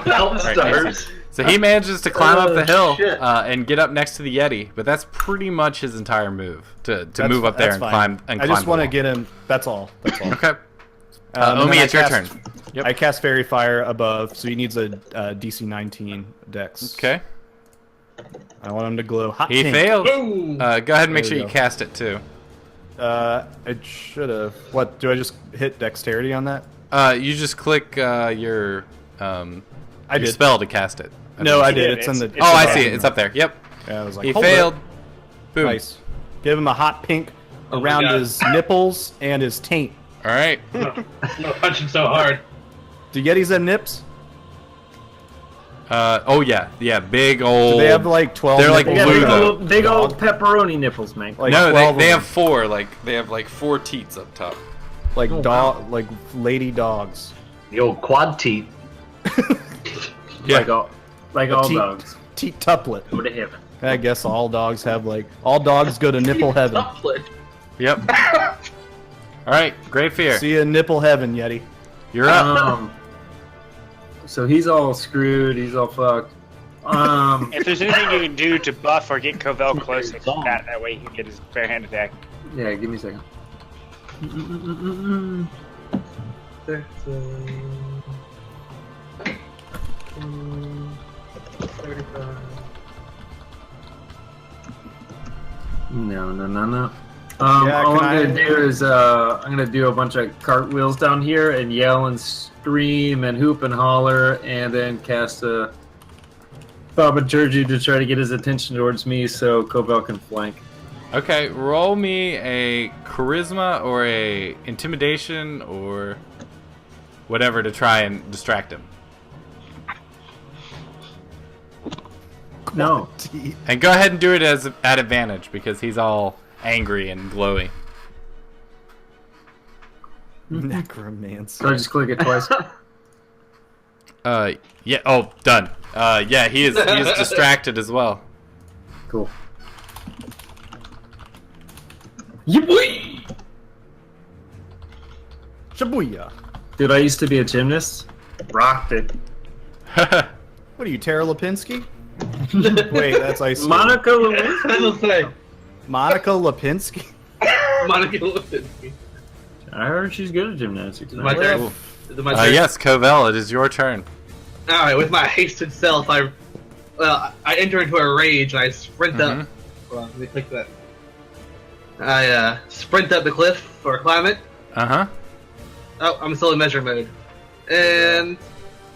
Belt stars. So he manages to climb up the hill shit. and get up next to the Yeti, but that's pretty much his entire move to move up there That's and fine. climb. I just want to get him. That's all. That's all. Okay. And Omi, then I it's your cast- turn. Yep. I cast Fairy Fire above, so he needs a DC 19 Dex. Okay. I want him to glow hot He pink. failed. Boom. Go ahead and make There sure we you go. cast it too. I should have. What? Do I just hit Dexterity on that? You just click your I your did. spell to cast it. No, I You did. did. It's in the. It's Oh, I above. see it. It's up there. Yep. Yeah, I was like, He hold failed. up. Boom. Nice. Give him a hot pink Oh my around God. his nipples and his taint. All right. I'm not punching so hard. Do Yetis have nips? Oh yeah, big old. Do they have like 12? They're like They got blue, big though. old, big old pepperoni nipples, man. Like no, 12 they of have 4. They have 4 teats up top. like Oh, dog, like lady dogs. The old quad teeth. Yeah. Like all teat- dogs. Teat tuplet. Go to heaven. I guess all dogs have all dogs go to nipple heaven. Uplet. Yep. All right, Great Fear. See you in nipple heaven, Yeti. You're up. So he's all screwed. He's all fucked. If there's anything you can do to buff or get Covell closer, that way he can get his bare hand attack. Yeah, give me a second. No. Yeah, all can I'm I- gonna do is I'm gonna do a bunch of cartwheels down here and yell and scream and hoop and holler, and then cast a thaumaturgy to try to get his attention towards me so Covell can flank. Okay, roll me a charisma or a intimidation or whatever to try and distract him. No. And go ahead and do it as at advantage because he's all angry and glowy. Necromancer. So I just click it twice. Yeah. Oh, done. Yeah, he is distracted as well. Cool. Yippee! Shibuya. Dude, I used to be a gymnast. Rocked it. What are you, Tara Lipinski? Wait, that's Ice. Monica Lewinsky? I was gonna say, Monica Lipinski. Monica Lewinsky. I heard she's good at gymnastics. My man. turn. Is it my turn? Yes, Covell, it is your turn. All right. With my hasted self, I enter into a rage and I sprint up. Hold on, let me click that. I sprint up the cliff or climb it. Uh-huh. Oh, I'm still in measure mode. And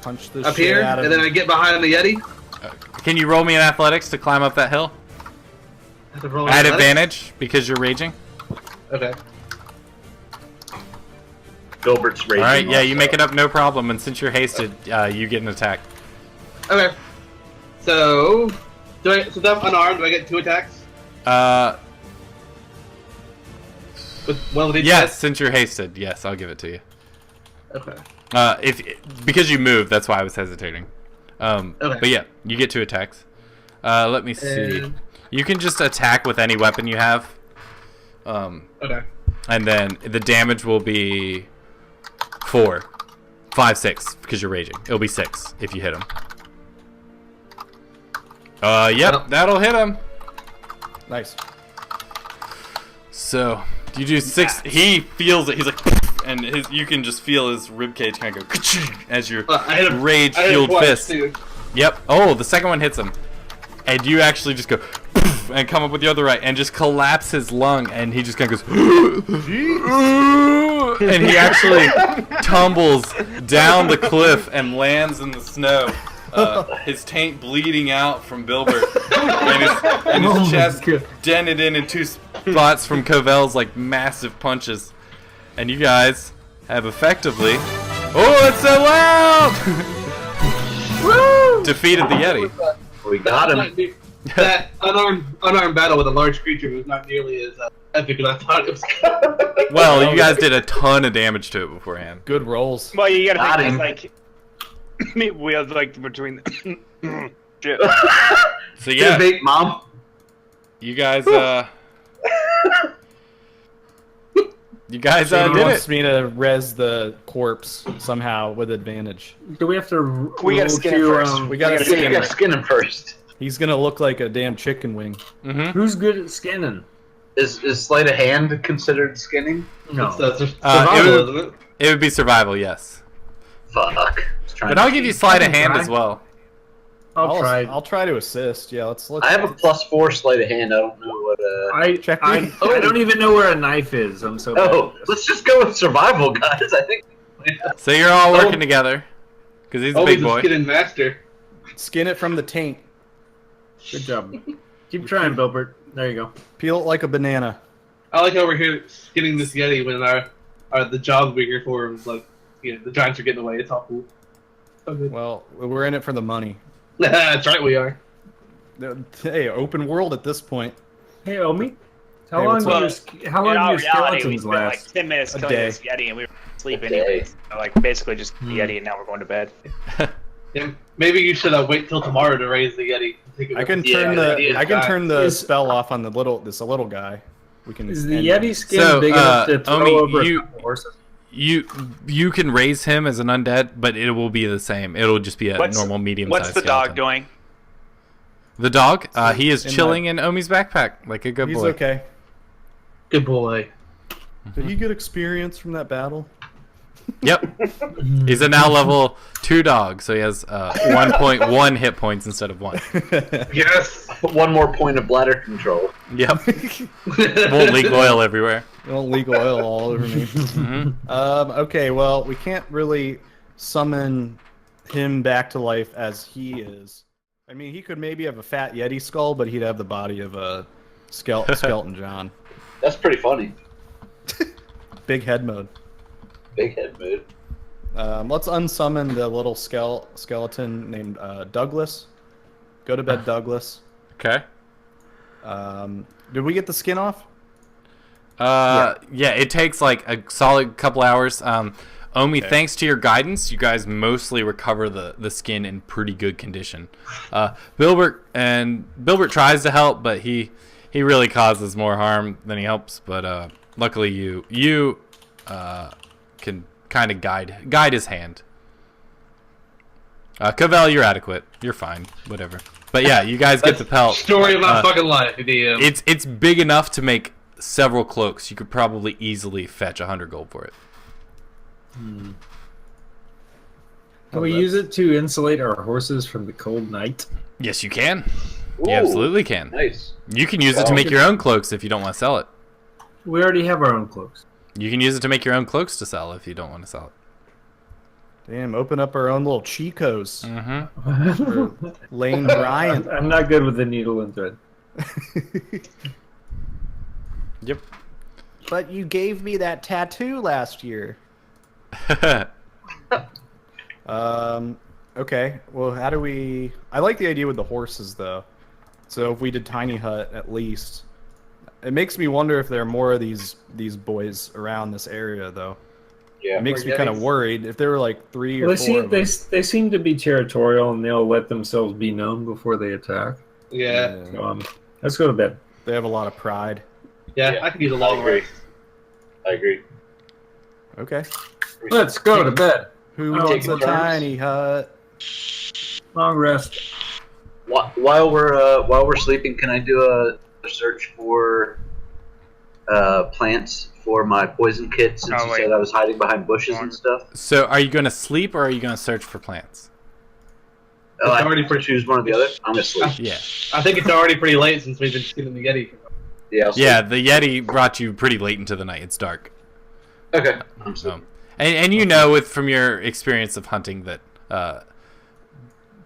Punch the up shit here, out of and then him. I get behind the Yeti. Can you roll me an athletics to climb up that hill? I have to roll At athletics? advantage because you're raging. Okay. Gilbert's raging. All right, yeah, you also. make it up no problem, and since you're hasted, you get an attack. Okay. So, since I'm unarmed, do I get 2 attacks? With one of each Yes, head? since you're hasted, yes, I'll give it to you. Okay. Because you moved, that's why I was hesitating. Okay. But yeah, you get 2 attacks. Let me see. And- You can just attack with any weapon you have. Okay. And then the damage will be 4. 5, 6, because you're raging. It'll be 6 if you hit him. Yep, Oh. that'll hit him. Nice. So, you do 6. He feels it. He's like, and you can just feel his ribcage kind of go as your I hit him. I hit him rage-fueled twice, fist. too. Yep. Oh, the second one hits him. And you actually just go and come up with the other right and just collapse his lung, and he just kind of goes and he actually tumbles down the cliff and lands in the snow. His taint bleeding out from Bilbert, and his Oh my chest God. dented in 2 spots from Covell's like massive punches. And you guys have effectively, oh, it's so loud! Defeated the Yeti. We got him. That unarmed battle with a large creature was not nearly as epic as I thought it was. Well, you guys did a ton of damage to it beforehand. Good rolls. Well, you gotta Got think him. it's like we have like between. Shit. So yeah, Vape, Mom. you guys You guys He did wants it. me to res the corpse somehow with advantage. Do we have to? We gotta roll skin it to, first. We gotta You skin gotta him. skin him first. He's gonna look like a damn chicken wing. Who's good at skinning? Is sleight of hand considered skinning? No. It's survival, isn't it? It would be survival, yes. Fuck. But I'll give you sleight of hand as well. I'll try. I'll try to assist. Yeah, let's. I have a +4 sleight of hand. I don't know what. Check I me. don't even know where a knife is. I'm so bad Oh, at this. let's just go with survival, guys. I think. So you're all working together. Because he's a Always big a boy. skin and master. Skin it from the taint. Good job. Keep trying, Bilbert. There you go. Peel it like a banana. I like how we're here skinning this Yeti when the job we're here for is like, the Giants are getting away. It's all cool. So good. Well, we're in it for the money. That's right, we are. Hey, open world at this point. Hey, Omi. How Hey, long what's do up? your how In long all do your reality, we skeletons spent like last? 10 minutes A killing day. this Yeti, and we were asleep A day. anyways. So, like, basically just the Yeti, and now we're going to bed. Yeah, maybe you should wait till tomorrow to raise the Yeti. I can Yeah, turn the I can turn the Is- spell off on this little guy. We can. Is the end Yeti him. skin So, big enough to throw Omi, over you- a couple horses? You can raise him as an undead, but it will be the same. It'll just be a normal medium-sized What's the skeleton. dog doing? The dog? He is in chilling in Omi's backpack like a good He's boy. okay. Good boy. Did he get experience from that battle? Yep. He's a now level 2 dog, so he has 1.1 hit points instead of 1. Yes. 1 more point of bladder control. Yep. Won't leak oil everywhere. Don't leak oil all over me. Mm-hmm. Okay, well, we can't really summon him back to life as he is. I mean, he could maybe have a fat Yeti skull, but he'd have the body of a skeleton John. That's pretty funny. Big head mode. Big head mood. Let's unsummon the little skeleton named Douglas. Go to bed, Douglas. Okay. Did we get the skin off? Yeah, it takes like a solid couple hours. Omi, thanks to your guidance, you guys mostly recover the skin in pretty good condition. Bilbert tries to help, but he really causes more harm than he helps. But luckily, you can kind of guide his hand. Cavell, you're adequate. You're fine. Whatever. But yeah, you guys get the pelt. Story of my fucking life, DM. It's big enough to make several cloaks. You could probably easily fetch 100 gold for it. Can we use it to insulate our horses from the cold night? Yes, you can. Ooh, You absolutely can. Nice. You can use it to Well, make your own cloaks if you don't want to sell it. We already have our own cloaks. You can use it to make your own cloaks to sell if you don't want to sell it. Damn, open up our own little Chicos. Mm-hmm. Lane Bryant. I'm not good with the needle and thread. Yep. But you gave me that tattoo last year. Okay. Well, how do we... I like the idea with the horses, though. So if we did Tiny Hut, at least... It makes me wonder if there are more of these boys around this area, though. Yeah. It makes me kind of worried. If there were like 3 or Well, 4 of them. they seem to be territorial and they'll let themselves be known before they attack. Yeah. So, let's go to bed. They have a lot of pride. Yeah, I could use a long rest. I agree. Okay. Let's go to bed. Who Oh, wants a turns. tiny hut? Long rest. While we're sleeping, can I do a search for plants for my poison kit? Since Oh, you wait. said I was hiding behind bushes and stuff. So are you going to sleep or are you going to search for plants? Oh, I already already choose one or the other. I'm gonna sleep. Yeah. I think it's already pretty late since we've been skinning the Yeti. Yeah. I'll sleep. Yeah, the Yeti brought you pretty late into the night. It's dark. Okay. I'm sleeping. And you know from your experience of hunting that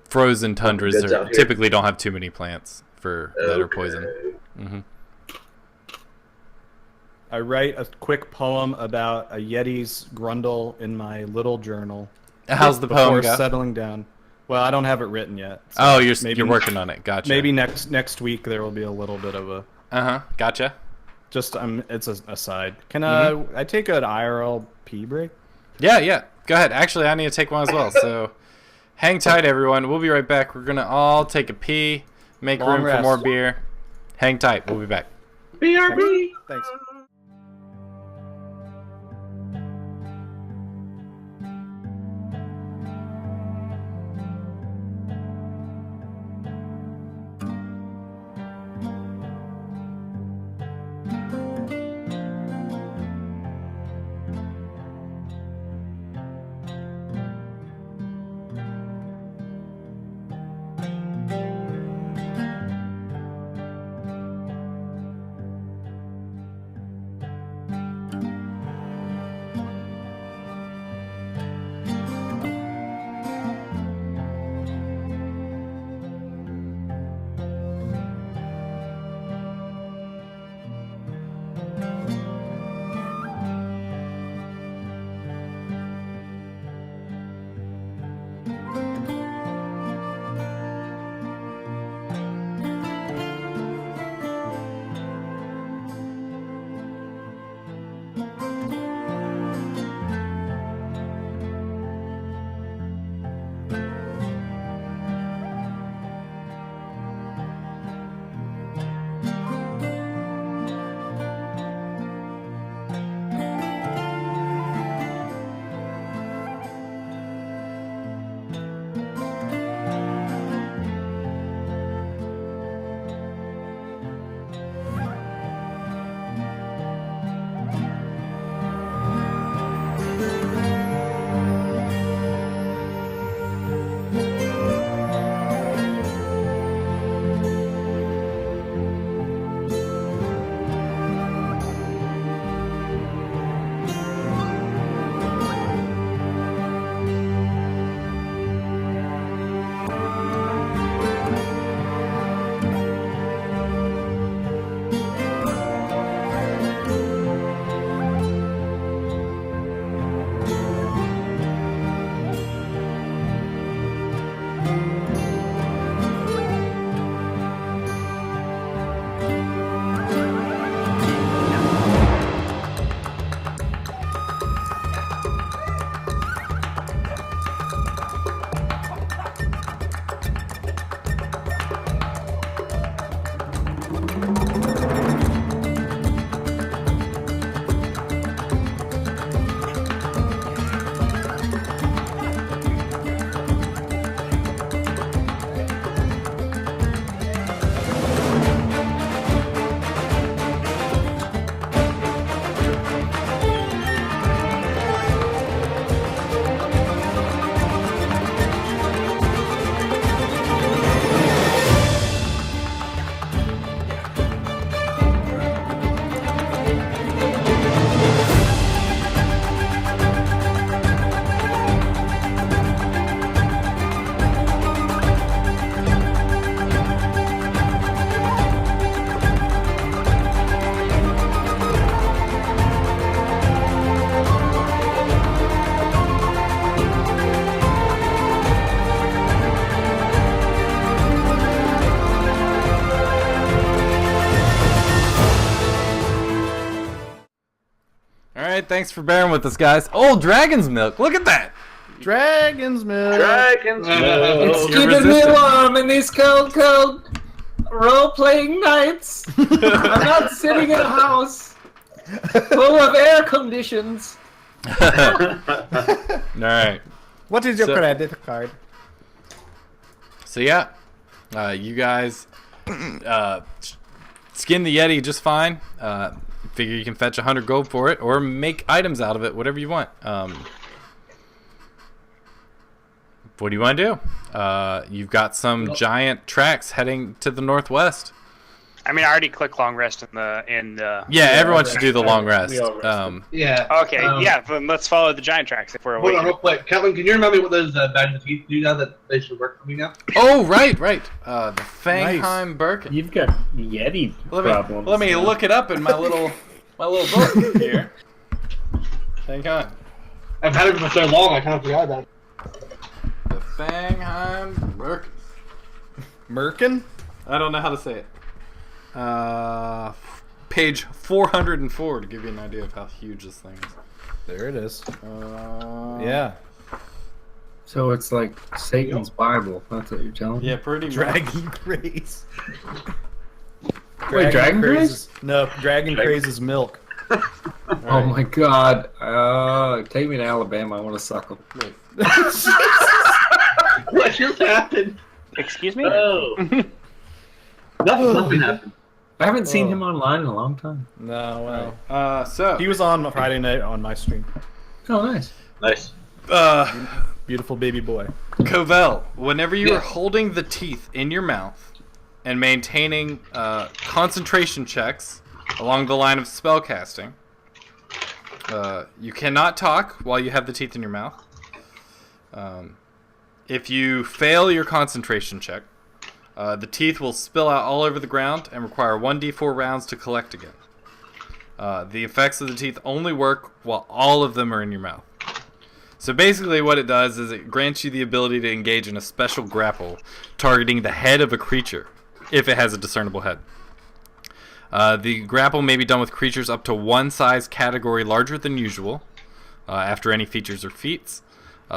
frozen tundras Goods out here. typically don't have too many plants that are poison. Okay. Hmm. I write a quick poem about a Yeti's grundle in my little journal. How's the before poem go? settling down. Well, I don't have it written yet. so Oh, you're working on it. Gotcha. Maybe next week there will be a little bit of a Gotcha. just it's a aside. Can Mm-hmm. I take an IRLP break? Yeah. Go ahead. Actually, I need to take one as well. So hang tight, everyone. We'll be right back. We're gonna all take a pee, make Long room for rest. more beer. Hang tight. We'll be back. BRB! Thanks. right, thanks for bearing with us, guys. Oh, dragon's milk. Look at that. Dragon's milk. Dragons. It's You're keeping me resistant. warm in these cold role-playing nights. I'm not sitting in a house full of air conditions. All right. What is your So- credit card? So yeah, you guys skin the Yeti just fine. Figure you can fetch 100 gold for it, or make items out of it, whatever you want. What do you want to do? You've got some giant tracks heading to the northwest. I mean, I already clicked long rest in the. Yeah, everyone should do the long rest. We all rested. Yeah. Okay, yeah, then let's follow the giant tracks if we're Hold on, away. real quick. Kevin, can you remind me what those badges of teeth do now that they should work for me now? Oh, right. The Fangheim Birkin. You've got Yeti problems. Let me look it up in my little book here. Hang on. I've had it for so long, I kind of forgot about it. The Fangheim Birkin. Merkin? I don't know how to say it. Page 404 to give you an idea of how huge this thing is. There it is. Yeah. So it's like Satan's Bible. That's what you're telling me? Yeah, pretty much. Dragon Craze. Wait, Dragon Craze? No, Dragon Craze is milk. Oh my god. Take me to Alabama. I want to suckle. What just happened? Excuse me? Oh. Nothing happened. I haven't seen him online in a long time. No, well. So He was on Friday night on my stream. Oh, nice. Nice. Beautiful baby boy. Covell, whenever you Yeah. are holding the teeth in your mouth and maintaining concentration checks along the line of spellcasting, you cannot talk while you have the teeth in your mouth. If you fail your concentration check, the teeth will spill out all over the ground and require 1d4 rounds to collect again. The effects of the teeth only work while all of them are in your mouth. So basically what it does is it grants you the ability to engage in a special grapple targeting the head of a creature, if it has a discernible head. The grapple may be done with creatures up to one size category larger than usual, after any features or feats.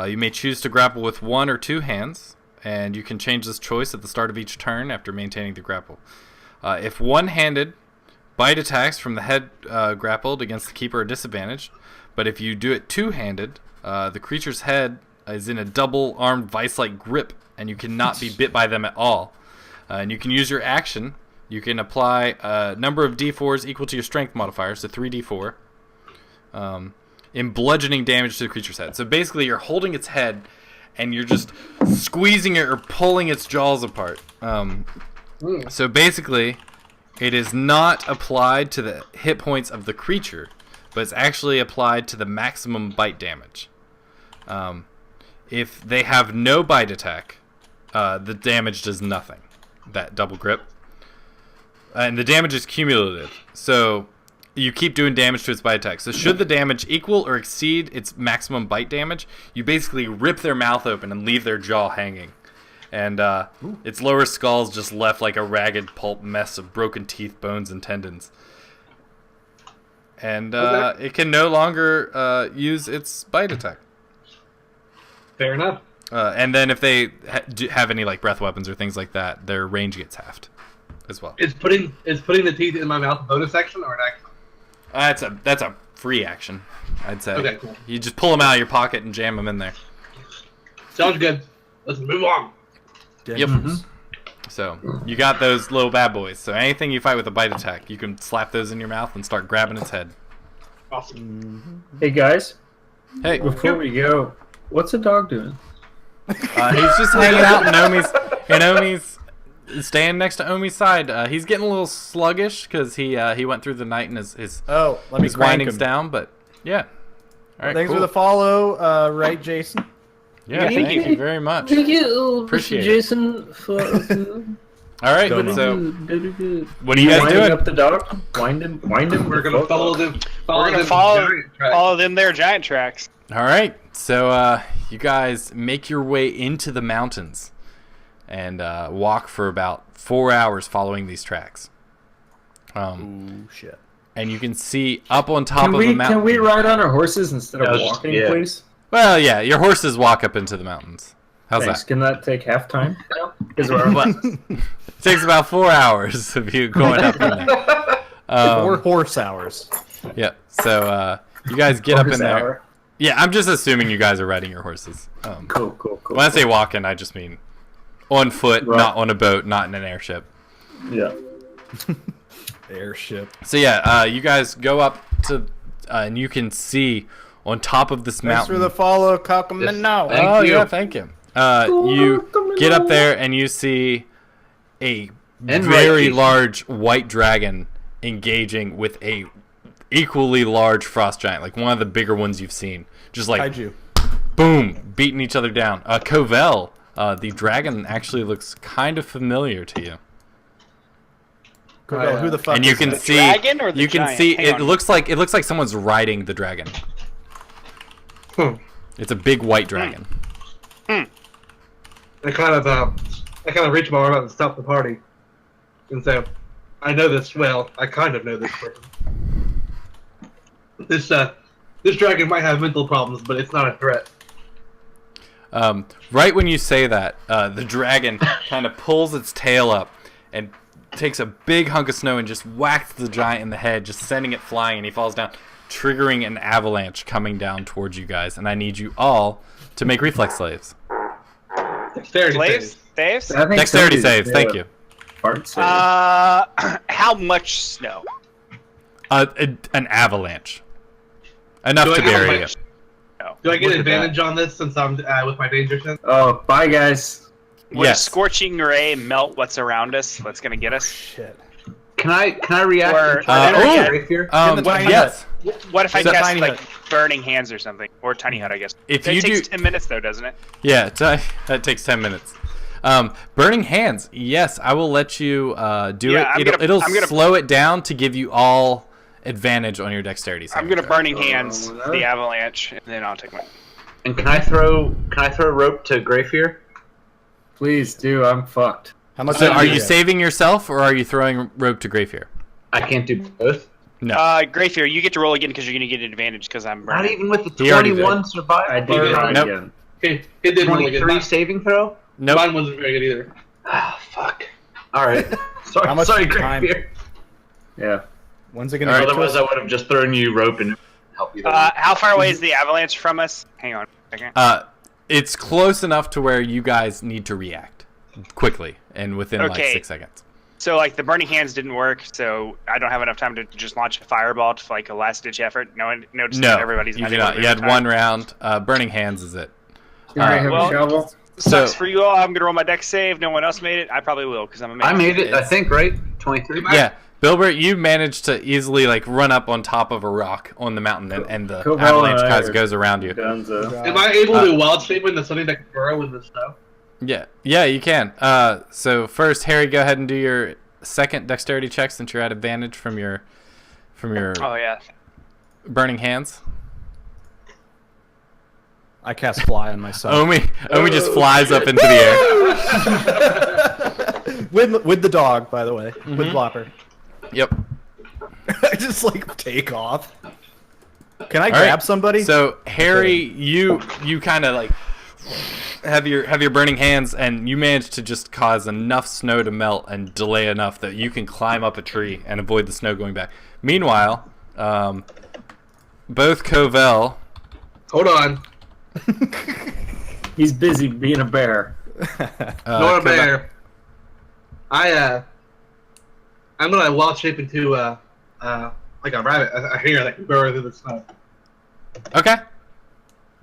You may choose to grapple with one or two hands, and you can change this choice at the start of each turn after maintaining the grapple. If one-handed, bite attacks from the head grappled against the keeper are disadvantaged, but if you do it two-handed, the creature's head is in a double-armed vice-like grip, and you cannot be bit by them at all. And you can use your action. You can apply a number of d4s equal to your strength modifier, so 3d4, in bludgeoning damage to the creature's head. So basically, you're holding its head, and you're just squeezing it or pulling its jaws apart. So basically, it is not applied to the hit points of the creature, but it's actually applied to the maximum bite damage. If they have no bite attack, the damage does nothing. That double grip. And the damage is cumulative. So you keep doing damage to its bite attack. So should the damage equal or exceed its maximum bite damage, you basically rip their mouth open and leave their jaw hanging. And its lower skull's just left like a ragged pulp mess of broken teeth, bones, and tendons. And it can no longer use its bite attack. Fair enough. And then if they have any like breath weapons or things like that, their range gets halved as well. Is putting the teeth in my mouth a bonus action or an action? That's a free action, I'd say. Okay, cool. You just pull them out of your pocket and jam them in there. Sounds good. Let's move on. Yep. So you got those little bad boys. So anything you fight with a bite attack, you can slap those in your mouth and start grabbing its head. Awesome. Hey, guys. Hey, Before we go, what's the dog doing? he's just hanging out in Omi's staying next to Omi's side. He's getting a little sluggish because he went through the night and his Oh, let me crank winding's him. down. But yeah. All right, Thanks cool. for the follow, right, Jason? Yeah, thank you very much. Thank you, Appreciate it. Jason, for All right, Going so good. what are you guys Winding doing? up the dog? Wind him. We're gonna follow them. We're gonna them follow giant tracks. all of them there giant tracks. All right, so you guys make your way into the mountains and walk for about 4 hours following these tracks. Ooh, shit. and you can see up on top Can of the mountain. we ride on our horses instead of Yeah, walking, yeah. please? Well, yeah, your horses walk up into the mountains. How's Thanks. that? Can that take half time? Because we're It takes about 4 hours of you going up in there. Or horse hours. Yeah. So you guys get up in there. Yeah, I'm just assuming you guys are riding your horses. Cool. When I say walking, I just mean on foot, Right. not on a boat, not in an airship. Yeah. Airship. So yeah, you guys go up to, and you can see on top of this Thanks mountain. for the follow, Kakamino. Thank you. Yeah, thank you. You get up there and you see a And very right. large white dragon engaging with a equally large frost giant, like one of the bigger ones you've seen. Just like Kaiju. boom, beating each other down. Covell, the dragon actually looks kind of familiar to you. Who the fuck And you is can that? see dragon or the you can giant? see Hang it on. looks like someone's riding the dragon. It's a big white dragon. I kind of reach my arm out and stop the party, and say, "I know this well. I kind of know this person. This dragon might have mental problems, but it's not a threat." Right when you say that, the dragon kind of pulls its tail up and takes a big hunk of snow and just whacks the giant in the head, just sending it flying, and he falls down, triggering an avalanche coming down towards you guys. And I need you all to make reflex saves. Dexterity Slaves? saves. Saves? I think Dexterity somebody's saves, thank you. Fart save. How much snow? An avalanche. Enough Do I to get bury a- you. Do I get Look at advantage on this since I'm with my danger sense? Oh, bye, guys. Would a Yes. scorching ray melt what's around us? That's gonna get us. Shit. Can I react? Or- and try to oh. break here? In the tiny Yes. What if I So- cast Tiny like hut. burning hands or something, or tiny hut? I guess. If It you takes do- 10 minutes though, doesn't it? Yeah, that takes 10 minutes. Burning hands. Yes, I will let you do Yeah, it. I'm gonna- Slow it down to give you all advantage on your dexterity. I'm saving gonna throw. burning hands the avalanche, and then I'll take my. And can I throw rope to Greyfear? Please do. I'm fucked. How much? So, did are you you get? saving yourself or are you throwing rope to Greyfear? I can't do both. No. Greyfear, you get to roll again because you're gonna get advantage because I'm Not burning. even with the He already 21 survival. I did try Nope. again. It didn't really get 23 saving throw. Nope. Mine wasn't very good either. Ah, fuck. All right. Sorry, How much sorry, time- Greyfear. Yeah. When's it gonna? All right, get to Otherwise, us? I would have just thrown you rope and help you. How far away is the avalanche from us? Hang on a second. It's close enough to where you guys need to react quickly and within like Okay. 6 seconds. So like the burning hands didn't work, so I don't have enough time to just launch a fireball to like a last ditch effort. Notice No, that everybody's you not do able not. to You had time. one round. Burning hands is it. You already have well- a shovel? So Sucks for you all. I'm gonna roll my dex save. No one else made it. I probably will because I'm a mage. I made it. I It's- think right. 23. yeah, Bilbert, you managed to easily like run up on top of a rock on the mountain, and the Cobell avalanche and I guys are- goes around you. Dunzo. Am I able to wild shape into something that can burrow in the snow? Yeah, you can. So first, Harry, go ahead and do your second dexterity check since you're at advantage from your Oh yeah. burning hands. I cast fly on myself. Omi just flies up into the air. with the dog, by the way, Mm-hmm. with Blopper. Yep. I just like take off. Can I All grab right. somebody? So Harry, you kind of like have your burning hands, and you manage to just cause enough snow to melt and delay enough that you can climb up a tree and avoid the snow going back. Meanwhile, both Covell. Hold on. He's busy being a bear. Nor a Covell- bear. I'm gonna wild shape into like a rabbit, a hare that can burrow through the snow. Okay,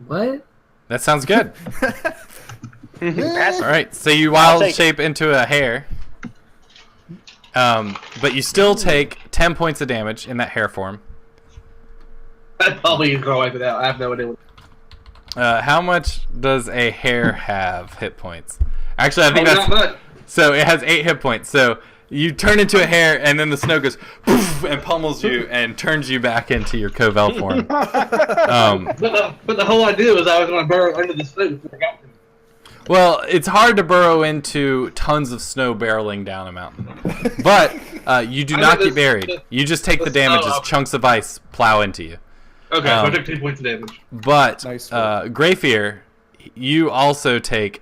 What? that sounds good. Pass. All right, so you wild take it. shape into a hare, but you still take 10 points of damage in that hare form. I'd probably go away with that. I have no idea. How much does a hare have hit points? Actually, I think Probably that's not much. so. It has 8 hit points. So you turn into a hare, and then the snow goes poof, and pummels you and turns you back into your Covell form. But the whole idea was I was going to burrow under the snow before I got to it. Well, it's hard to burrow into tons of snow barreling down a mountain. But you do not get buried. You just take the damage as chunks of ice plow into you. Okay, so I took 2 points of damage. But Nice Greyfear, you also take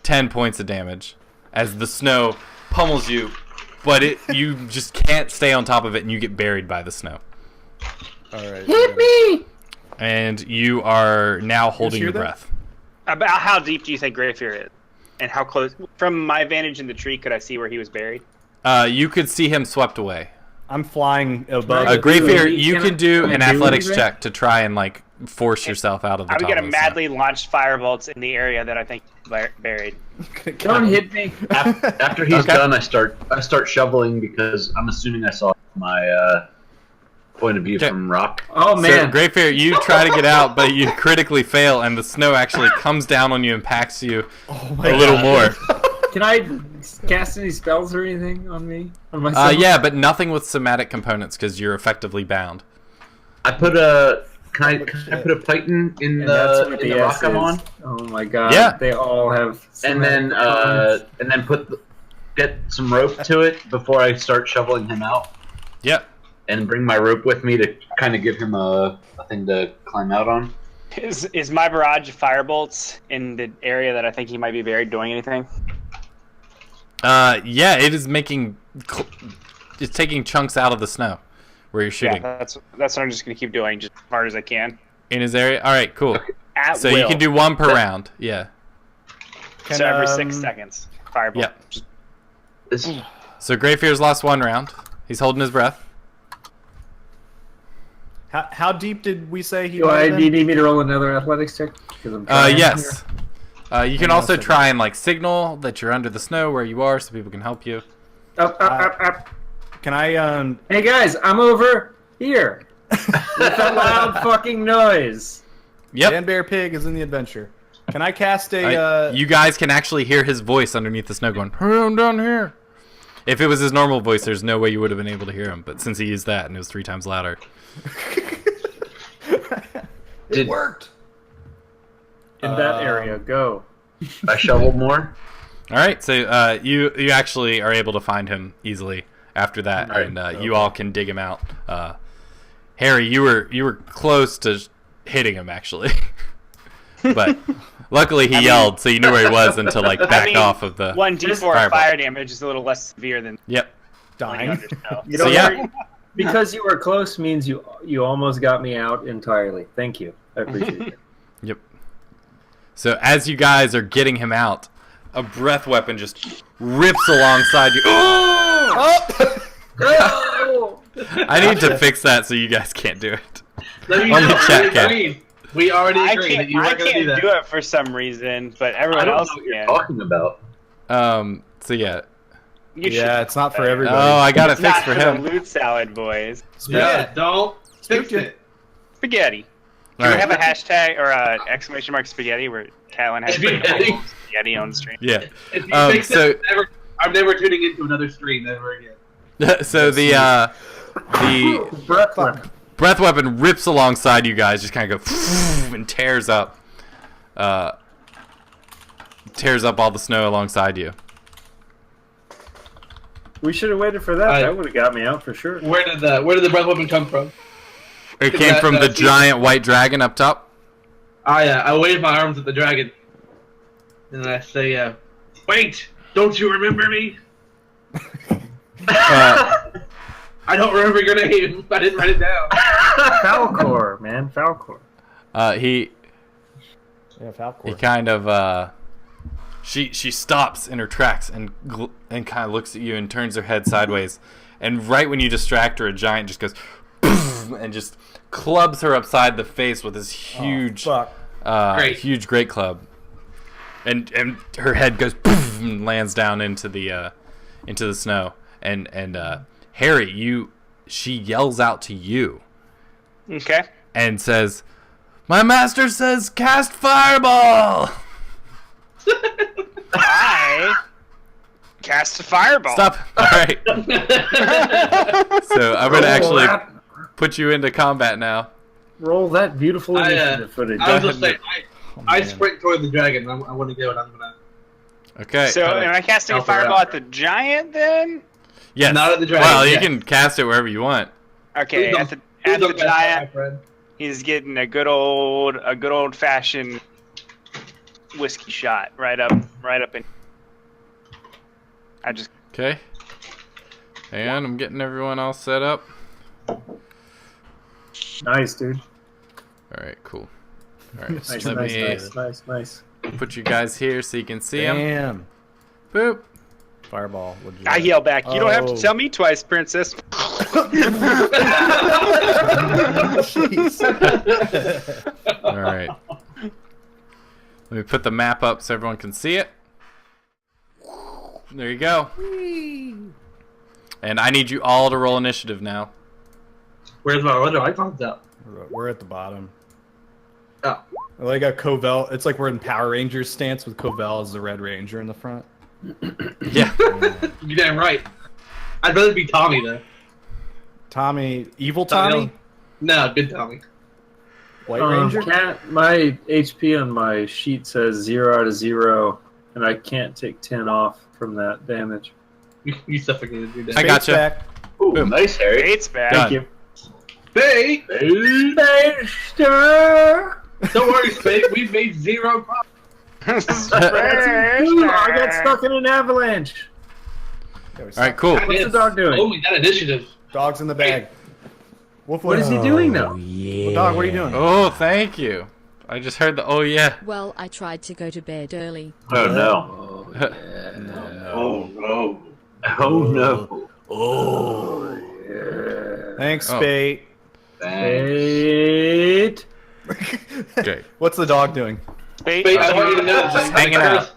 10 points of damage as the snow pummels you, but you just can't stay on top of it and you get buried by the snow. All right. Hit me! And you are now holding your hear that? breath. About how deep do you think Greyfear is? And how close? From my vantage in the tree, could I see where he was buried? You could see him swept away. I'm flying above. Greyfear, you Can can I- do can I an do athletics anything? check to try and like force yourself out of the I would top get a of the snow. madly launched firebolts in the area that I think buried. Don't hit me. After he's Okay. done, I start shoveling because I'm assuming I saw my point of view Okay. from rock. Oh man. So, Greyfear, you try to get out, but you critically fail, and the snow actually comes down on you and packs you a little more. Can I cast any spells or anything on me? On myself? Yeah, but nothing with somatic components because you're effectively bound. I put a can I put a Titan in And that's the what in the the rock S I'm is. on, Oh my god. Yeah. They all have. and then get some rope to it before I start shoveling him out, Yep. and bring my rope with me to kind of give him a thing to climb out on. Is my barrage of firebolts in the area that I think he might be buried doing anything? Yeah, it is making. It's taking chunks out of the snow where you're shooting Yeah, that's what I'm just gonna keep doing, just as hard as I can. in his area. All right, cool. At So will. you can do one per round. Yeah. So every 6 um, seconds, firebolt. Yeah. Just- This So Greyfear's lost one round. He's holding his breath. How deep did we say he? Do might have you been? need me to roll another athletics check? 'Cause I'm trying Yes. You can on a also second. try and like signal that you're under the snow where you are, so people can help you. here. Up. Can I? Hey guys, I'm over here. With that loud fucking noise. Yep. Dan Bear Pig is in the adventure. Can I cast a? You guys can actually hear his voice underneath the snow going, "Hey, I'm down here." If it was his normal voice, there's no way you would have been able to hear him. But since he used that and it was 3 times louder, It worked. In that area, go. I shoveled more. all right. So you actually are able to find him easily after that, All right. and you all can dig him out. Harry, you were close to hitting him actually, but luckily he yelled, so you knew where he was until like back off of the. 1d4 fireball. fire damage is a little less severe than Yep. going Dying. under snow. You So know yeah. what? Because you were close means you almost got me out entirely. Thank you. I appreciate it. Yep. So as you guys are getting him out, a breath weapon just rips alongside you. Oh! I need to fix that so you guys can't do it. Let me On the know. chat We cam. agreed. We already I agreed that you can't weren't going to do that. do it for some reason, but I everyone don't know else what you're can. talking about. So yeah. You Yeah, should. it's not for Oh, everybody. I got it It's fixed not for the him. loot salad boys. Yeah, don't fix Spooked you. it. Spaghetti. Do All we right. have a hashtag or a exclamation mark spaghetti where Callan has Spaghetti. spaghetti on stream? Yeah. If you Um, fix so- it, I'm never tuning into another stream ever again. So the Breath weapon. breath weapon rips alongside you guys, just kind of go and tears up all the snow alongside you. We should have waited for that. I- That would have got me out for sure. Where did the breath weapon come from? It Is came that- from the that's- giant white dragon up top. I wave my arms at the dragon, and I say, "Wait, don't you remember me? I don't remember your name. I didn't write it down." Falcor, man. Falcor. He Yeah, Falcor. He kind of she stops in her tracks and kind of looks at you and turns her head sideways, and right when you distract her, a giant just goes and just clubs her upside the face with his huge Fuck. Great. huge great club, and her head goes and lands down into the snow, and Harry, she yells out to you Okay. and says, "My master says cast fireball." I cast a fireball. Stop. All right. So I'm gonna actually that, put you into combat now. roll that beautiful I, initiative footage. I was just ahead. saying, I sprint toward the dragon. I want to get what I'm gonna. Okay. So am I casting a Help her fireball out. at the giant then? Yes. Not at the giant, Well, you yes. can cast it wherever you want. Okay, Please at don't- the please don't cast that, giant, my friend. he's getting a good old fashioned whiskey shot right up in. I just Okay. And I'm getting everyone all set up. Nice, dude. All right, cool. All right, Nice, let nice, me nice. put you guys here so you can see them. Damn. Boop. Fireball. Legit. I yell back. You don't have to Oh. tell me twice, princess. All right. Let me put the map up so everyone can see it. There you go. And I need you all to roll initiative now. Where's my other icons at? We're at the bottom. Oh. Like a Covell. It's like we're in Power Rangers stance with Covell as the Red Ranger in the front. Yeah. You're damn right. I'd rather be Tommy though. Tommy, evil Tommy, No, good Tommy. White Ranger. My HP on my sheet says 0 out of 0, and I can't take 10 off from that damage. You suffocated your I dad. gotcha. Back. Ooh, Boom. nice, Harry. It's bad. Done. Thank you. Spade! Stir. Don't worry, Spade. We've made 0 progress. I got stuck in an avalanche. All right, cool. What's the dog doing? Oh, we got initiative. Dog's in the bag. Woof, What is he doing now? Well, dog, what are you doing? Oh, thank you. I just heard the oh yeah. Well, I tried to go to bed early. Oh no. Oh no. Oh no. Thanks, Oh. Spate. Eight. Okay. What's the dog doing? Spade, I want you to know Just hanging out.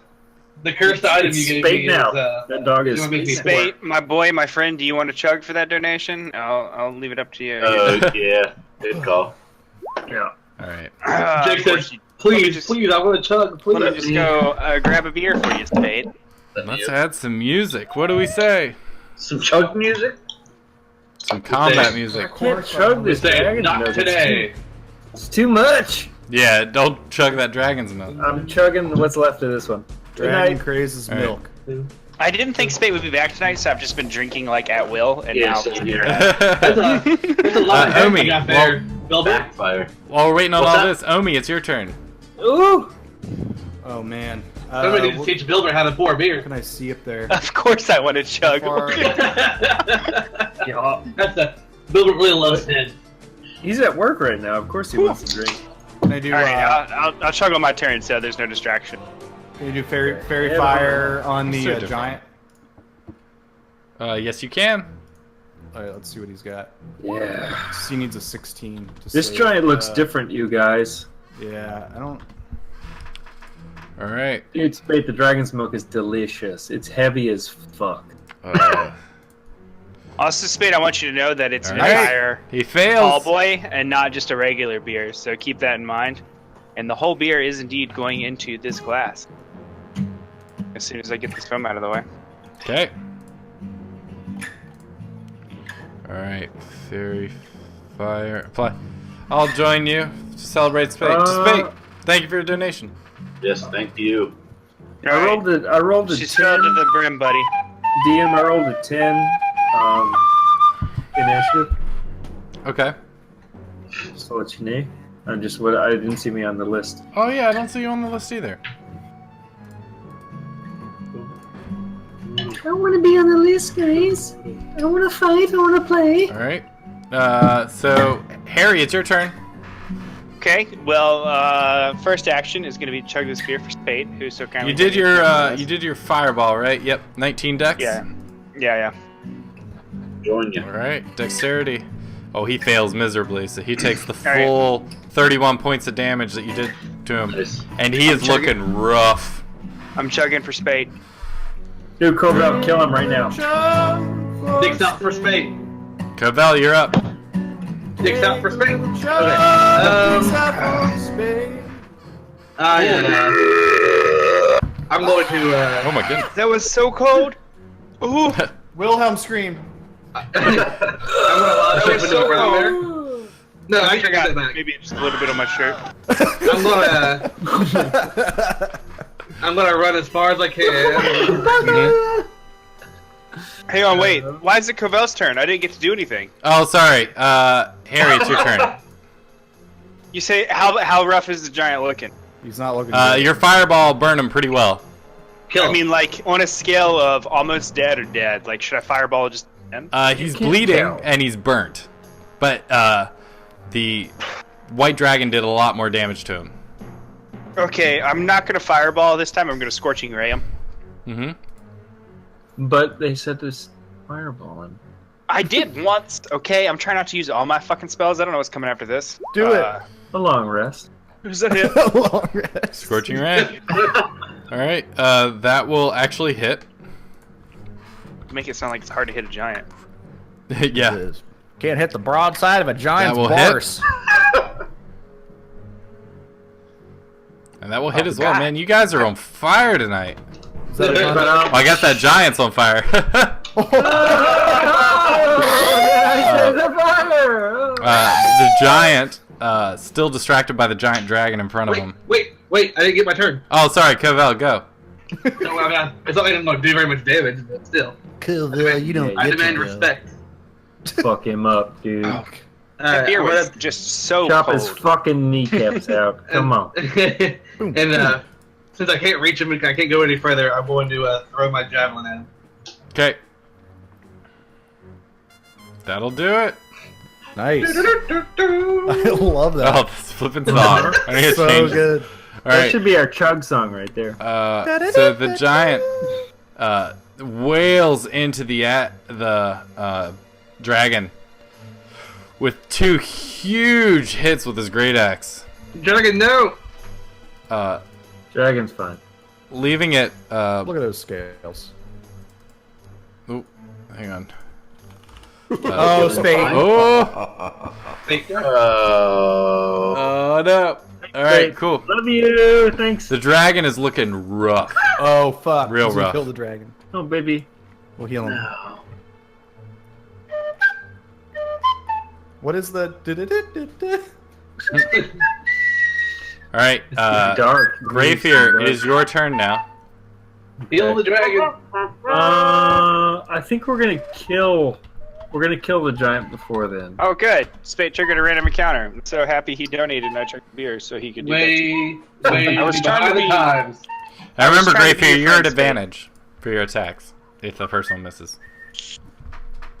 The cursed item It's you gave Spade me now. is That dog is. you wanna make me Spade, poor. my boy, my friend, do you want to chug for that donation? I'll leave it up to you. Yeah. Good call. Yeah. All right. Jake Of course says, you- please, just- please, I want to chug, please. Let me just go grab a beer for you, Spade. Let's add some music. What do we say? Some chug music? Some combat music. I can't chug this Say, dragon not milk. today. It's too much. Yeah, don't chug that dragon's milk. I'm chugging what's left of this one. Good Dragon night. crazes All right. milk. I didn't think Spade would be back tonight, so I've just been drinking like at will, and Yeah, now same here. That's a lot of Omi, you got there, Bilbo. Backfire. While we're waiting on What's all that? this, Omi, it's your turn. Ooh. Oh man. Somebody needs to What teach Bilbo how to pour beer. can I see up there? of course I want to chug. Far- Yeah. That's a Bilbo really loves him. He's at work right now. Of course he wants to drink. Can I do? All right, I'll chug on my turn, so there's no distraction. Can you do fairy Yeah, fire on Let's the do it different. giant? Yes, you can. All right, let's see what he's got. Yeah. He needs a 16. to This save, giant looks uh, different, you guys. Yeah, I don't. All right. Dude, Spade, the dragon's milk is delicious. It's heavy as fuck. Also, Spade, I want you to know that it's an All right. entire He tall fails. boy and not just a regular beer, so keep that in mind. And the whole beer is indeed going into this glass. As soon as I get this foam out of the way. Okay. All right. Fairy fire. Apply. I'll join you to celebrate Spade. Spade, thank you for your donation. Yes, thank you. I rolled a She's 10. filled to the brim, buddy. DM, I rolled a 10. Initiative. Okay. Just to let you know. I didn't see me on the list. Oh yeah, I don't see you on the list either. I want to be on the list, guys. I want to fight. I want to play. All right. So Harry, it's your turn. Okay, well, first action is going to be chug this beer for Spade, who's so kindly. You did your fireball, right? Yep. 19 dex. Yeah. Join you. All right. Dexterity. Oh, he fails miserably, so he takes the right. full 31 points of damage that you did to him, Nice. and he is chugging. looking rough. I'm chugging for Spade. Dude, Cobra, kill him right now. Dick's out for Spade. Covell, you're up. Dick's out for Spade. Okay. I'm going to. Oh my goodness. That was so cold. Ooh, Wilhelm scream. I'm gonna shake was the so ground there. cold. No, I I think I got got it back. maybe just a little bit on my shirt. I'm gonna. I'm gonna run as far as I can. Hang on, wait. Why is it Covel's turn? I didn't get to do anything. Oh, sorry. Harry, it's your turn. You say how rough is the giant looking? He's not looking good. Your fireball burned him pretty well. Kill him. I mean, like on a scale of almost dead or dead. Like, should I fireball just him? He's bleeding and he's burnt, but the white dragon did a lot more damage to him. Okay, I'm not gonna fireball this time. I'm gonna scorching ray him. Mm-hmm. But they said this fireball him. I did once. Okay, I'm trying not to use all my fucking spells. I don't know what's coming after this. Do it. A long rest. Who's that hit? Long rest. Scorching ray. All right, that will actually hit. Make it sound like it's hard to hit a giant. Yeah. It is. Can't hit the broadside of a giant's That will hit. barse. And that will hit as well, man. You guys are on fire tonight. Is that a con- Well, I guess that giant's on fire. The giant, still distracted by the giant dragon in front of him. Wait! I didn't get my turn. Oh, sorry, Cavell, go. No, I mean, it's not like I'm not doing very much damage, but still. Cool, you don't I get demand to go. respect. Fuck him up, dude. That beer I'm was gonna- just so Chop cold. his fucking kneecaps out. Come on. and since I can't reach him and I can't go any further, I'm going to throw my javelin at him. Okay. That'll do it. Nice. I love that. Oh, this flipping song. I need to So change it. good. All That right. should be our chug song right there. So the giant wails into the dragon with 2 huge hits with his great axe, Dragon, no! Dragon's fine. leaving it. Look at those scales. Oh, hang on. Oh, Spade. Oh, oh no! All right, cool. Love you. Thanks. The dragon is looking rough. Oh, fuck. Real He's gonna rough. Kill the dragon. Oh, baby. We'll heal him. What is the... All right, Dark. Grayfear, it is your turn now. Heal the dragon! I think we're gonna kill. We're gonna kill the giant before then. Oh, good. Spade triggered a random encounter. I'm so happy he donated nitric beer so he could do that. I was trying to be- times. I remember, trying to be Grayfear, your you're at friend, Spade. advantage for your attacks if the first one misses.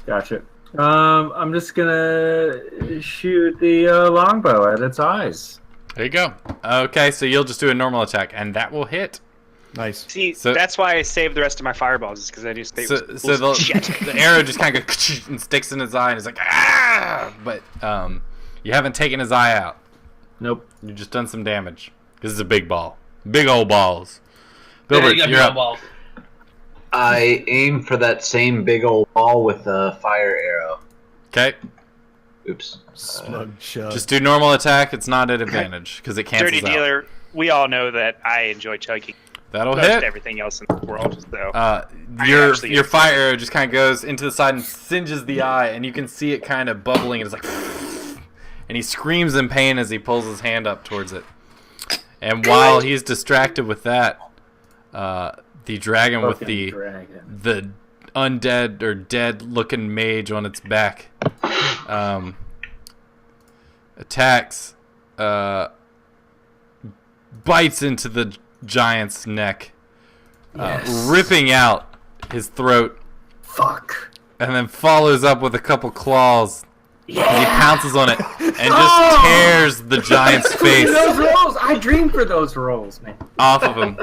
Gotcha. I'm just gonna shoot the longbow at its eyes. There you go. Okay, so you'll just do a normal attack, and that will hit. Nice. See, So- that's why I saved the rest of my fireballs, is because I knew Spade So, was so the, shit. the arrow just kind of goes and sticks in his eye, and he's like, ah! But you haven't taken his eye out. Nope. You've just done some damage. This is a big ball. Big old balls. Yeah, Bilbert, you got you're big up. balls. I aim for that same big old ball with a fire arrow. Okay, Oops. Slug chug. just do normal attack. It's not at advantage because it cancels Dirty out. dealer, we all know that I enjoy chugging That'll most hit. everything else in the world, so... Your actually- your fire arrow just kind of goes into the side and singes the eye, and you can see it kind of bubbling. And it's like, and he screams in pain as he pulls his hand up towards it. And while he's distracted with that, the dragon with Fucking the dragon. undead or dead-looking mage on its back attacks, bites into the giant's neck, ripping out his throat, Fuck. and then follows up with a couple claws. As he pounces on it and just tears the giant's face Those rolls. I dreamed for those rolls, man. off of him.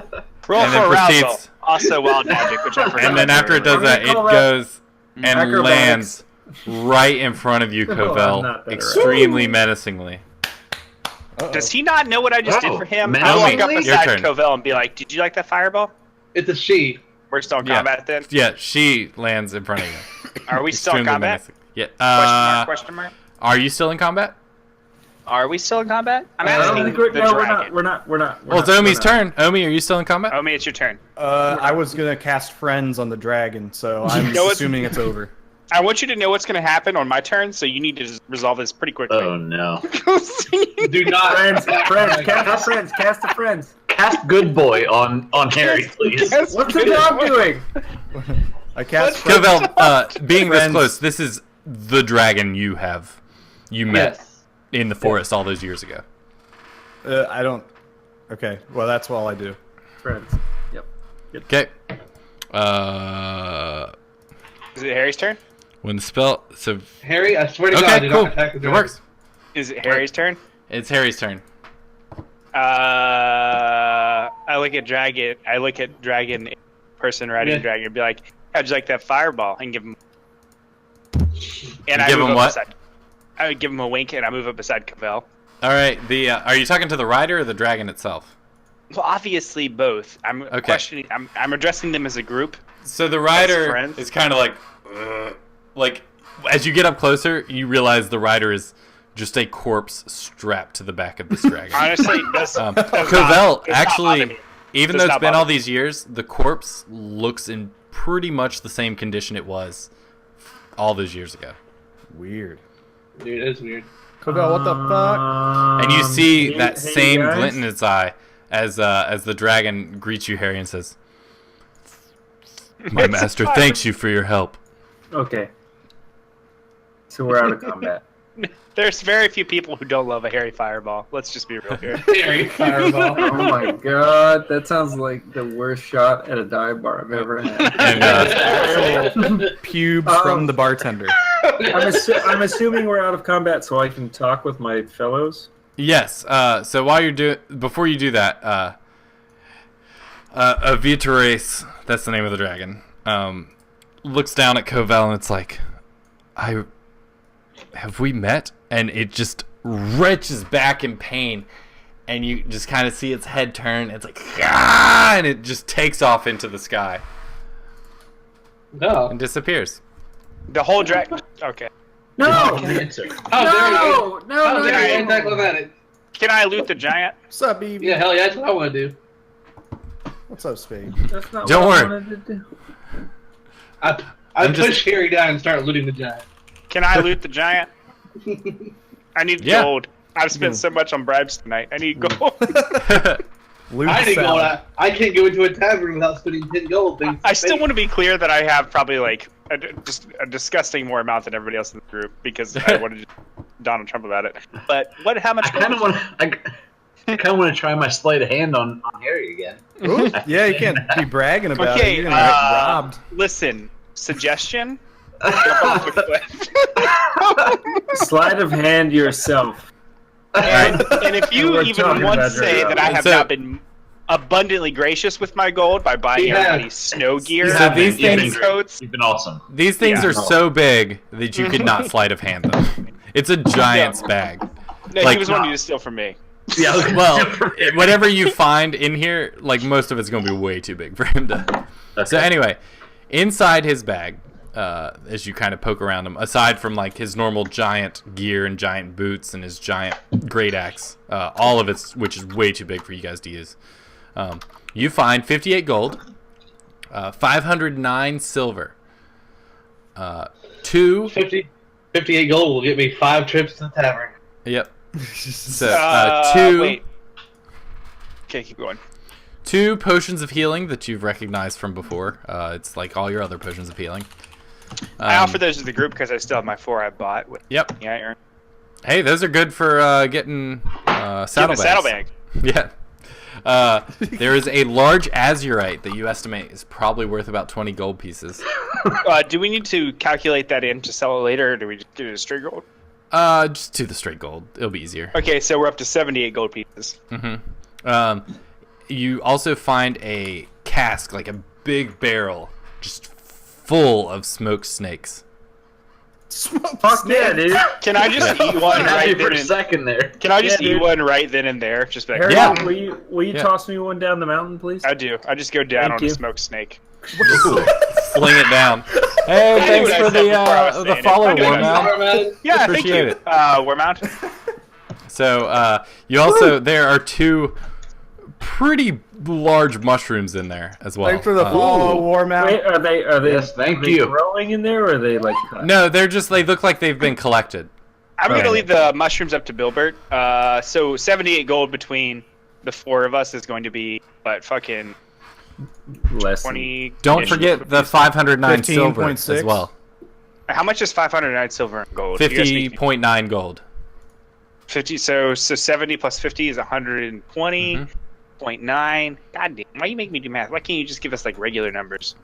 Roll And for then arousal. proceeds- Also wild magic, which I forgot. And then after it does that, it call that goes and acrobatics. lands right in front of you, I'm Covell, not better at it. extremely menacingly. Does he not know what I just did for him? I Naomi, walk up your beside turn. Covell and be like, "Did you like that fireball?" It's a she. We're still in Yeah. combat then. Yeah, she lands in front of you. Are we still in Extremely combat? menacing. Yeah. Question mark? Question mark? Are you still in combat? Are we still in combat? I'm I don't asking think the we're, no, we're dragon. not. We're not. We're not. Well, it's Omi's turn. Omi, are you still in combat? Omi, it's your turn. I was gonna cast friends on the dragon, so I'm know it's- assuming it's over. I want you to know what's going to happen on my turn, so you need to resolve this pretty quickly. Oh no. Do not. Friends, cast the friends, cast the friends. Cast Good Boy on Harry, please. What's the dog doing? I cast. Kovel, being this Friends. close, this is the dragon you met Yes. in the forest all those years ago. I don't. Okay. Well, that's all I do. Friends. Yep. Okay. Is it Harry's turn? When the spell, so Harry, I swear to God, okay, do cool, not attack the it dragon. works. Is it Harry's turn? It's Harry's turn. I look at dragon. I look at dragon person riding Yeah. dragon and be like, "How'd you like that fireball?" And give him. And I give move him up what? beside- I would give him a wink, and I move up beside Cavell. All right. Are you talking to the rider or the dragon itself? Well, obviously both. I'm Okay. questioning. I'm addressing them as a group. So the rider friends? is kind of like as you get up closer, you realize the rider is just a corpse strapped to the back of this dragon. Honestly, does Cavell, does not bother actually, me. even Does though it's not been bother all me. these years, the corpse looks in pretty much the same condition it was all those years ago. Weird. Dude, it's weird. Cobell, what the fuck? And you see hey- that hey, same guys? glint in its eye as the dragon greets you, Harry, and says, "My It's master fine. thanks you for your help." Okay. So we're out of combat. There's very few people who don't love a Harry fireball. Let's just be real here. Harry, fireball. Oh my god, that sounds like the worst shot at a dive bar I've ever had. And Pubes from the bartender. I'm assuming we're out of combat so I can talk with my fellows. yes, so while you're before you do that, Viterace, that's the name of the dragon, looks down at Covell and it's like, have we met? And it just wrenches back in pain, and you just kind of see its head turn. It's like, ah, and it just takes off into the sky No. and disappears. The whole dragon. Okay. No! How dare you? No! How No! dare you No! attack with that? Can I loot the giant? What's up, BB? Yeah, hell yeah, that's what I want to do. What's up, Spade? That's not Don't what I worry. wanted to do. I I'm push just- Harry down and start looting the giant. Can I loot the giant? I need Yeah. gold. I've spent so much on bribes tonight. I need gold. Loot I need gold. salad. I can't go into a tavern without spending 10 gold. Things I still want to be clear that I have probably like just a disgusting more amount than everybody else in the group because I wanted to Donald Trump about it. But how much? I kind of want to try my sleight of hand on Harry again. Ooh, yeah, you can't be bragging about it. Okay, You're gonna get robbed. listen. Suggestion. Sleight of hand yourself. And if you We're even talking once about say your- that I have So- not been abundantly gracious with my gold by buying Yeah. everybody snow gear, So these and things- coats. You've been awesome. These things Yeah. are so big that you could not sleight of hand them. It's a giant's bag. No, Like- he was wanting you to steal from me. Yeah. Well, whatever you find in here, like most of it's going to be way too big for him to. So anyway, inside his bag, as you kind of poke around him, aside from like his normal giant gear and giant boots and his giant great axe, all of it's which is way too big for you guys to use. You find 58 gold, 509 silver, 58 gold will get me 5 trips to the tavern. Yep. So two. Wait. Okay, keep going. 2 potions of healing that you've recognized from before. It's like all your other potions of healing. I offer those to the group because I still have my 4 I bought. With Yep. the iron. Hey, those are good for getting saddlebags. Saddlebag. Yeah. There is a large azurite that you estimate is probably worth about 20 gold pieces. Do we need to calculate that in to sell it later, or do we just do it as straight gold? Just do the straight gold. It'll be easier. Okay, so we're up to 78 gold pieces. You also find a cask, like a big barrel, just full of smoked snakes. Fuck yeah, dude. Can I just eat one I'm happy right for then? a second there. Can I just Yeah, eat dude. one right then and there? Just like Harry, Yeah. will you Yeah. toss me one down the mountain, please? I do. I just go down Thank on you. a smoked snake. Fling it down. Hey, I knew thanks what I for said before I was the saying it. follow, I knew what I was Warmount. Yeah, thank Appreciate you. it. Warmount. So you also there are 2 pretty large mushrooms in there as well. Thanks for the follow, War Mount. Wait, are they Yes, thank are they you. growing in there, or are they like cut? No, they look like they've been collected. I'm Right. gonna leave the mushrooms up to Bilbert. So 78 gold between the four of us is going to be, but fucking Less. 20. Don't forget the 509 silver 15.6. as well. How much is 509 silver and gold? You guys make me- 50.9 gold. 50. So 70 plus 50 is 120.9. God damn! Why you make me do math? Why can't you just give us like regular numbers?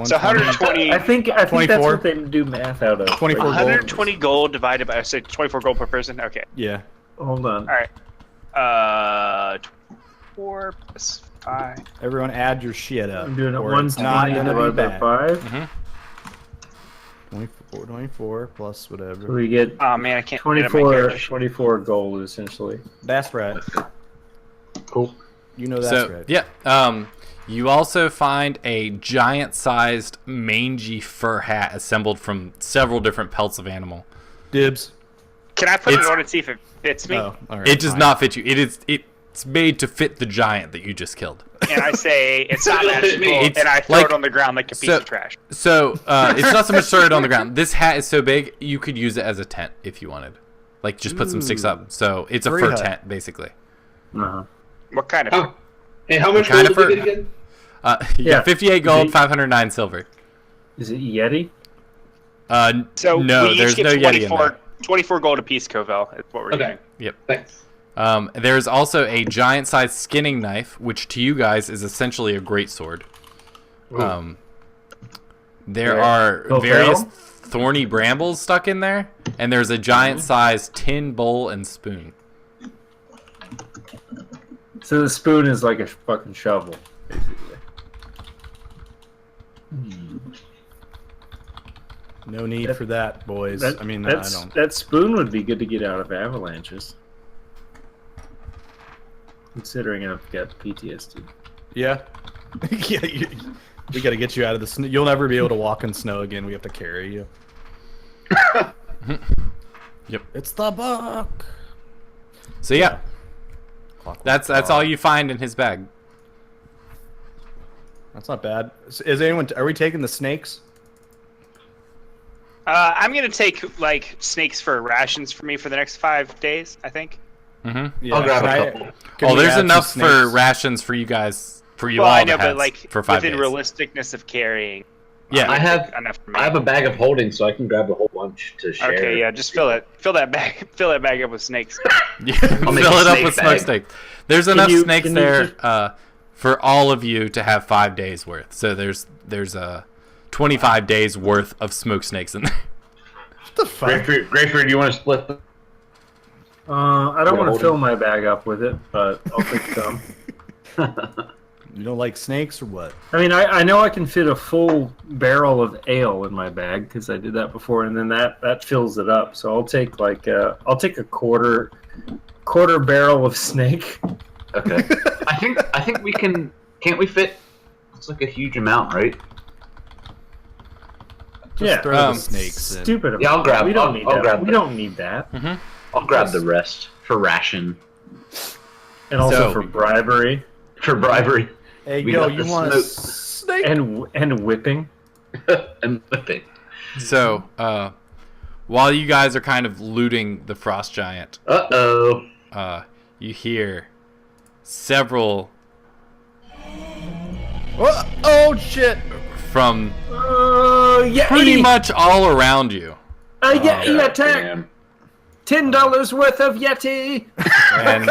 So 120. I think that's 24. what they do math out of. 24 gold. 120 gold divided by, say, 24 gold per person. Okay. Yeah. Hold on. All right. 4 plus 5. Everyone add your shit up. I'm doing it or it's not 120 gonna be divided by bad. 5. 24 plus So whatever. we get Oh man, I can't. edit my 24, character sheet. 24 gold essentially. That's right. Cool. You know that's So right. yeah, you also find a giant-sized mangy fur hat assembled from several different pelts of animal. Dibs. Can I put it It's- on and see if it fits me? Oh, all right. It does fine. not fit you. It's made to fit the giant that you just killed. And I say it's not It'll fit me. magical, It's and I throw like- it on the ground like a piece so- of trash. So it's not so much throw it on the ground. This hat is so big you could use it as a tent if you wanted. Like just put some sticks up. So it's a Furry fur hut. tent basically. Uh-huh. What kind of? Oh. Hey, how much Kind gold of did we fur- get again? Yeah, Yeah. 58 gold, The- 509 silver. Is it Yeti? So no, we there's each get no Yeti in 24, there. 24 gold apiece, Covell. Is what we're Okay. getting. Thanks. There's also a giant-sized skinning knife, which to you guys is essentially a greatsword. There Yeah. are Covell? various thorny brambles stuck in there, and there's a giant-sized tin bowl and spoon. So the spoon is like a fucking shovel, basically. No need for that, boys. That, I mean, I that's, don't. that spoon would be good to get out of avalanches. Considering I've got PTSD. Yeah. Yeah. We got to get you out of the snow. You'll never be able to walk in snow again. We have to carry you. Yep. It's the book. So yeah, that's all you find in his bag. That's not bad. Is anyone? Are we taking the snakes? I'm gonna take like snakes for rations for me for the next 5 days. I think. Mm-hmm. Yeah. I'll grab a can I- couple. can Oh, we there's add some enough for snakes? rations for you guys, for you Well, all I know, to have but like for 5 within days. realisticness of carrying. Yeah. I have enough for me. I have a bag of holding, so I can grab a whole bunch to share. Okay, yeah, just fill that bag up with snakes. You I'll make fill a it up snake with bag. smokestacks. There's enough snakes can you there just- for all of you to have 5 days worth. So there's 25 days worth of smoke snakes in there. What the fuck? Grayford, do you want to split them? I don't want holding. to fill my bag up with it, but I'll take some. You don't like snakes or what? I mean, I know I can fit a full barrel of ale in my bag because I did that before, and then that fills it up. So I'll take a quarter barrel of snake. Okay. I think we can. Can't we fit? It's like a huge amount, right? Just throw the snakes in. Stupid. Yeah, I'll amount. grab- We don't I'll- need I'll that. grab We that. don't need that. I'll grab the rest for ration, And also So- for bribery for bribery, Hey, We yo, got you the want a smoke. snake? and whipping. and whipping. So while you guys are kind of looting the frost giant, Uh-oh. you hear several Oh shit! from Yeah, pretty much all around you. Yeti attack. Damn. $10 worth of Yeti. And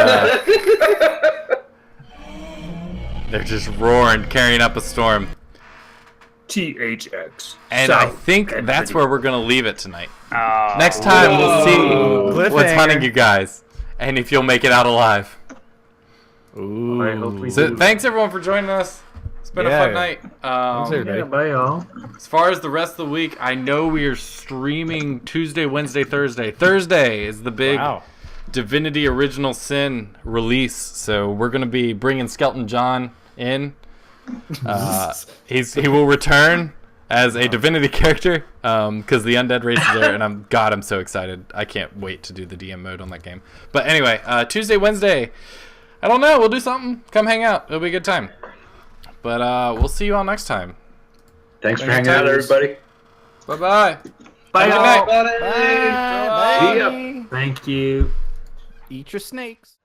they're just roaring, carrying up a storm. THX. And I think that's where we're going to leave it tonight. Oh, Next time, we'll see what's Cliffhanger. hunting you guys. And if you'll make it out alive. Ooh. I hope we So do. thanks, everyone, for joining us. It's been a Yeah. fun night. Thanks, everybody. Yeah, bye y'all. As far as the rest of the week, I know we are streaming Tuesday, Wednesday, Thursday. Thursday is the big Wow. Divinity Original Sin release. So we're going to be bringing Skeleton John in. He will return as a Divinity character because the undead race is there, and I'm so excited. I can't wait to do the DM mode on that game. But anyway, Tuesday, Wednesday, I don't know. We'll do something. Come hang out. It'll be a good time. But we'll see you all next time. Thanks for hanging out, everybody. Bye-bye. Bye Have a y'all. good night. Bye. See ya. Thank you. Eat your snakes.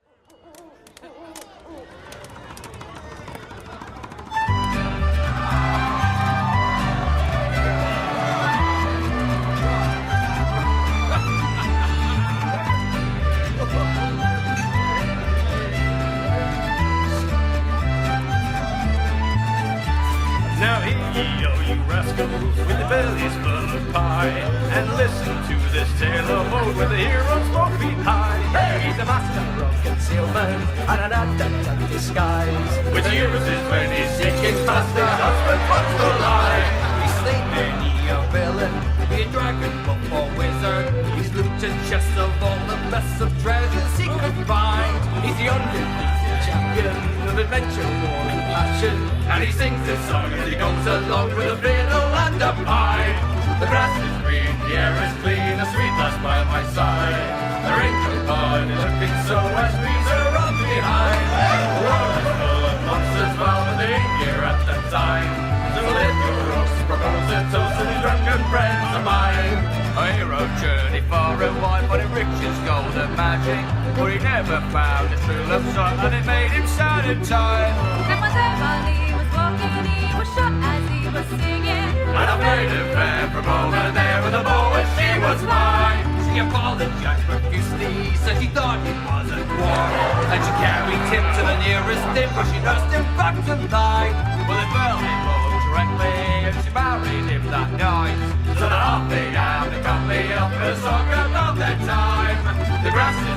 and listen to this tale of old where the heroes smoke behind. Hey, he's a master of concealment and an adept at disguise. Which uses when he's seeking past the husband wants to lie. He's slain many a villain, be a dragon, buff or wizard. He's looted chests of all the best of treasures he could find. He's the undefeated champion of adventure, war and passion. And he sings this song as he goes along with a fiddle and a pipe. The grass is green, the air is clean, a sweet lass by my side. The wrinkled bud is looking so as trees are on behind. The world is full of monsters, well, but they ain't here at the time. So let your roast, propose a toast to these drunken friends of mine. A hero journeyed far and wide, but it riches, gold and magic. But he never found a true love song, and it made him sad in time. And whenever he was walking, he was shot as he was singing. And I made him fair from over there with a bow, and she was mine. She apologized profusely, said she thought he was at war. And she carried him to the nearest inn, where she nursed him back to life. Well, it fell in love directly, and she married him that night. So they're off they down the company of the song about their time. The grass is